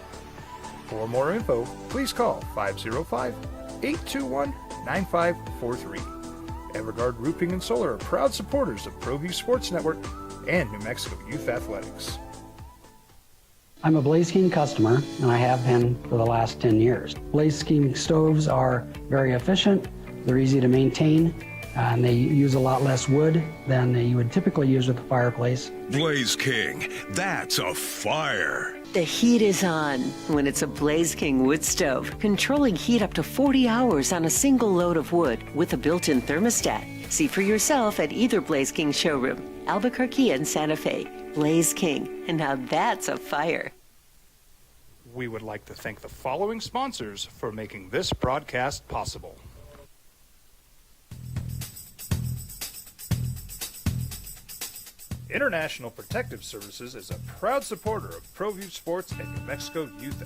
For more info, please call 505-821-9543. Evergard Roofing and Solar are proud supporters of ProView Sports Network and New Mexico Youth Athletics.
I'm a Blaze King customer, and I have been for the last 10 years. Blaze King stoves are very efficient, they're easy to maintain, and they use a lot less wood than you would typically use with a fireplace.
Blaze King, that's a fire.
The heat is on when it's a Blaze King wood stove, controlling heat up to 40 hours on a single load of wood with a built-in thermostat. See for yourself at either Blaze King showroom, Albuquerque and Santa Fe. Blaze King, and now that's a fire.
We would like to thank the following sponsors for making this broadcast possible. International Protective Services is a proud supporter of ProView Sports and New Mexico Youth.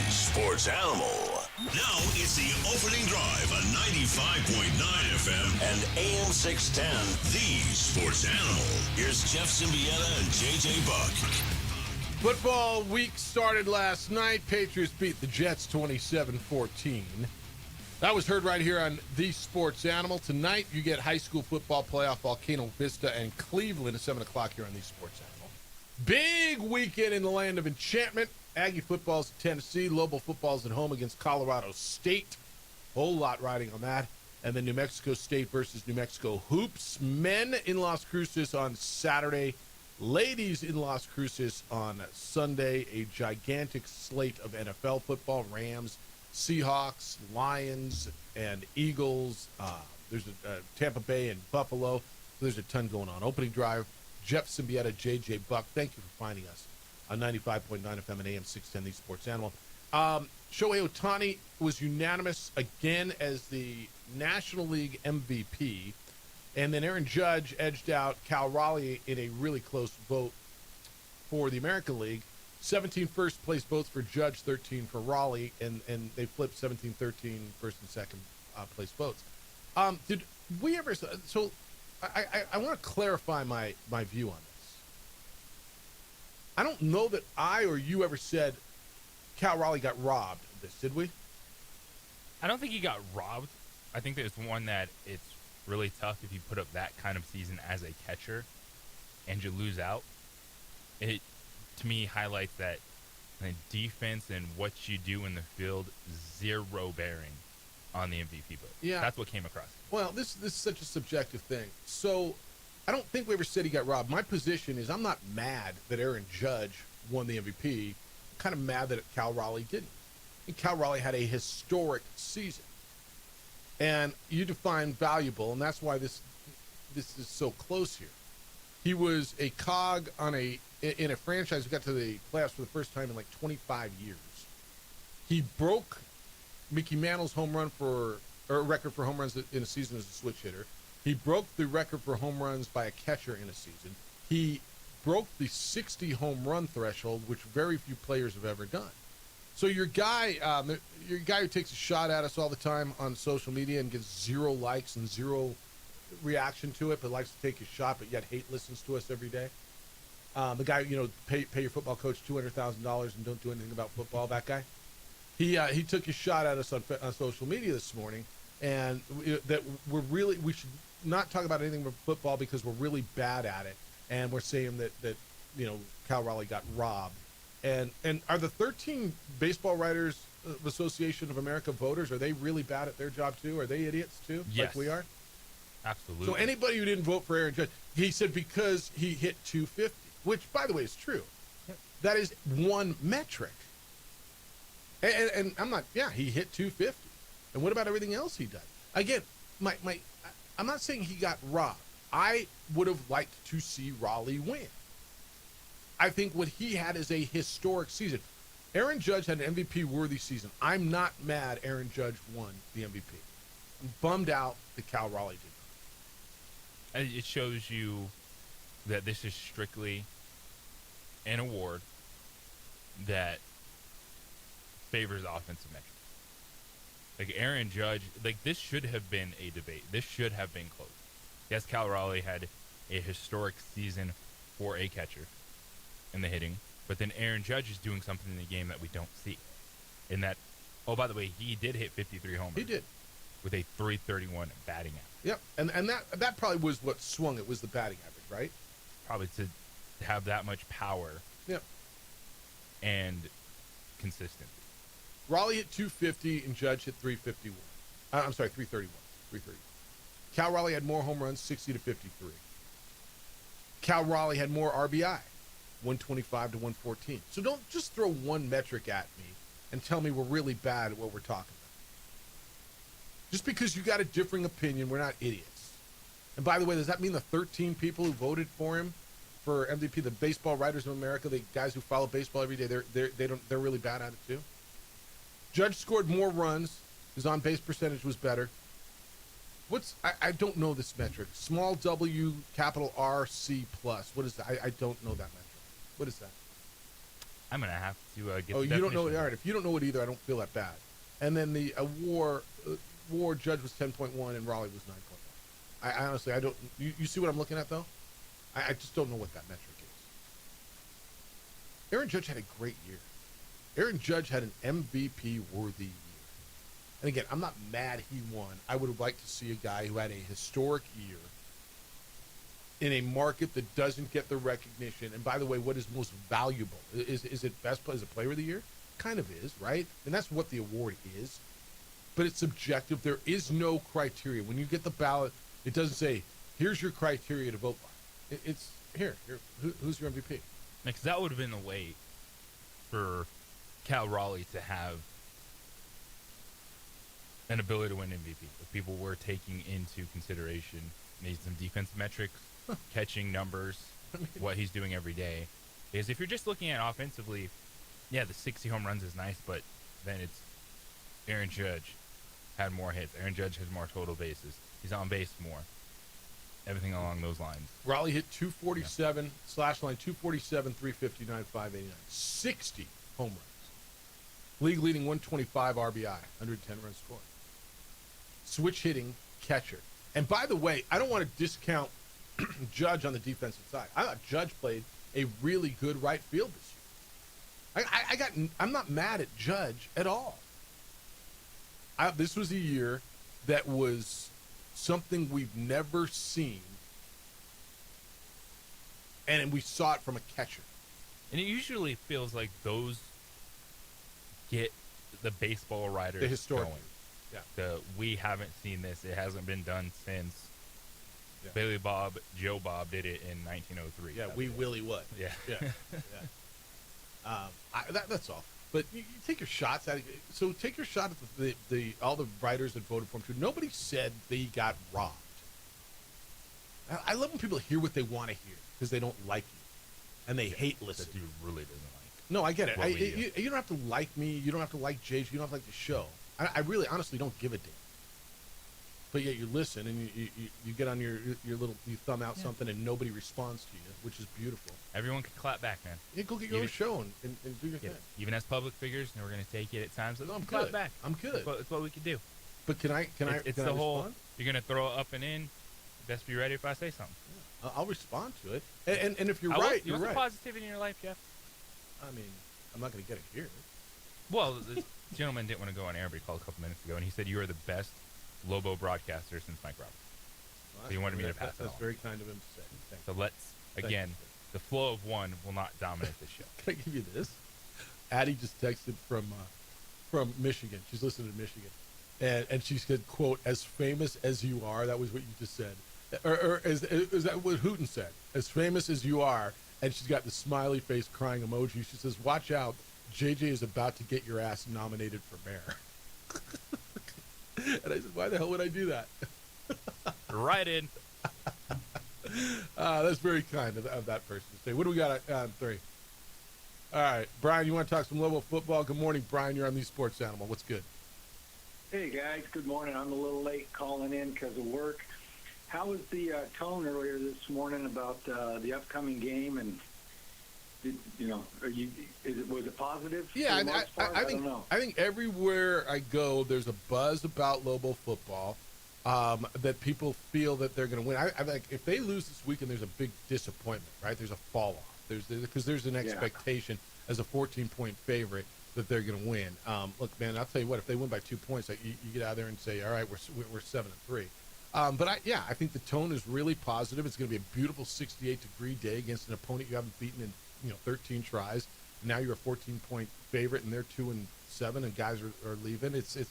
Sports Animal. Now it's the opening drive on 95.9 FM and AM 610, the Sports Animal. Here's Jeff Symbieta and JJ Buck.
Football week started last night. Patriots beat the Jets 27-14. That was heard right here on The Sports Animal. Tonight, you get high school football playoff, Volcano Vista and Cleveland at 7 o'clock here on The Sports Animal. Big weekend in the land of enchantment. Aggie football's in Tennessee. Lobo football's at home against Colorado State. Whole lot riding on that. And then New Mexico State versus New Mexico Hoops. Men in Las Cruces on Saturday. Ladies in Las Cruces on Sunday. A gigantic slate of NFL football. Rams, Seahawks, Lions, and Eagles. There's a Tampa Bay and Buffalo. So there's a ton going on. Opening drive, Jeff Symbieta, JJ Buck. Thank you for finding us on 95.9 FM and AM 610, The Sports Animal. Shohei Ohtani was unanimous again as the National League MVP. And then Aaron Judge edged out Cal Raleigh in a really close vote for the American League. 17 first place votes for Judge, 13 for Raleigh, and they flipped 17-13 first and second place votes. Did we ever? So I want to clarify my view on this. I don't know that I or you ever said Cal Raleigh got robbed of this, did we?
I don't think he got robbed. I think there's one that it's really tough if you put up that kind of season as a catcher and you lose out. It, to me, highlights that the defense and what you do in the field, zero bearing on the MVP vote.
Yeah.
That's what came across.
Well, this is such a subjective thing. So I don't think we ever said he got robbed. My position is I'm not mad that Aaron Judge won the MVP. I'm kind of mad that Cal Raleigh didn't. And Cal Raleigh had a historic season. And you define valuable, and that's why this is so close here. He was a cog in a franchise who got to the playoffs for the first time in like 25 years. He broke Mickey Mantle's record for home runs in a season as a switch hitter. He broke the record for home runs by a catcher in a season. He broke the 60 home run threshold, which very few players have ever done. So your guy who takes a shot at us all the time on social media and gets 0 likes and 0 reaction to it, but likes to take his shot, but yet hate listens to us every day. The guy, pay your football coach $200,000 and don't do anything about football. That guy, he took his shot at us on social media this morning, and that we should not talk about anything but football because we're really bad at it, and we're saying that Cal Raleigh got robbed. And are the 13 Baseball Writers Association of America voters, are they really bad at their job too? Are they idiots too,
Yes.
like we are?
Absolutely.
So anybody who didn't vote for Aaron Judge, he said because he hit 250, which, by the way, is true. That is one metric. And I'm not, he hit 250. And what about everything else he did? Again, I'm not saying he got robbed. I would have liked to see Raleigh win. I think what he had is a historic season. Aaron Judge had an MVP-worthy season. I'm not mad Aaron Judge won the MVP. I'm bummed out that Cal Raleigh did.
It shows you that this is strictly an award that favors offensive metrics. Like Aaron Judge, this should have been a debate. This should have been close. Yes, Cal Raleigh had a historic season for a catcher in the hitting, but then Aaron Judge is doing something in the game that we don't see. In that, by the way, he did hit 53 homers.
He did.
With a 331 batting average.
Yep, and that probably was what swung it, was the batting average, right?
Probably to have that much power.
Yep.
And consistency.
Raleigh hit 250 and Judge hit 351. I'm sorry, 331. 331. Cal Raleigh had more home runs, 60 to 53. Cal Raleigh had more RBI, 125 to 114. So don't just throw one metric at me and tell me we're really bad at what we're talking about. Just because you got a differing opinion, we're not idiots. And by the way, does that mean the 13 people who voted for him for MVP, the Baseball Writers of America, the guys who follow baseball every day, they're really bad at it too? Judge scored more runs. His on-base percentage was better. I don't know this metric. Small W, capital R, C plus. What is that? I don't know that metric. What is that?
I'm going to have to get
Oh,
the
you don't know it?
definition.
All right. If you don't know it either, I don't feel that bad. And then the WAR Judge was 10.1 and Raleigh was 9.1. I honestly, I don't. You see what I'm looking at though? I just don't know what that metric is. Aaron Judge had a great year. Aaron Judge had an MVP worthy year. And again, I'm not mad he won. I would have liked to see a guy who had a historic year in a market that doesn't get the recognition. And by the way, what is most valuable? Is it best as a player of the year? Kind of is, right? And that's what the award is. But it's subjective. There is no criteria. When you get the ballot, it doesn't say, here's your criteria to vote by. It's here. Who's your MVP?
Because that would have been the way for Cal Raleigh to have an ability to win MVP. If people were taking into consideration maybe some defensive metrics, catching numbers, what he's doing every day. Because if you're just looking at offensively, yeah, the 60 home runs is nice, but then it's Aaron Judge had more hits. Aaron Judge has more total bases. He's on base more. Everything along those lines.
Raleigh hit 247, slash line 247, 359, 589. 60 home runs. League leading 125 RBI, 110 runs scored. Switch hitting catcher. And by the way, I don't want to discount Judge on the defensive side. I thought Judge played a really good right field this year. I'm not mad at Judge at all. This was a year that was something we've never seen, and we saw it from a catcher.
And it usually feels like those get the baseball writers
The historic.
going. We haven't seen this. It hasn't been done since Billy Bob, Joe Bob did it in 1903.
Yeah, Willie Wood.
Yeah.
That's all. But you take your shots at it. So take your shot at all the writers that voted for him too. Nobody said they got robbed. I love when people hear what they want to hear because they don't like you and they hate listening.
That dude really doesn't like.
No, I get it.
what we do.
You don't have to like me. You don't have to like Jay. You don't have to like the show. I really, honestly don't give a damn. but yet you listen and you get on your little, you thumb out something and nobody responds to you, which is beautiful.
Everyone can clap back, man.
Yeah, go get your own show and do your thing.
Even as public figures, and we're going to take it at times.
I'm
clap
good.
back.
I'm good.
That's what we can do.
But can I
It's
can
the
I
whole.
respond?
You're going to throw it up and in. Best be ready if I say something.
I'll respond to it. And if you're
You
right, you're
want
right.
some positivity in your life, Jeff?
I mean, I'm not going to get it here.
Well, the gentleman didn't want to go on air, but he called a couple minutes ago, and he said you are the best Lobo broadcaster since Mike Roberts.
Well,
So he wanted me to pass that
That's
on.
very kind of him to say. Thank
So
you.
let's,
Thank
again,
you.
the flow of one will not dominate this show.
Can I give you this? Addie just texted from Michigan. She's listening to Michigan. And she said, quote, "As famous as you are," that was what you just said. Or is that what Hooten said? "As famous as you are," and she's got the smiley face crying emoji. She says, "Watch out, JJ is about to get your ass nominated for mayor." And I said, "Why the hell would I do that?"
Right in.
That's very kind of that person to say. What do we got on 3? All right, Brian, you want to talk some Lobo football? Good morning, Brian. You're on the Sports Animal. What's good?
Hey, guys. Good morning. I'm a little late calling in because of work. How was the tone earlier this morning about the upcoming game? And, was it positive?
Yeah,
for the most part?
I
don't know.
think everywhere I go, there's a buzz about Lobo football that people feel that they're going to win. I think if they lose this weekend, there's a big disappointment, right? There's a fall off. Because there's an expectation as a 14-point favorite that they're going to win. Look, man, I'll tell you what. If they win by 2 points, you get out there and say, "All right, we're 7-3." But I think the tone is really positive. It's going to be a beautiful 68-degree day against an opponent you haven't beaten in 13 tries. Now you're a 14-point favorite, and they're 2-7, and guys are leaving. It's I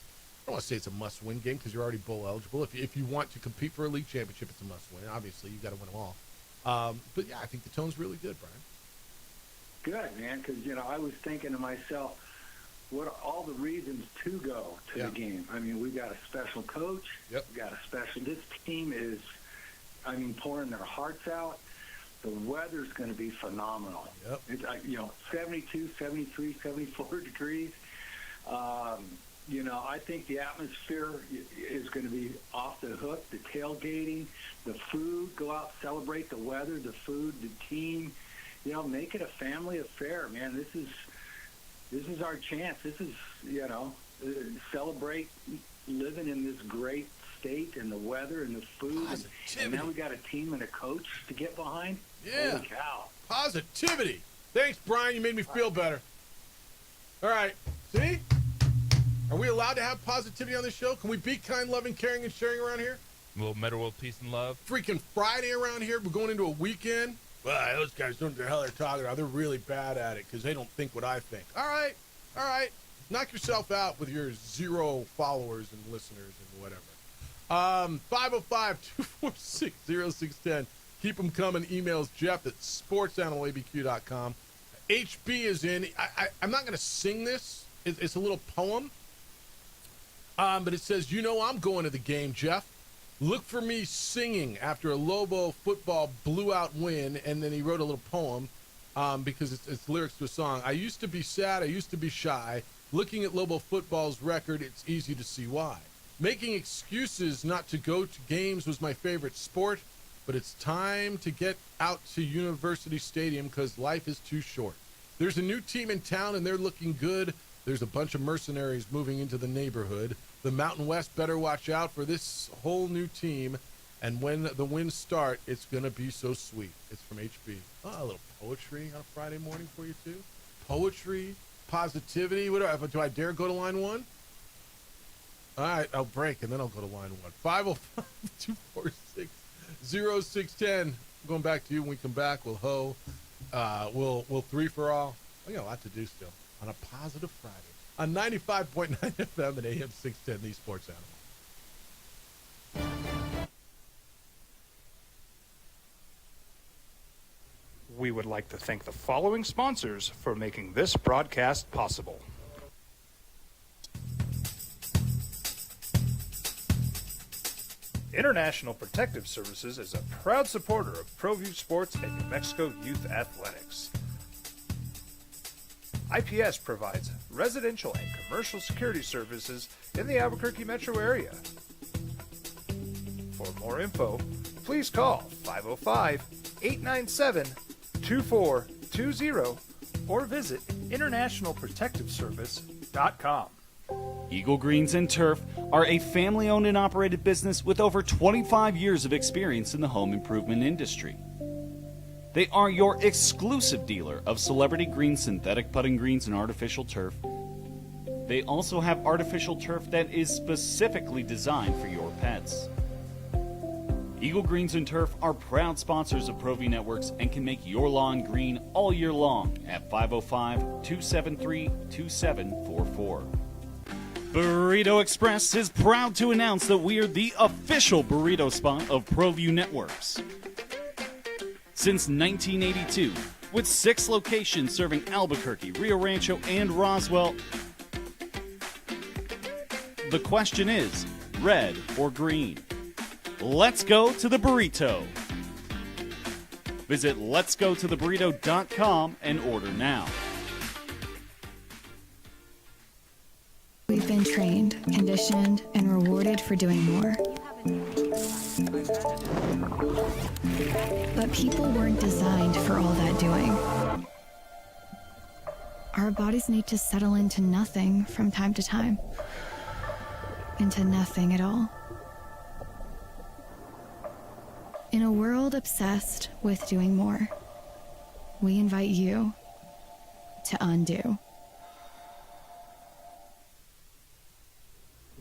don't want to say it's a must-win game because you're already bowl eligible. If you want to compete for a league championship, it's a must-win. Obviously, you've got to win them all. But yeah, I think the tone's really good, Brian.
Good, man, because, I was thinking to myself, what are all the reasons to go to the game? I mean, we've got a special coach.
Yep.
We've got a special. This team is, pouring their hearts out. The weather's going to be phenomenal.
Yep.
It's, 72, 73, 74 degrees. I think the atmosphere is going to be off the hook. The tailgating, the food, go out, celebrate the weather, the food, the team. Make it a family affair, man. This is our chance. This is, celebrate living in this great state and the weather and the food. And now we got a team and a coach to get behind.
Yeah.
Holy cow.
Positivity. Thanks, Brian. You made me feel better. All right. See? Are we allowed to have positivity on this show? Can we be kind, loving, caring, and sharing around here?
A little Meta World Peace and Love.
Freaking Friday around here. We're going into a weekend. Well, those guys don't know what the hell they're talking about. They're really bad at it because they don't think what I think. All right. Knock yourself out with your 0 followers and listeners and whatever. 505-246-0610. Keep them coming. Emails Jeff at sportsanimалabq.com. HB is in. I'm not going to sing this. It's a little poem. But it says, I'm going to the game, Jeff. Look for me singing after a Lobo football blew-out win, and then he wrote a little poem because it's lyrics to a song. I used to be sad, I used to be shy. Looking at Lobo football's record, it's easy to see why. Making excuses not to go to games was my favorite sport, but it's time to get out to University Stadium because life is too short. There's a new team in town, and they're looking good. There's a bunch of mercenaries moving into the neighborhood. The Mountain West better watch out for this whole new team. And when the wins start, it's going to be so sweet. It's from HB. Oh, a little poetry on a Friday morning for you, too. Poetry, positivity. Do I dare go to line 1? All right, I'll break, and then I'll go to line 1. 505-246-0610. Going back to you when we come back. We'll we'll 3 for all. We got a lot to do still on a positive Friday. On 95.9 FM and AM 610, the Sports Animal.
We would like to thank the following sponsors for making this broadcast possible. International Protective Services is a proud supporter of ProView Sports and New Mexico Youth Athletics. IPS provides residential and commercial security services in the Albuquerque metro area. For more info, please call 505-897-2420 or visit internationalprotectiveservice.com.
Eagle Greens and Turf are a family-owned and operated business with over 25 years of experience in the home improvement industry. They are your exclusive dealer of Celebrity Green synthetic putting greens and artificial turf. They also have artificial turf that is specifically designed for your pets. Eagle Greens and Turf are proud sponsors of ProView Networks and can make your lawn green all year long at 505-273-2744. Burrito Express is proud to announce that we are the official burrito spot of ProView Networks. Since 1982, with 6 locations serving Albuquerque, Rio Rancho, and Roswell, the question is, red or green? Let's go to the burrito. Visit letsgototheburrito.com and order now.
We've been trained, conditioned, and rewarded for doing more. But people weren't designed for all that doing. Our bodies need to settle into nothing from time to time. Into nothing at all. In a world obsessed with doing more, we invite you to undo.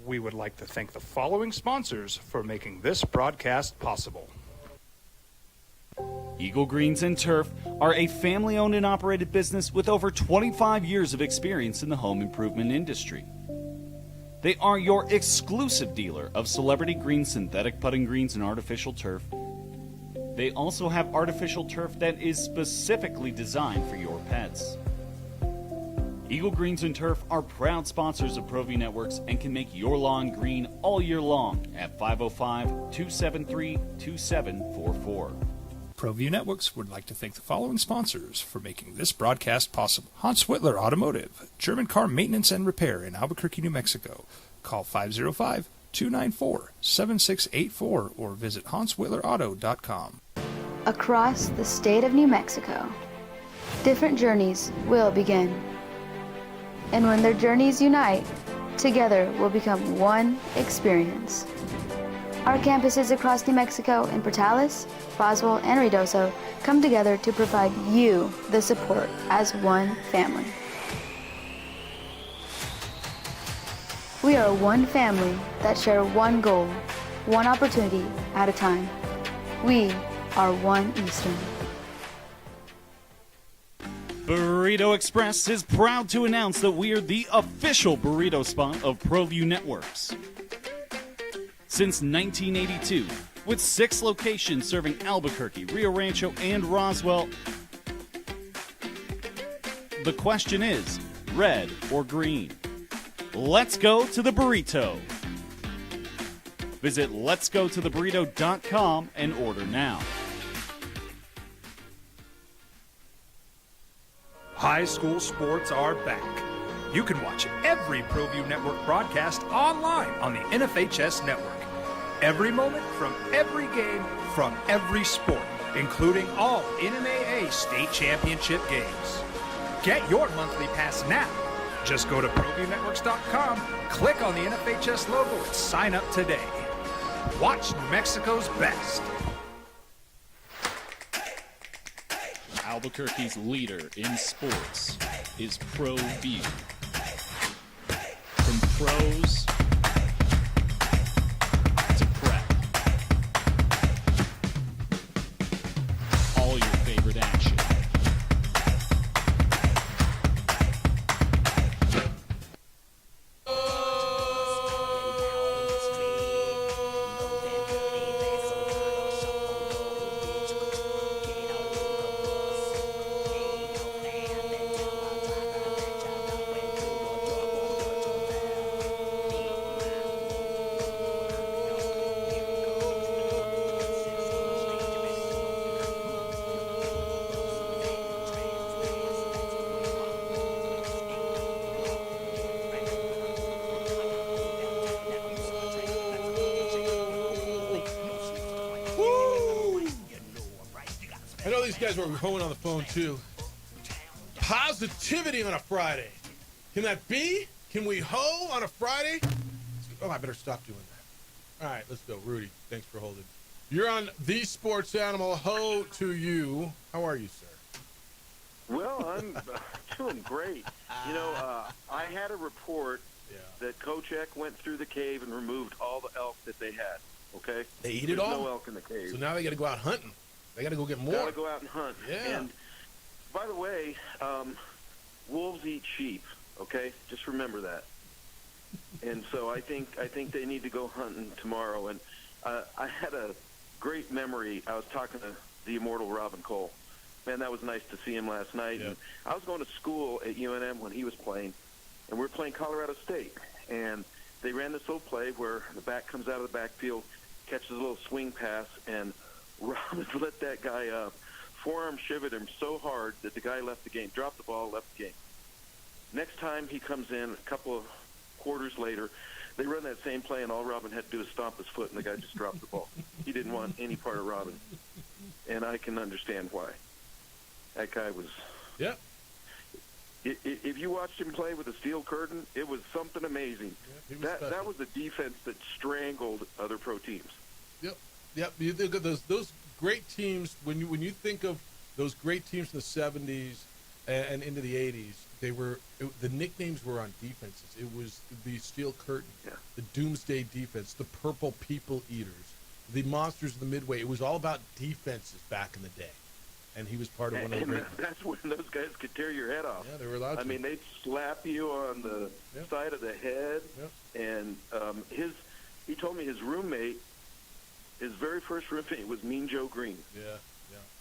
We would like to thank the following sponsors for making this broadcast possible.
Eagle Greens and Turf are a family-owned and operated business with over 25 years of experience in the home improvement industry. They are your exclusive dealer of Celebrity Green synthetic putting greens and artificial turf. They also have artificial turf that is specifically designed for your pets. Eagle Greens and Turf are proud sponsors of ProView Networks and can make your lawn green all year long at 505-273-2744.
ProView Networks would like to thank the following sponsors for making this broadcast possible. Hans Whitler Automotive, German car maintenance and repair in Albuquerque, New Mexico. Call 505-294-7684 or visit hanswhitlerauto.com.
Across the state of New Mexico, different journeys will begin. And when their journeys unite, together will become one experience. Our campuses across New Mexico in Portales, Roswell, and Ruidoso come together to provide you the support as one family. We are one family that share one goal, one opportunity at a time. We are One Eastern.
Burrito Express is proud to announce that we are the official burrito spot of ProView Networks. Since 1982, with 6 locations serving Albuquerque, Rio Rancho, and Roswell, the question is, red or green? Let's go to the burrito. Visit letsgototheburrito.com and order now.
High school sports are back. You can watch every ProView Network broadcast online on the NFHS network. Every moment from every game from every sport, including all NMAA state championship games. Get your monthly pass now. Just go to ProViewNetworks.com, click on the NFHS logo, and sign up today. Watch New Mexico's best.
Albuquerque's leader in sports is ProView. From pros to prep. All your favorite action.
guys were hoeing on the phone, too. Positivity on a Friday. Can that be? Can we hoe on a Friday? Oh, I better stop doing that. All right, let's go. Rudy, thanks for holding. You're on The Sports Animal. Ho to you. How are you, sir?
Well, I'm doing great. You know, I had a report that Kochek went through the cave and removed all the elk that they had, okay?
They eat
There's
it all?
no elk in the cave.
So now they got to go out hunting. They got to go get more.
Got to go out and hunt.
Yeah.
And, by the way, wolves eat sheep, okay? Just remember that. And so I think they need to go hunting tomorrow. And I had a great memory. I was talking to the immortal Robin Cole. Man, that was nice to see him last night. And I was going to school at UNM when he was playing, and we were playing Colorado State. And they ran this little play where the back comes out of the backfield, catches a little swing pass, and Robin lit that guy up. Forearm shivered him so hard that the guy left the game, dropped the ball, left the game. Next time he comes in, a couple of quarters later, they run that same play, and all Robin had to do is stomp his foot, and the guy just dropped the ball. He didn't want any part of Robin. And I can understand why. That guy was...
Yeah.
If you watched him play with a steel curtain, it was something amazing. That was a defense that strangled other pro teams.
Yep. You think of those great teams. When you think of those great teams in the 70s and into the 80s, the nicknames were on defenses. It was the Steel Curtain, the Doomsday Defense, the Purple People Eaters, the Monsters of the Midway. It was all about defenses back in the day. And he was part of one of the great.
That's when those guys could tear your head off.
Yeah, they were allowed to.
I mean, they'd slap you on the side of the head. And he told me his roommate, his very first roommate was Mean Joe Green.
Yeah,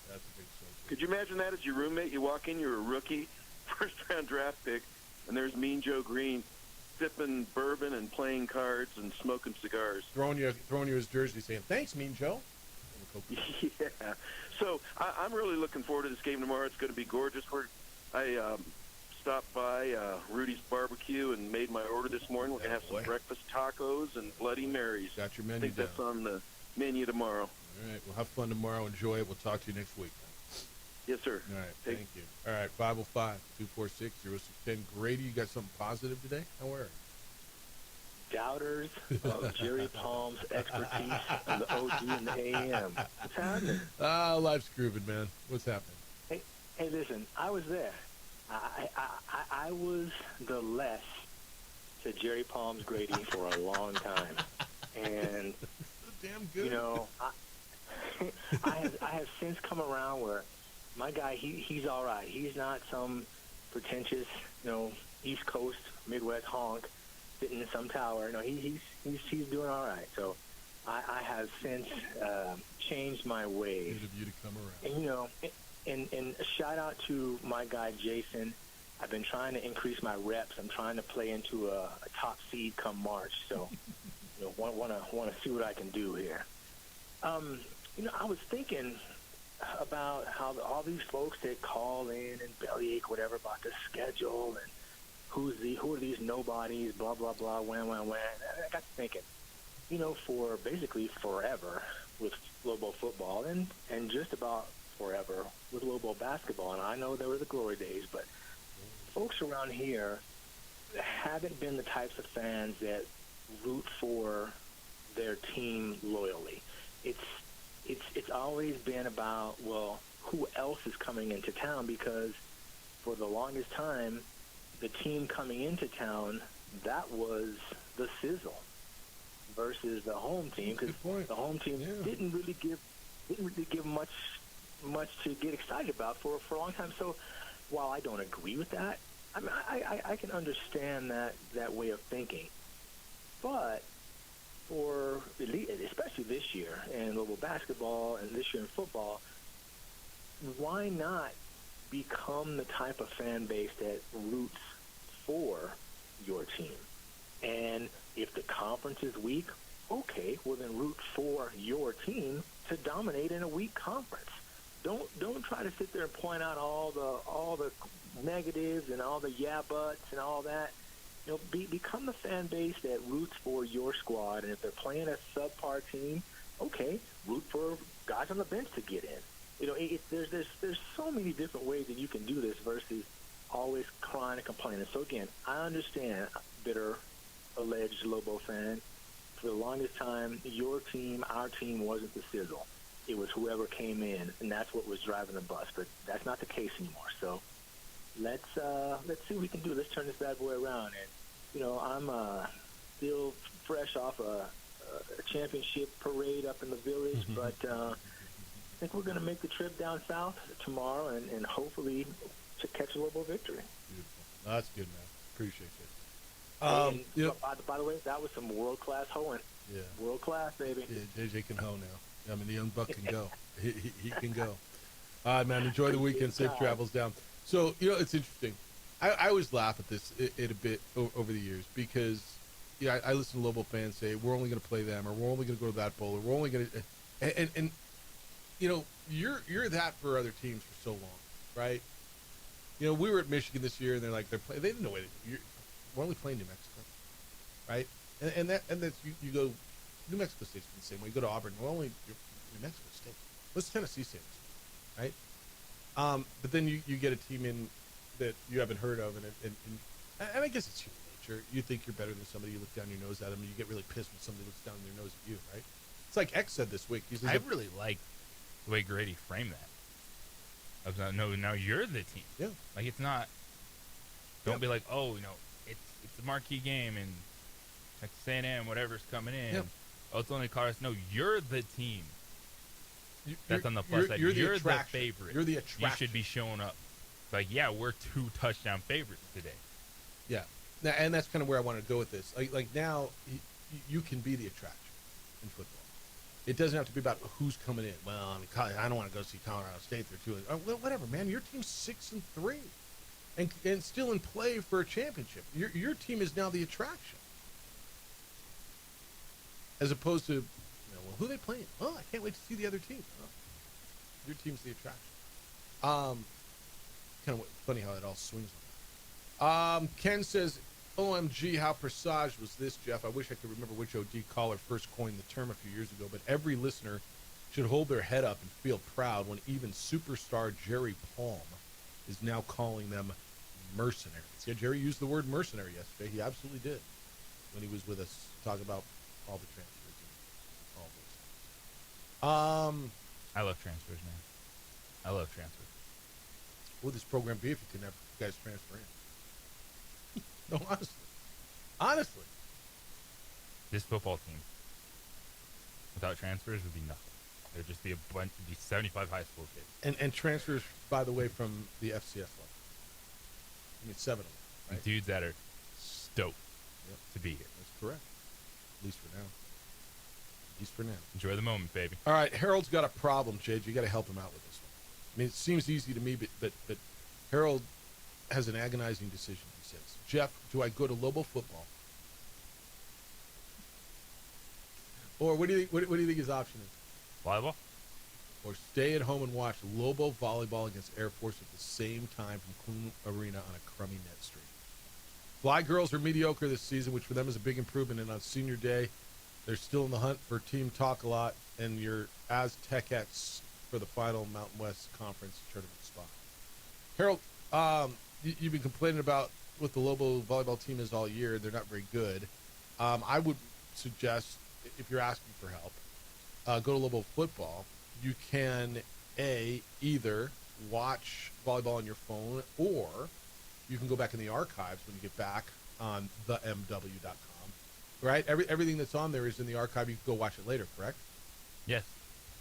that's a big story.
Could you imagine that as your roommate? You walk in, you're a rookie, first-round draft pick, and there's Mean Joe Green sipping bourbon and playing cards and smoking cigars.
Throwing you his jersey saying, "Thanks, Mean Joe."
Yeah. So I'm really looking forward to this game tomorrow. It's going to be gorgeous. I stopped by Rudy's Barbecue and made my order this morning. We're going to have some breakfast tacos and Bloody Marys.
Got your menu
I think
down.
that's on the menu tomorrow.
All right. Well, have fun tomorrow. Enjoy it. We'll talk to you next week.
Yes, sir.
All right. Thank you. All right. 505-246-0610. Grady, you got something positive today? How are you?
Doubters of Jerry Palm's expertise on the OG and the AM. What's happening?
Life's grooving, man. What's happening?
Hey, listen, I was there. I was the less to Jerry Palm's Grady for a long time. And,
damn good.
You know, I have since come around where my guy, he's all right. He's not some pretentious, East Coast, Midwest honk sitting in some tower. No, he's doing all right. So I have since changed my ways.
Good of you to come around.
And, and a shout out to my guy Jason. I've been trying to increase my reps. I'm trying to play into a top seed come March. So want to see what I can do here. I was thinking about how all these folks that call in and bellyache whatever about the schedule and who are these nobodies, blah, blah, blah, when. I got to thinking, for basically forever with Lobo football and just about forever with Lobo basketball. And I know there were the glory days, but folks around here haven't been the types of fans that root for their team loyally. It's always been about, well, who else is coming into town, because for the longest time, the team coming into town, that was the sizzle versus the home team, because the home team didn't really give much to get excited about for a long time. So while I don't agree with that, I mean, I can understand that way of thinking. But for especially this year in Lobo basketball and this year in football, why not become the type of fan base that roots for your team? And if the conference is weak, okay, well then root for your team to dominate in a weak conference. Don't try to sit there and point out all the negatives and all the yeah buts and all that. Become the fan base that roots for your squad, and if they're playing a subpar team, okay, root for guys on the bench to get in. There's so many different ways that you can do this versus always crying and complaining. So again, I understand, bitter, alleged Lobo fan. For the longest time, your team, our team, wasn't the sizzle. It was whoever came in, and that's what was driving the bus. But that's not the case anymore. So let's see what we can do. Let's turn this bad boy around. And I'm still fresh off a championship parade up in the village, but I think we're going to make the trip down south tomorrow and hopefully to catch a Lobo victory.
Beautiful. That's good, man. Appreciate it.
By the way, that was some world-class hoeing.
Yeah.
World-class, baby.
Yeah, JJ can hoe now. I mean, the young buck can go. He can go. All right, man. Enjoy the weekend. Safe travels down. So, it's interesting. I always laugh at this a bit over the years because, I listen to Lobo fans say, we're only going to play them, or we're only going to go to that bowl, or we're only going to... And you're that for other teams for so long, right? We were at Michigan this year, and they're like, they didn't know we're only playing New Mexico, right? And that's you go, New Mexico State's the same way. You go to Auburn, we're only New Mexico State. What's Tennessee State, right? But then you get a team in that you haven't heard of, and I guess it's human nature. You think you're better than somebody, you look down your nose at them, and you get really pissed when somebody looks down their nose at you, right? It's like X said this week.
I really like the way Grady framed that. No, now you're the team.
Yeah.
Like, it's not. Don't be like, it's a marquee game and Texas A&M, whatever's coming in.
Yep.
Oh, it's only Colorado. No, you're the team. That's on the plus side.
You're
the
attraction.
favorite.
You're the attraction.
You should be showing up. Like, yeah, we're 2 touchdown favorites today.
Yeah. Now, and that's kind of where I want to go with this. Like now, you can be the attraction in football. It doesn't have to be about who's coming in. Well, I don't want to go see Colorado State. They're 2. Well, whatever, man. Your team's 6-3. And still in play for a championship. Your team is now the attraction, as opposed to, who are they playing? Oh, I can't wait to see the other team. Oh, your team's the attraction. Kind of funny how it all swings on that. Ken says, "OMG, how presage was this, Jeff? I wish I could remember which OD caller first coined the term a few years ago, but every listener should hold their head up and feel proud when even superstar Jerry Palm is now calling them mercenaries." Yeah, Jerry used the word mercenary yesterday. He absolutely did when he was with us talking about all the transfers and all this.
I love transfers, man. I love transfers.
What would this program be if you couldn't have guys transfer in? No, honestly.
This football team without transfers would be nothing. There'd just be it'd be 75 high school kids.
And transfers, by the way, from the FCS level. I mean, 7 of them. Right?
Dudes that are stoked to be here.
That's correct. At least for now.
Enjoy the moment, baby.
All right, Harold's got a problem, JJ. You got to help him out with this one. I mean, it seems easy to me, but Harold has an agonizing decision. He says, "Jeff, do I go to Lobo football, or what do you think? What do you think his option is?
Volleyball,
or stay at home and watch Lobo volleyball against Air Force at the same time from Clune Arena on a crummy net stream? Fly girls are mediocre this season, which for them is a big improvement. And on senior day, they're still in the hunt for Team Talk a Lot and your Aztecs for the final Mountain West Conference tournament spot." Harold, you've been complaining about what the Lobo volleyball team is all year. They're not very good. I would suggest, if you're asking for help, go to Lobo football. You can either watch volleyball on your phone, or you can go back in the archives when you get back on themw.com. Right? Everything that's on there is in the archive. You can go watch it later, correct?
Yes.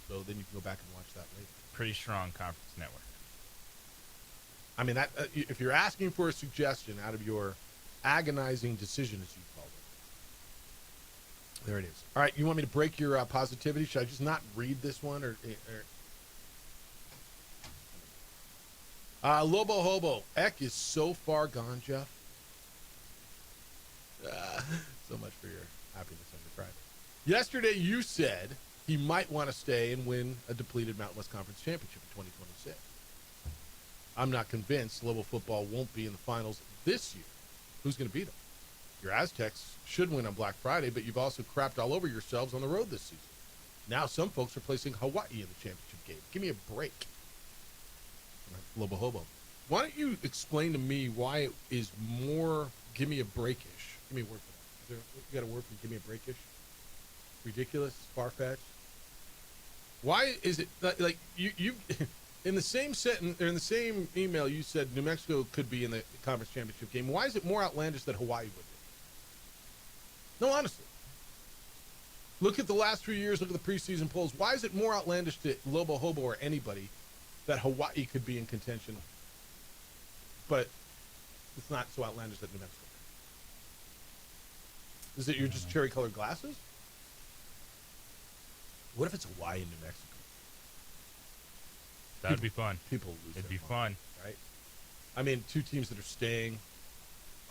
So then you can go back and watch that later.
Pretty strong conference network.
I mean, that if you're asking for a suggestion out of your agonizing decision, as you called it, there it is. All right, you want me to break your positivity? Should I just not read this one? Or Lobo Hobo. Eck is so far gone, Jeff. So much for your happiness on your Friday. Yesterday, you said he might want to stay and win a depleted Mountain West Conference championship in 2026. I'm not convinced Lobo football won't be in the finals this year. Who's going to beat them? Your Aztecs should win on Black Friday, but you've also crapped all over yourselves on the road this season. Now some folks are placing Hawaii in the championship game. Give me a break. Lobo Hobo. Why don't you explain to me why it is more give me a break-ish? Give me a word for that. You got a word for give me a break-ish? Ridiculous? Far-fetched? Why is it like you in the same sentence or in the same email you said New Mexico could be in the conference championship game? Why is it more outlandish that Hawaii would be? No, honestly. Look at the last 3 years. Look at the preseason polls. Why is it more outlandish to Lobo Hobo or anybody that Hawaii could be in contention, but it's not so outlandish that New Mexico? Is it you're just cherry-colored glasses? What if it's Hawaii and New Mexico?
That'd be fun.
People lose.
It'd be fun,
right? I mean, two teams that are staying.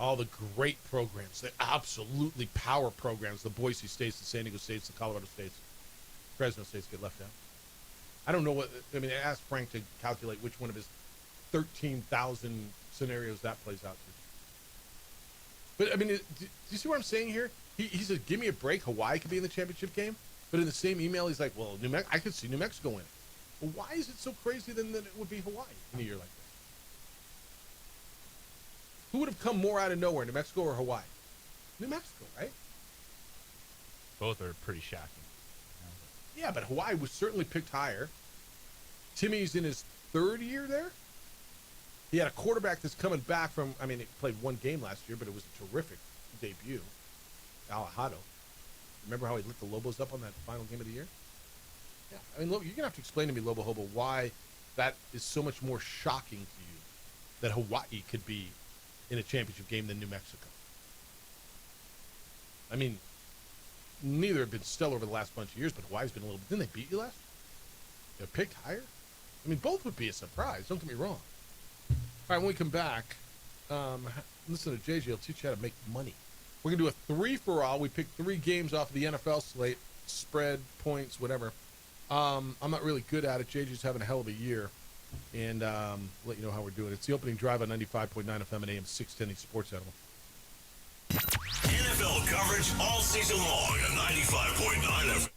All the great programs, the absolutely power programs, the Boise States, the San Diego States, the Colorado States, Fresno States get left out. I don't know what, I mean, I asked Frank to calculate which one of his 13,000 scenarios that plays out to. But, I mean, do you see what I'm saying here? He said, give me a break. Hawaii could be in the championship game. But in the same email, he's like, well, I could see New Mexico win it. Well, why is it so crazy then that it would be Hawaii in a year like this? Who would have come more out of nowhere, New Mexico or Hawaii? New Mexico, right?
Both are pretty shocking.
Yeah, but Hawaii was certainly picked higher. Timmy's in his third year there. He had a quarterback that's coming back from, I mean, he played one game last year, but it was a terrific debut. Alejado. Remember how he lit the Lobos up on that final game of the year? Yeah, I mean, look, you're going to have to explain to me, Lobo Hobo, why that is so much more shocking to you that Hawaii could be in a championship game than New Mexico. I mean, neither have been stellar over the last bunch of years, but Hawaii's been a little. Didn't they beat you last? They're picked higher. I mean, both would be a surprise. Don't get me wrong. All right, when we come back, listen to JJ. He'll teach you how to make money. We're gonna do a 3-for-all. We picked 3 games off of the NFL slate, spread, points, whatever. I'm not really good at it. JJ's having a hell of a year. And let you know how we're doing. It's the opening drive on 95.9 FM and AM 610, the Sports Animal.
NFL coverage all season long at 95.9 FM.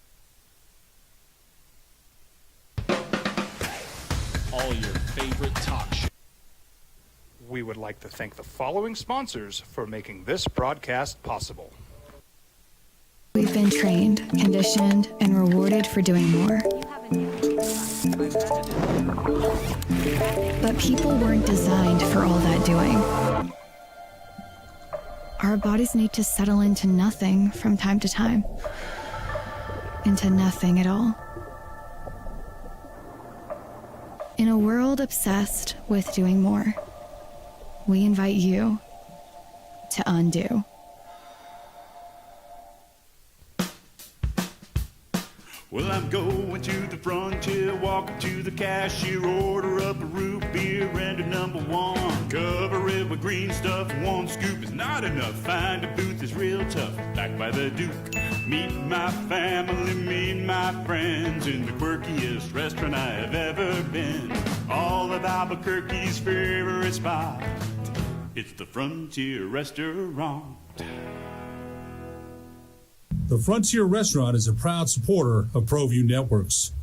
All your favorite talk shows.
We would like to thank the following sponsors for making this broadcast possible.
We've been trained, conditioned, and rewarded for doing more. But people weren't designed for all that doing. Our bodies need to settle into nothing from time to time. Into nothing at all. In a world obsessed with doing more, we invite you to undo.
Well, I'm going to the frontier, walking to the cashier, order up a root beer and a number 1. Cover it with green stuff, 1 scoop is not enough. Find a booth is real tough, back by the Duke. Meet my family, meet my friends in the quirkiest restaurant I have ever been. All of Albuquerque's favorite spot, it's the Frontier Restaurant.
The Frontier Restaurant is a proud supporter of ProView Networks.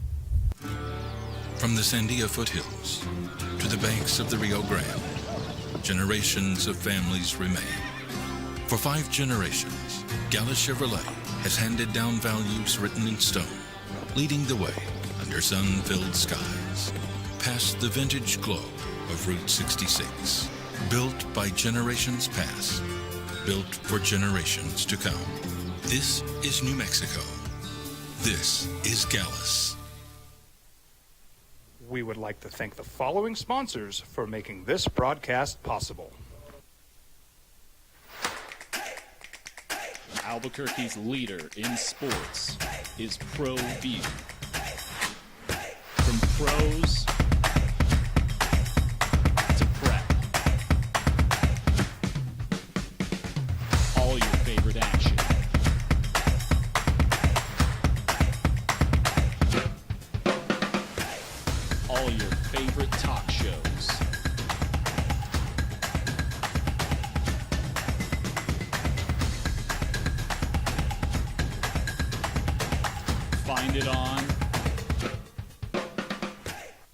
From the Sandia foothills to the banks of the Rio Grande, generations of families remain. For 5 generations, Gala Chevrolet has handed down values written in stone, leading the way under sun-filled skies, past the vintage glow of Route 66. Built by generations past, built for generations to come. This is New Mexico. This is Gallus.
We would like to thank the following sponsors for making this broadcast possible.
Albuquerque's leader in sports is ProView. From pros to prep. All your favorite action. All your favorite talk shows. Find it on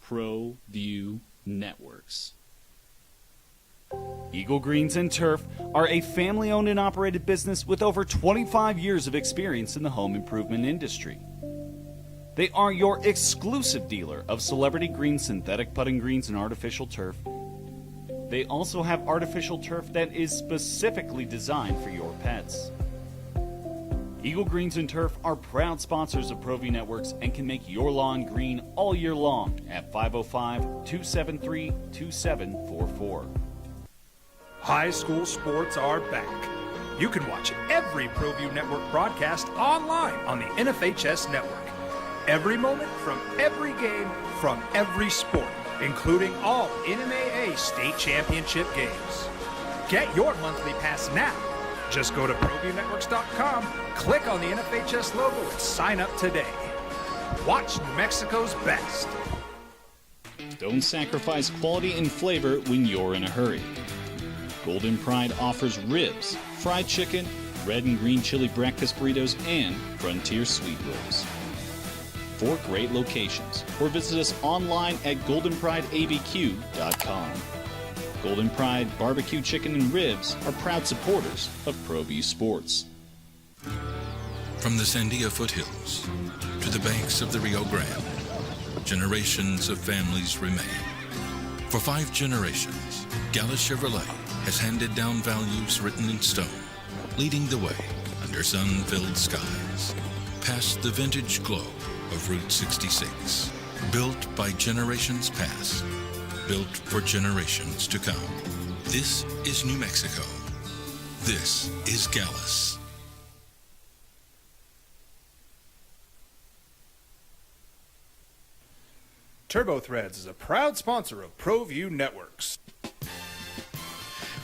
ProView Networks.
Eagle Greens and Turf are a family-owned and operated business with over 25 years of experience in the home improvement industry. They are your exclusive dealer of celebrity green, synthetic putting greens, and artificial turf. They also have artificial turf that is specifically designed for your pets. Eagle Greens and Turf are proud sponsors of ProView Networks and can make your lawn green all year long at 505-273-2744.
High school sports are back. You can watch every ProView Network broadcast online on the NFHS network. Every moment from every game from every sport, including all NMAA state championship games. Get your monthly pass now. Just go to ProViewNetworks.com, click on the NFHS logo, and sign up today. Watch New Mexico's best.
Don't sacrifice quality and flavor when you're in a hurry. Golden Pride offers ribs, fried chicken, red and green chili breakfast burritos, and Frontier sweet rolls. 4 great locations, or visit us online at goldenprideabq.com. Golden Pride Barbecue Chicken and Ribs are proud supporters of ProView Sports.
From the Sandia foothills to the banks of the Rio Grande, generations of families remain. For 5 generations, Gallus Chevrolet has handed down values written in stone, leading the way under sun-filled skies, past the vintage glow of Route 66. Built by generations past, built for generations to come. This is New Mexico. This is Gallus.
TurboThreads is a proud sponsor of ProView Networks.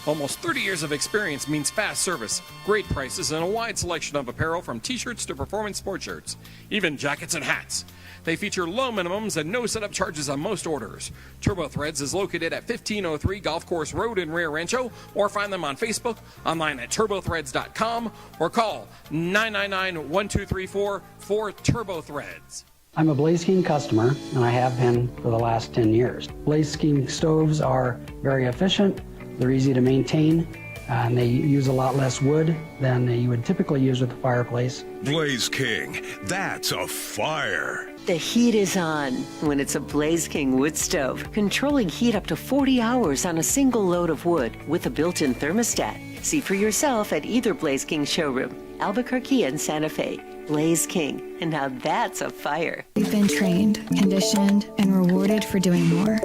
Almost 30 years of experience means fast service, great prices, and a wide selection of apparel from t-shirts to performance sport shirts, even jackets and hats. They feature low minimums and no setup charges on most orders. TurboThreads is located at 1503 Golf Course Road in Rio Rancho, or find them on Facebook, online at turbothreads.com, or call 999-1234 for TurboThreads.
I'm a Blaze King customer, and I have been for the last 10 years. Blaze King stoves are very efficient, they're easy to maintain, and they use a lot less wood than you would typically use with a fireplace.
Blaze King, that's a fire.
The heat is on when it's a Blaze King wood stove, controlling heat up to 40 hours on a single load of wood with a built-in thermostat. See for yourself at either Blaze King showroom, Albuquerque and Santa Fe. Blaze King, and now that's a fire.
We've been trained, conditioned, and rewarded for doing more.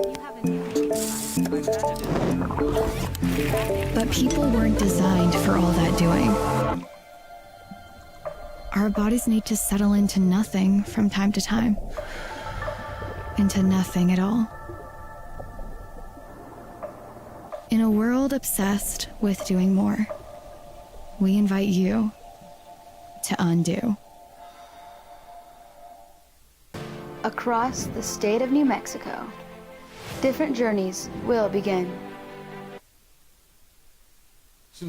But people weren't designed for all that doing. Our bodies need to settle into nothing from time to time. Into nothing at all. In a world obsessed with doing more, we invite you to undo.
Across the state of New Mexico, different journeys will begin.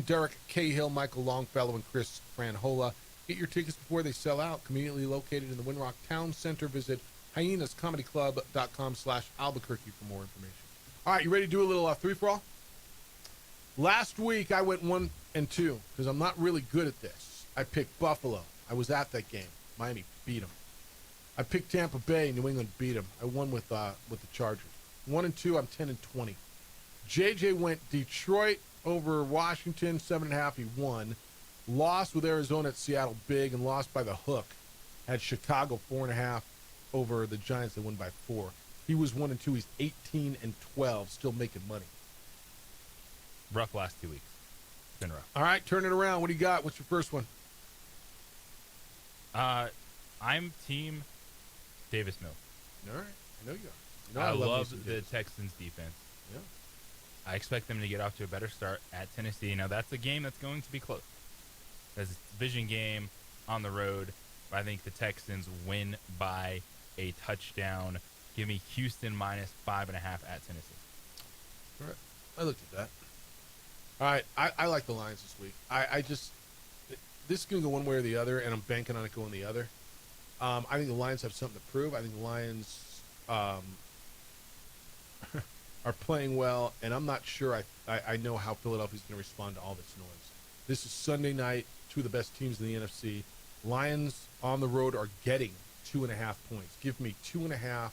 Derek Cahill, Michael Longfellow, and Chris Franhola. Get your tickets before they sell out. Conveniently located in the Winrock Town Center. Visit hyinascomedyclub.com/Albuquerque for more information. All right, you ready to do a little free-for-all? Last week, I went 1-2 because I'm not really good at this. I picked Buffalo. I was at that game. Miami beat them. I picked Tampa Bay. New England beat them. I won with the Chargers. 1-2. I'm 10-20. JJ went Detroit over Washington, 7.5. He won. Lost with Arizona at Seattle big and lost by the hook. Had Chicago 4.5 over the Giants. They won by 4. He was 1-2. He's 18-12, still making money.
Rough last 2 weeks. Been rough.
All right, turn it around. What do you got? What's your first one?
I'm team Davis Mills.
All right, I know you are. You know
I love
me some
the
Davis.
Texans defense.
Yeah.
I expect them to get off to a better start at Tennessee. Now, that's a game that's going to be close. It's a division game on the road. But I think the Texans win by a touchdown. Give me Houston minus 5.5 at Tennessee.
All right. I looked at that. All right. I like the Lions this week. I just – this is going to go one way or the other, and I'm banking on it going the other. I think the Lions have something to prove. I think the Lions are playing well, and I'm not sure I know how Philadelphia's going to respond to all this noise. This is Sunday night, two of the best teams in the NFC. Lions on the road are getting 2.5 points. Give me 2.5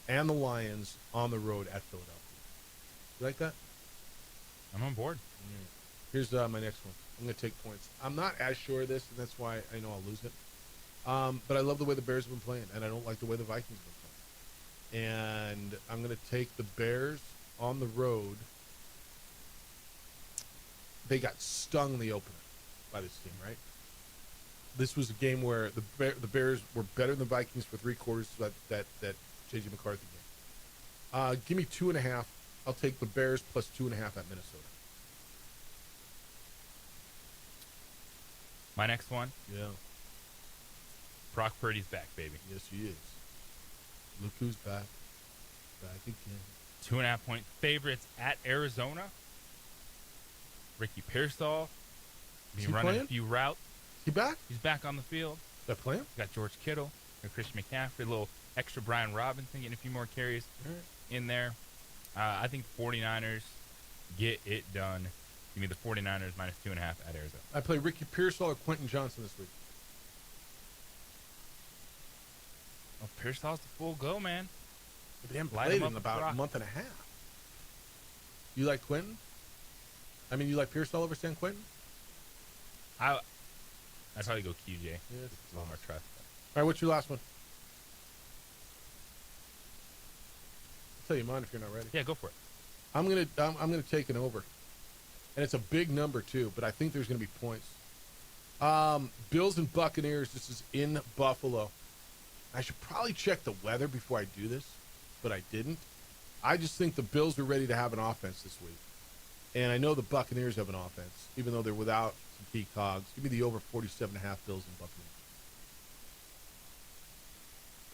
and the Lions on the road at Philadelphia. You like that?
I'm on board.
Here's my next one. I'm going to take points. I'm not as sure of this, and that's why I know I'll lose it. But I love the way the Bears have been playing, and I don't like the way the Vikings have been playing. And I'm going to take the Bears on the road. They got stung in the opener by this team, right? This was a game where the Bears were better than the Vikings for 3 quarters that J.J. McCarthy game. Give me 2.5. I'll take the Bears plus 2.5 at Minnesota.
My next one.
Yeah.
Brock Purdy's back, baby.
Yes, he is. Look who's back. Back again.
2.5 point favorites at Arizona. Ricky Pearsall.
Is he
running
playing?
a few routes.
He back?
He's back on the field.
They're playing?
Got George Kittle and Christian McCaffrey. A little extra Brian Robinson getting a few more carries in there. I think the 49ers get it done. Give me the 49ers minus 2.5 at Arizona.
I play Ricky Pearsall or Quentin Johnson this week.
Well, Pearsall's the full go, man.
They haven't
Light
played
him up
in
with
about
Brock.
a month and a half. You like Quentin? I mean, you like Pearsall over San Quentin?
I'd probably go QJ.
Yeah,
It's a little more trust.
All right, what's your last one? I'll tell you mine if you're not ready.
Yeah, go for it.
I'm gonna take an over, and it's a big number too. But I think there's gonna be points. Bills and Buccaneers. This is in Buffalo. I should probably check the weather before I do this, but I didn't. I just think the Bills are ready to have an offense this week, and I know the Buccaneers have an offense, even though they're without some key cogs. Give me the over 47.5 Bills and Buccaneers.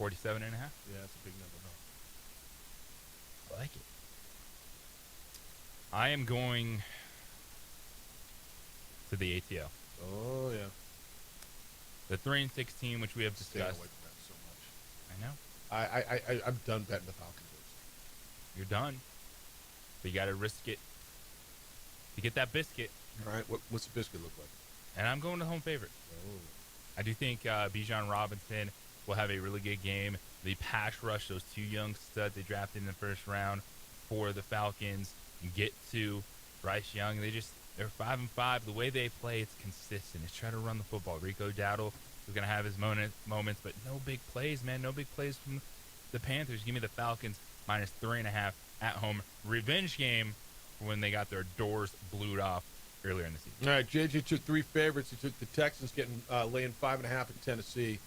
47.5?
Yeah, that's a big number.
I like it. I am going to the ATL.
Oh yeah.
The 3-6 team, which we have
Stay
discussed.
away from that so much.
I know.
I'm done betting the Falcons.
You're done. But you got to risk it to get that biscuit.
All right. What's the biscuit look like?
And I'm going to home favorite.
Oh.
I do think Bijan Robinson will have a really good game. The pass rush, those 2 young studs they drafted in the first round for the Falcons, and get to Bryce Young. They're 5-5. The way they play, it's consistent. It's try to run the football. Rico Dowdle is going to have his moments, but no big plays, man. No big plays from the Panthers. Give me the Falcons minus 3.5 at home. Revenge game for when they got their doors blued off earlier in the season.
All right, JJ took 3 favorites. He took the Texans laying 5.5 at Tennessee.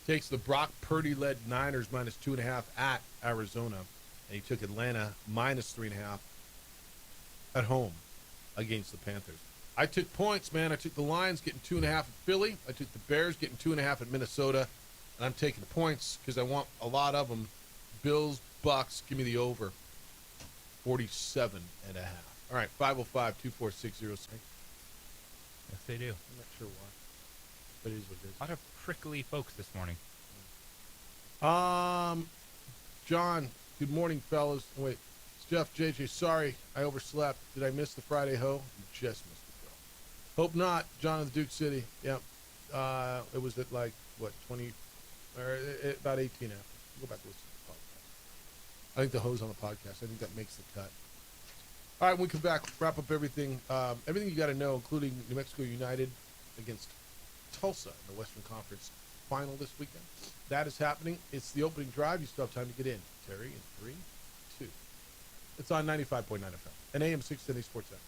Takes the Brock Purdy-led Niners minus 2.5 at Arizona. And he took Atlanta minus 3.5 at home against the Panthers. I took points, man. I took the Lions getting 2.5 at Philly. I took the Bears getting 2.5 at Minnesota. And I'm taking the points because I want a lot of them. Bills, Bucks, give me the over. 47.5. All right, 505-246-06.
Yes, they do.
I'm not sure why. But it is what it is.
A lot of prickly folks this morning.
John, good morning, fellas. Wait, it's Jeff, JJ. Sorry, I overslept. Did I miss the Friday Ho? You just missed it, bro. Hope not. John of the Duke City. Yep. It was at like, what, 20, or about 18 after. Go back and listen to the podcast. I think the Ho's on the podcast. I think that makes the cut. All right, when we come back, wrap up everything. Everything you got to know, including New Mexico United against Tulsa in the Western Conference final this weekend. That is happening. It's the opening drive. You still have time to get in. Terry, in 3, 2. It's on 95.9 FM and AM 610 Sports Center.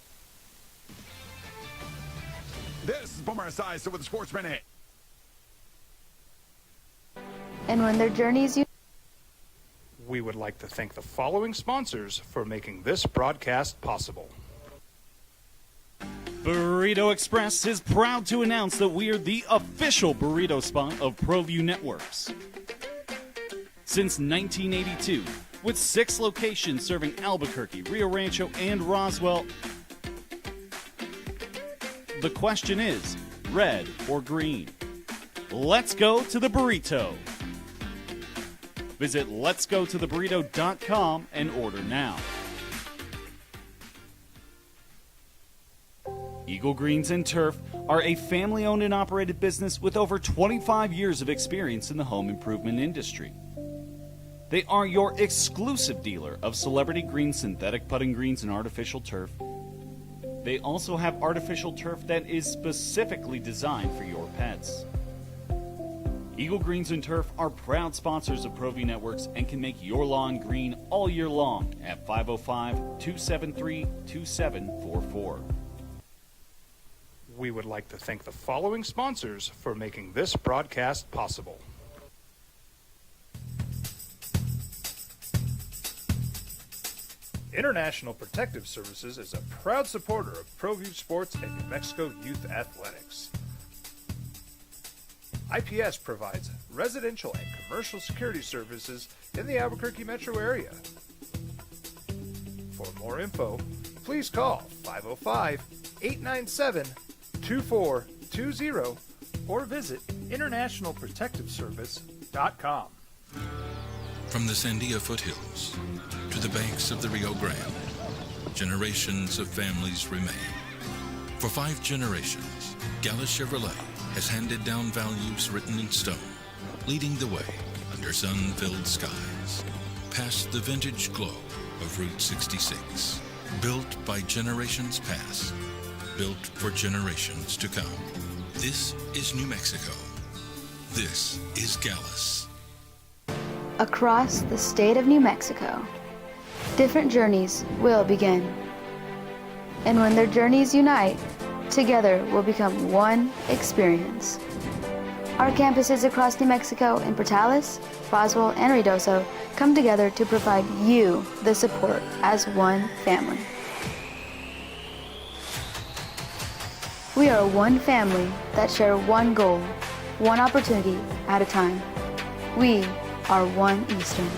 This is Boomer Esiason with the Sports Minute.
And when their journeys
We would like to thank the following sponsors for making this broadcast possible.
Burrito Express is proud to announce that we are the official burrito spot of ProView Networks. Since 1982, with 6 locations serving Albuquerque, Rio Rancho, and Roswell, the question is, red or green? Let's go to the burrito. Visit letsgototheburrito.com and order now. Eagle Greens and Turf are a family-owned and operated business with over 25 years of experience in the home improvement industry. They are your exclusive dealer of celebrity green synthetic putting greens and artificial turf. They also have artificial turf that is specifically designed for your pets. Eagle Greens and Turf are proud sponsors of ProView Networks and can make your lawn green all year long at 505-273-2744.
We would like to thank the following sponsors for making this broadcast possible. International Protective Services is a proud supporter of ProView Sports and New Mexico Youth Athletics. IPS provides residential and commercial security services in the Albuquerque metro area. For more info, please call 505-897-2420 or visit internationalprotectiveservice.com.
From the Sandia foothills to the banks of the Rio Grande, generations of families remain. For 5 generations, Gallus Chevrolet has handed down values written in stone, leading the way under sun-filled skies, past the vintage glow of Route 66. Built by generations past, built for generations to come. This is New Mexico. This is Gallus.
Across the state of New Mexico, different journeys will begin. And when their journeys unite, together will become one experience. Our campuses across New Mexico in Portales, Roswell, and Ruidoso come together to provide you the support as one family. We are one family that share one goal, one opportunity at a time. We are One Eastern.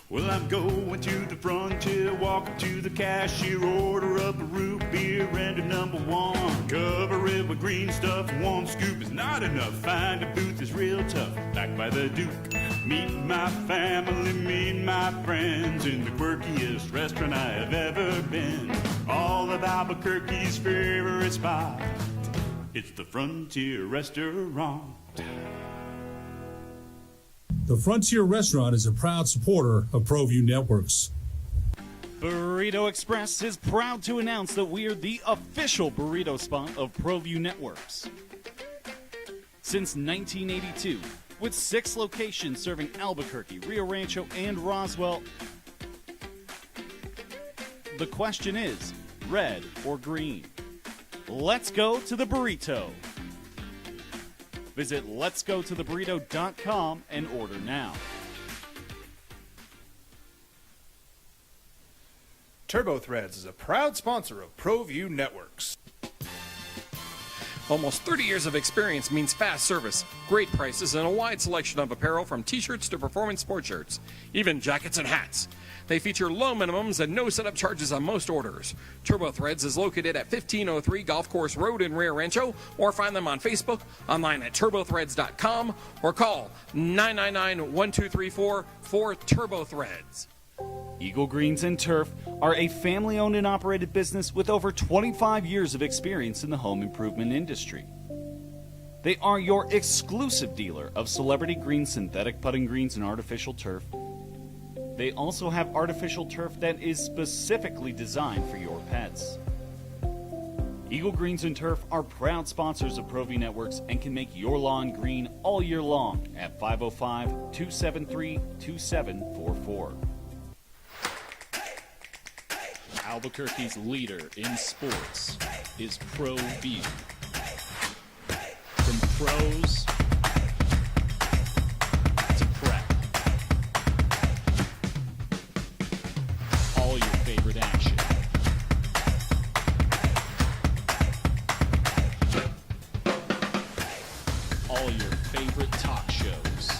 Well, I'm going to the frontier, walk up to the cashier, order up a root beer and a number 1. Cover it with green stuff, 1 scoop is not enough. Find a booth is real tough, back by the Duke. Meet my family, meet my friends in the quirkiest restaurant I have ever been. All of Albuquerque's favorite spot, it's the Frontier Restaurant.
The Frontier Restaurant is a proud supporter of ProView Networks.
Burrito Express is proud to announce that we are the official burrito spot of ProView Networks. Since 1982, with 6 locations serving Albuquerque, Rio Rancho, and Roswell, the question is, red or green? Let's go to the burrito. Visit letsgototheburrito.com and order now.
Turbo Threads is a proud sponsor of ProView Networks.
Almost 30 years of experience means fast service, great prices, and a wide selection of apparel from t-shirts to performance sport shirts, even jackets and hats. They feature low minimums and no setup charges on most orders. Turbo Threads is located at 1503 Golf Course Road in Rio Rancho, or find them on Facebook, online at turbothreads.com, or call 999-1234 for Turbo Threads.
Eagle Greens and Turf are a family-owned and operated business with over 25 years of experience in the home improvement industry. They are your exclusive dealer of celebrity green synthetic putting greens and artificial turf. They also have artificial turf that is specifically designed for your pets. Eagle Greens and Turf are proud sponsors of ProView Networks and can make your lawn green all year long at 505-273-2744.
Albuquerque's leader in sports is ProView. From pros to prep, all your favorite action. All your favorite talk shows.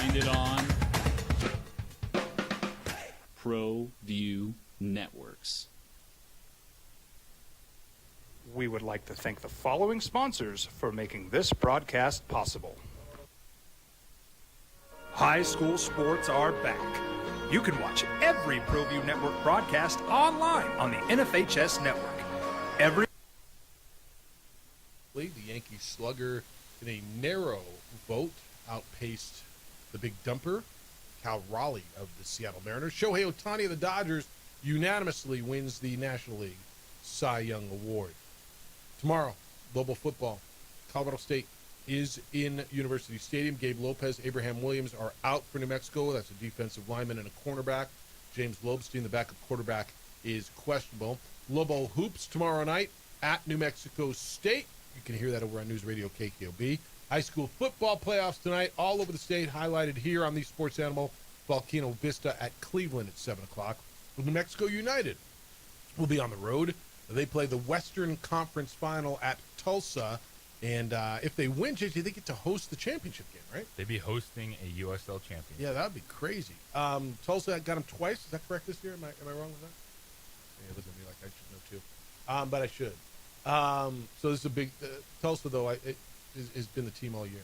Find it on ProView Networks.
We would like to thank the following sponsors for making this broadcast possible. High school sports are back. You can watch every ProView Network broadcast online on the NFHS network.
The Yankee slugger, in a narrow vote, outpaced the big dumper, Cal Raleigh of the Seattle Mariners. Shohei Ohtani of the Dodgers unanimously wins the National League Cy Young Award. Tomorrow, Lobo football. Colorado State is in University Stadium. Gabe Lopez, Abraham Williams are out for New Mexico. That's a defensive lineman and a cornerback. James Lobstein, the backup quarterback, is questionable. Lobo hoops tomorrow night at New Mexico State. You can hear that over on News Radio KKOB. High school football playoffs tonight all over the state, highlighted here on the Sports Animal. Volcano Vista at Cleveland at 7 o'clock. New Mexico United will be on the road. They play the Western Conference Final at Tulsa. And if they win, JJ, they get to host the championship game, right?
They'd be hosting a USL champion.
Yeah, that would be crazy. Tulsa got them twice. Is that correct this year? Am I wrong with that? Yeah, listen to me like I should know too. But I should. So this is a big Tulsa, though. It has been the team all year.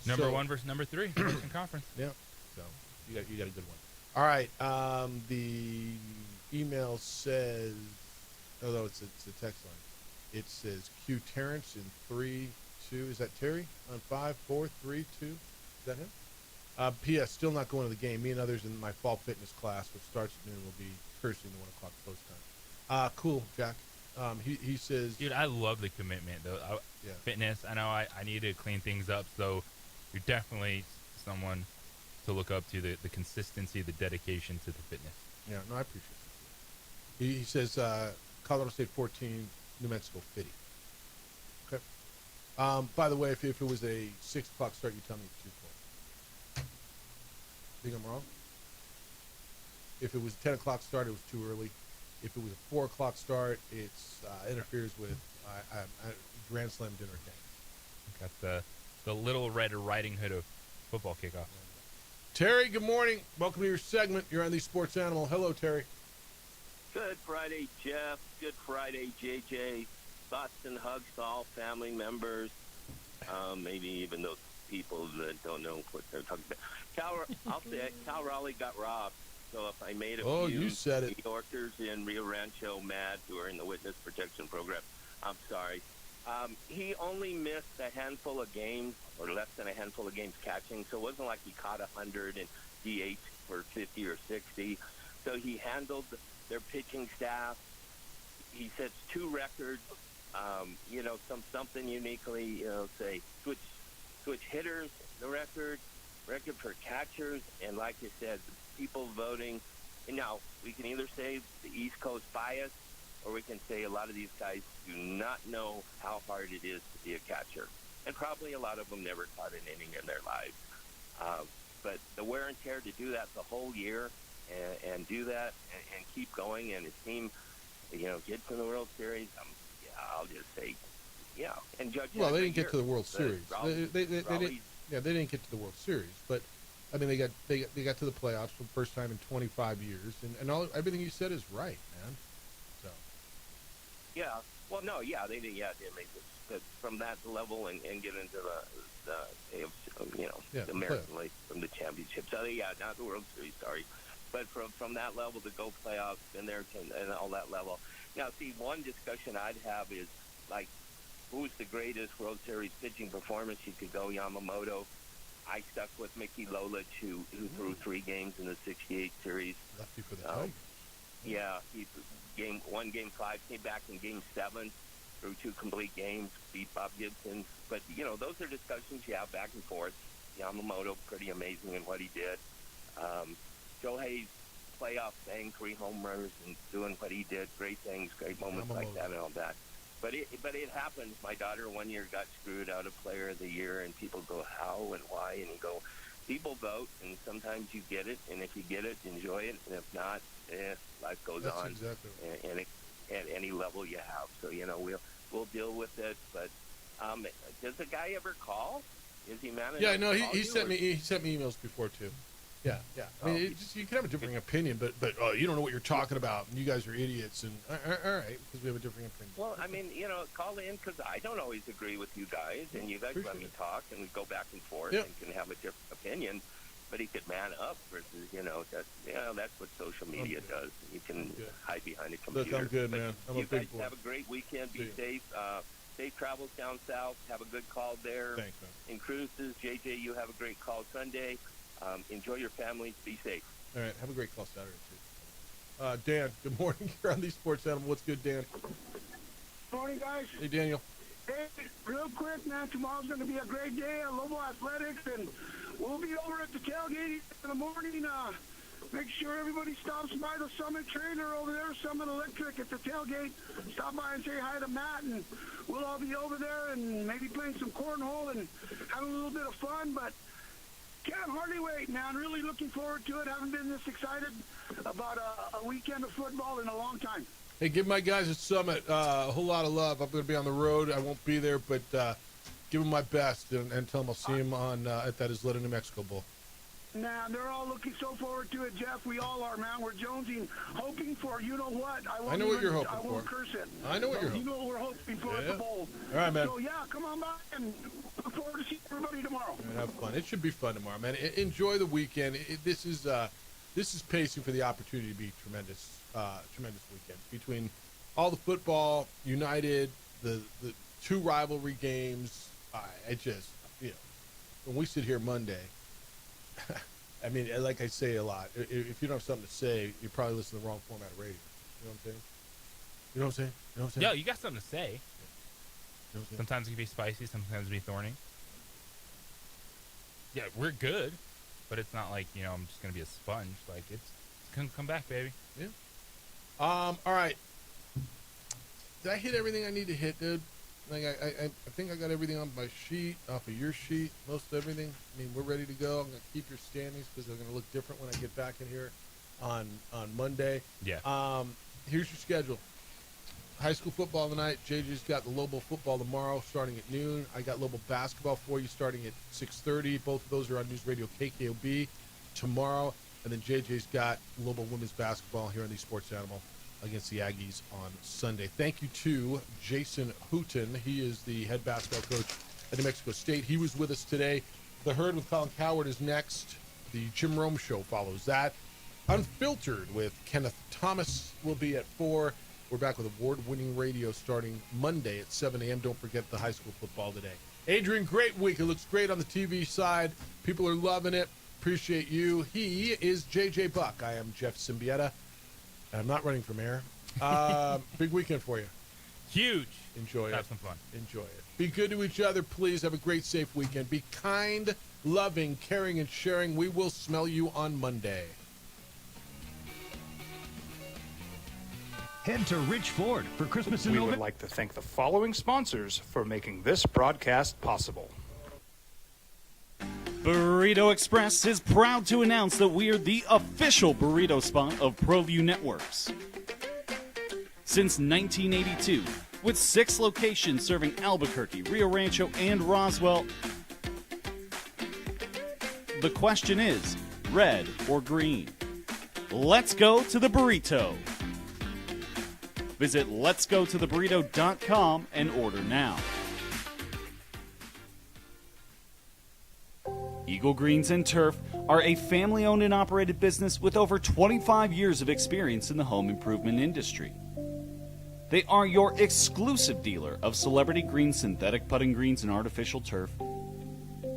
Number 1 versus number 3 in conference.
Yeah. So you got a good one. All right. The email says, although it's a text line, it says Q Terrence in 3-2. Is that Terry on 5, 4, 3, 2? Is that him? P.S. Still not going to the game. Me and others in my fall fitness class, which starts at noon, will be cursing the 1 o'clock post time. Cool, Jack. He says,
dude, I love the commitment though.
Yeah.
Fitness. I know I need to clean things up, so you're definitely someone to look up to. The consistency, the dedication to the fitness.
Yeah, no, I appreciate it. He says Colorado State 14, New Mexico 50. Okay. By the way, if it was a 6 o'clock start, you tell me it's too close. Think I'm wrong? If it was a 10 o'clock start, it was too early. If it was a 4 o'clock start, it's interferes with Grand Slam dinner game.
Got the Little Red Riding Hood of football kickoff.
Terry, good morning. Welcome to your segment. You're on the Sports Animal. Hello, Terry.
Good Friday, Jeff. Good Friday, JJ. Thoughts and hugs to all family members. Maybe even those people that don't know what they're talking about. I'll say it. Cal Raleigh got robbed. So if I made a few
you said
New
it.
Yorkers in Rio Rancho mad who are in the witness protection program, I'm sorry. He only missed a handful of games, or less than a handful of games catching, so it wasn't like he caught 100 and DH for 50 or 60. So he handled their pitching staff. He sets 2 records, something uniquely, say, switch hitters, the record for catchers, and like you said, people voting. And now, we can either say the East Coast bias, or we can say a lot of these guys do not know how hard it is to be a catcher. And probably a lot of them never caught an inning in their lives. But the wear and tear to do that the whole year and do that and keep going, and his team, get to the World Series, I'll just say, yeah. And Judge.
Well, they didn't get to the World Series. They didn't. Yeah, they didn't get to the World Series, but I mean, they got to the playoffs for the first time in 25 years, and everything you said is right, man. So.
Yeah. Well, no. Yeah, they did. Yeah, they made it from that level and get into the American League from the championship. So yeah, not the World Series. Sorry, but from that level to go playoffs and there and all that level. Now, see, one discussion I'd have is like, who's the greatest World Series pitching performance? You could go Yamamoto. I stuck with Mickey Lolich, who threw 3 games in the '68 series.
Lefty for the Tigers.
Yeah, he won Game 5, came back in Game 7, threw 2 complete games, beat Bob Gibson. But those are discussions you have back and forth. Yamamoto, pretty amazing in what he did. Shohei's playoff thing, 3 home runs and doing what he did, great things, great moments like that and all that. But it happens. My daughter 1 year got screwed out of Player of the Year, and people go, how and why? And you go, people vote, and sometimes you get it, and if you get it, enjoy it, and if not, life goes
That's
on.
Exactly right.
And at any level you have. So we'll deal with it. But does a guy ever call? Is he man enough?
Yeah, no,
to call
he
you,
sent
or-
me emails before too. Yeah. I mean, it just, you can have a differing opinion, but you don't know what you're talking about, and you guys are idiots. And all right, because we have a differing opinion.
Well, I mean, call in because I don't always agree with you guys, and you guys let me talk, and we go back and forth and can have a different opinion. But he could man up versus, that's what social media does. You can hide behind a computer.
Look, I'm good,
But
man. I'm
you
a big
guys
boy.
have a great weekend. Be safe. Safe travels down south. Have a good call there.
Thanks, man.
In Cruises, JJ, you have a great call Sunday. Enjoy your families. Be safe.
All right, have a great call Saturday too. Dan, good morning. You're on the Sports Animal. What's good, Dan?
Morning, guys.
Hey, Daniel.
Hey, real quick, man, tomorrow's going to be a great day at Lobo Athletics, and we'll be over at the tailgate in the morning. Make sure everybody stops by the Summit trailer over there, Summit Electric at the tailgate. Stop by and say hi to Matt, and we'll all be over there and maybe playing some cornhole and having a little bit of fun, but can't hardly wait, man. Really looking forward to it. Haven't been this excited about a weekend of football in a long time.
Hey, give my guys at Summit a whole lot of love. I'm going to be on the road. I won't be there, but give them my best and tell them I'll see them on at that Isleta, New Mexico Bowl.
Man, they're all looking so forward to it, Jeff. We all are, man. We're jonesing, hoping for, you know what?
I know what you're hoping
I won't
for.
curse it.
I know what you're
You
hoping
know what we're hoping for at the bowl.
All right, man.
So, yeah, come on by and look forward to seeing everybody tomorrow.
And have fun. It should be fun tomorrow, man. Enjoy the weekend. This is pacing for the opportunity to be tremendous weekend between all the football, United, the two rivalry games. I just, when we sit here Monday, I mean, like I say a lot, if you don't have something to say, you're probably listening to the wrong format of radio. You know what I'm saying? You know what I'm saying?
Yeah, you got something to say.
You know what I'm saying?
Sometimes it can be spicy, sometimes it can be thorny. Yeah, we're good, but it's not like, I'm just going to be a sponge. Like, it's going to come back, baby.
Yeah. All right. Did I hit everything I need to hit, dude? Like, I think I got everything on my sheet, off of your sheet, most everything. I mean, we're ready to go. I'm going to keep your standings because they're going to look different when I get back in here on Monday.
Yeah.
Here's your schedule. High school football tonight. JJ's got the Lobo football tomorrow starting at noon. I got Lobo basketball for you starting at 6:30. Both of those are on News Radio KKOB tomorrow. And then JJ's got Lobo women's basketball here on the Sports Animal against the Aggies on Sunday. Thank you to Jason Hooten. He is the head basketball coach at New Mexico State. He was with us today. The Herd with Colin Coward is next. The Jim Rome Show follows that. Unfiltered with Kenneth Thomas will be at 4. We're back with award-winning radio starting Monday at 7 a.m. Don't forget the high school football today. Adrian, great week. It looks great on the TV side. People are loving it. Appreciate you. He is JJ Buck. I am Jeff Symbieta. I'm not running for mayor. Big weekend for you.
Huge.
Enjoy it.
Have some fun.
Enjoy it. Be good to each other, please. Have a great, safe weekend. Be kind, loving, caring, and sharing. We will smell you on Monday.
Head to Rich Ford for Christmas in November. We would like to thank the following sponsors for making this broadcast possible.
Burrito Express is proud to announce that we are the official burrito spot of ProView Networks. Since 1982, with 6 locations serving Albuquerque, Rio Rancho, and Roswell, the question is, red or green? Let's go to the burrito. Visit letsgototheburrito.com and order now. Eagle Greens and Turf are a family-owned and operated business with over 25 years of experience in the home improvement industry. They are your exclusive dealer of celebrity green synthetic putting greens and artificial turf.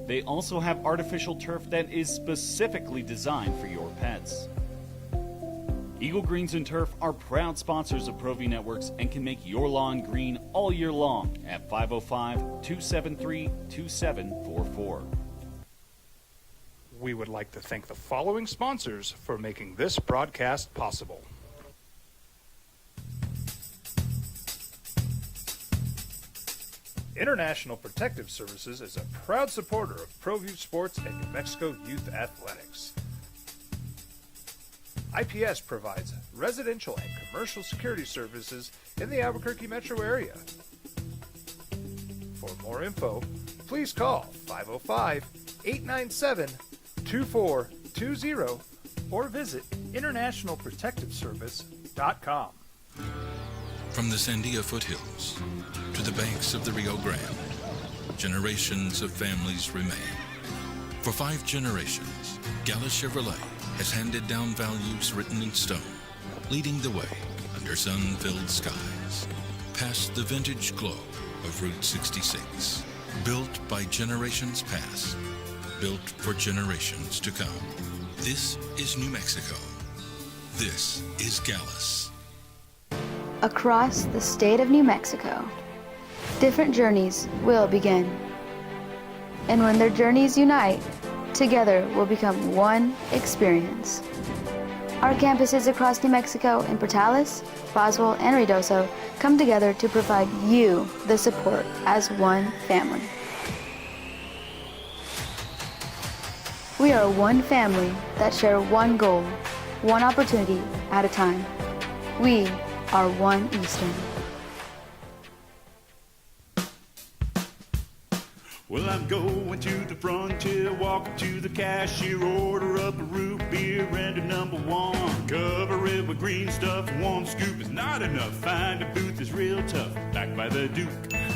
They also have artificial turf that is specifically designed for your pets. Eagle Greens and Turf are proud sponsors of ProView Networks and can make your lawn green all year long at 505-273-2744.
We would like to thank the following sponsors for making this broadcast possible. International Protective Services is a proud supporter of ProView Sports and New Mexico Youth Athletics. IPS provides residential and commercial security services in the Albuquerque metro area. For more info, please call 505-897-2420 or visit internationalprotectiveservice.com.
From the Sandia foothills to the banks of the Rio Grande, generations of families remain. For 5 generations, Gala Chevrolet has handed down values written in stone, leading the way under sun-filled skies, past the vintage glow of Route 66. Built by generations past, built for generations to come. This is New Mexico. This is Gallus.
Across the state of New Mexico, different journeys will begin. And when their journeys unite, together will become one experience. Our campuses across New Mexico in Portales, Boswell, and Ruidoso come together to provide you the support as one family. We are one family that share one goal, one opportunity at a time. We are one Eastern.
Well, I'm going to the frontier, walking to the cashier, order up a root beer and a number 1. Cover it with green stuff, 1 scoop is not enough. Find a booth is real tough, back by the Duke.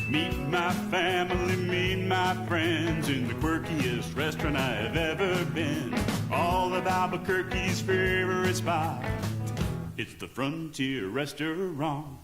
Meet my family, meet my friends in the quirkiest restaurant I have ever been. All of Albuquerque's favorite spot, it's the Frontier Restaurant.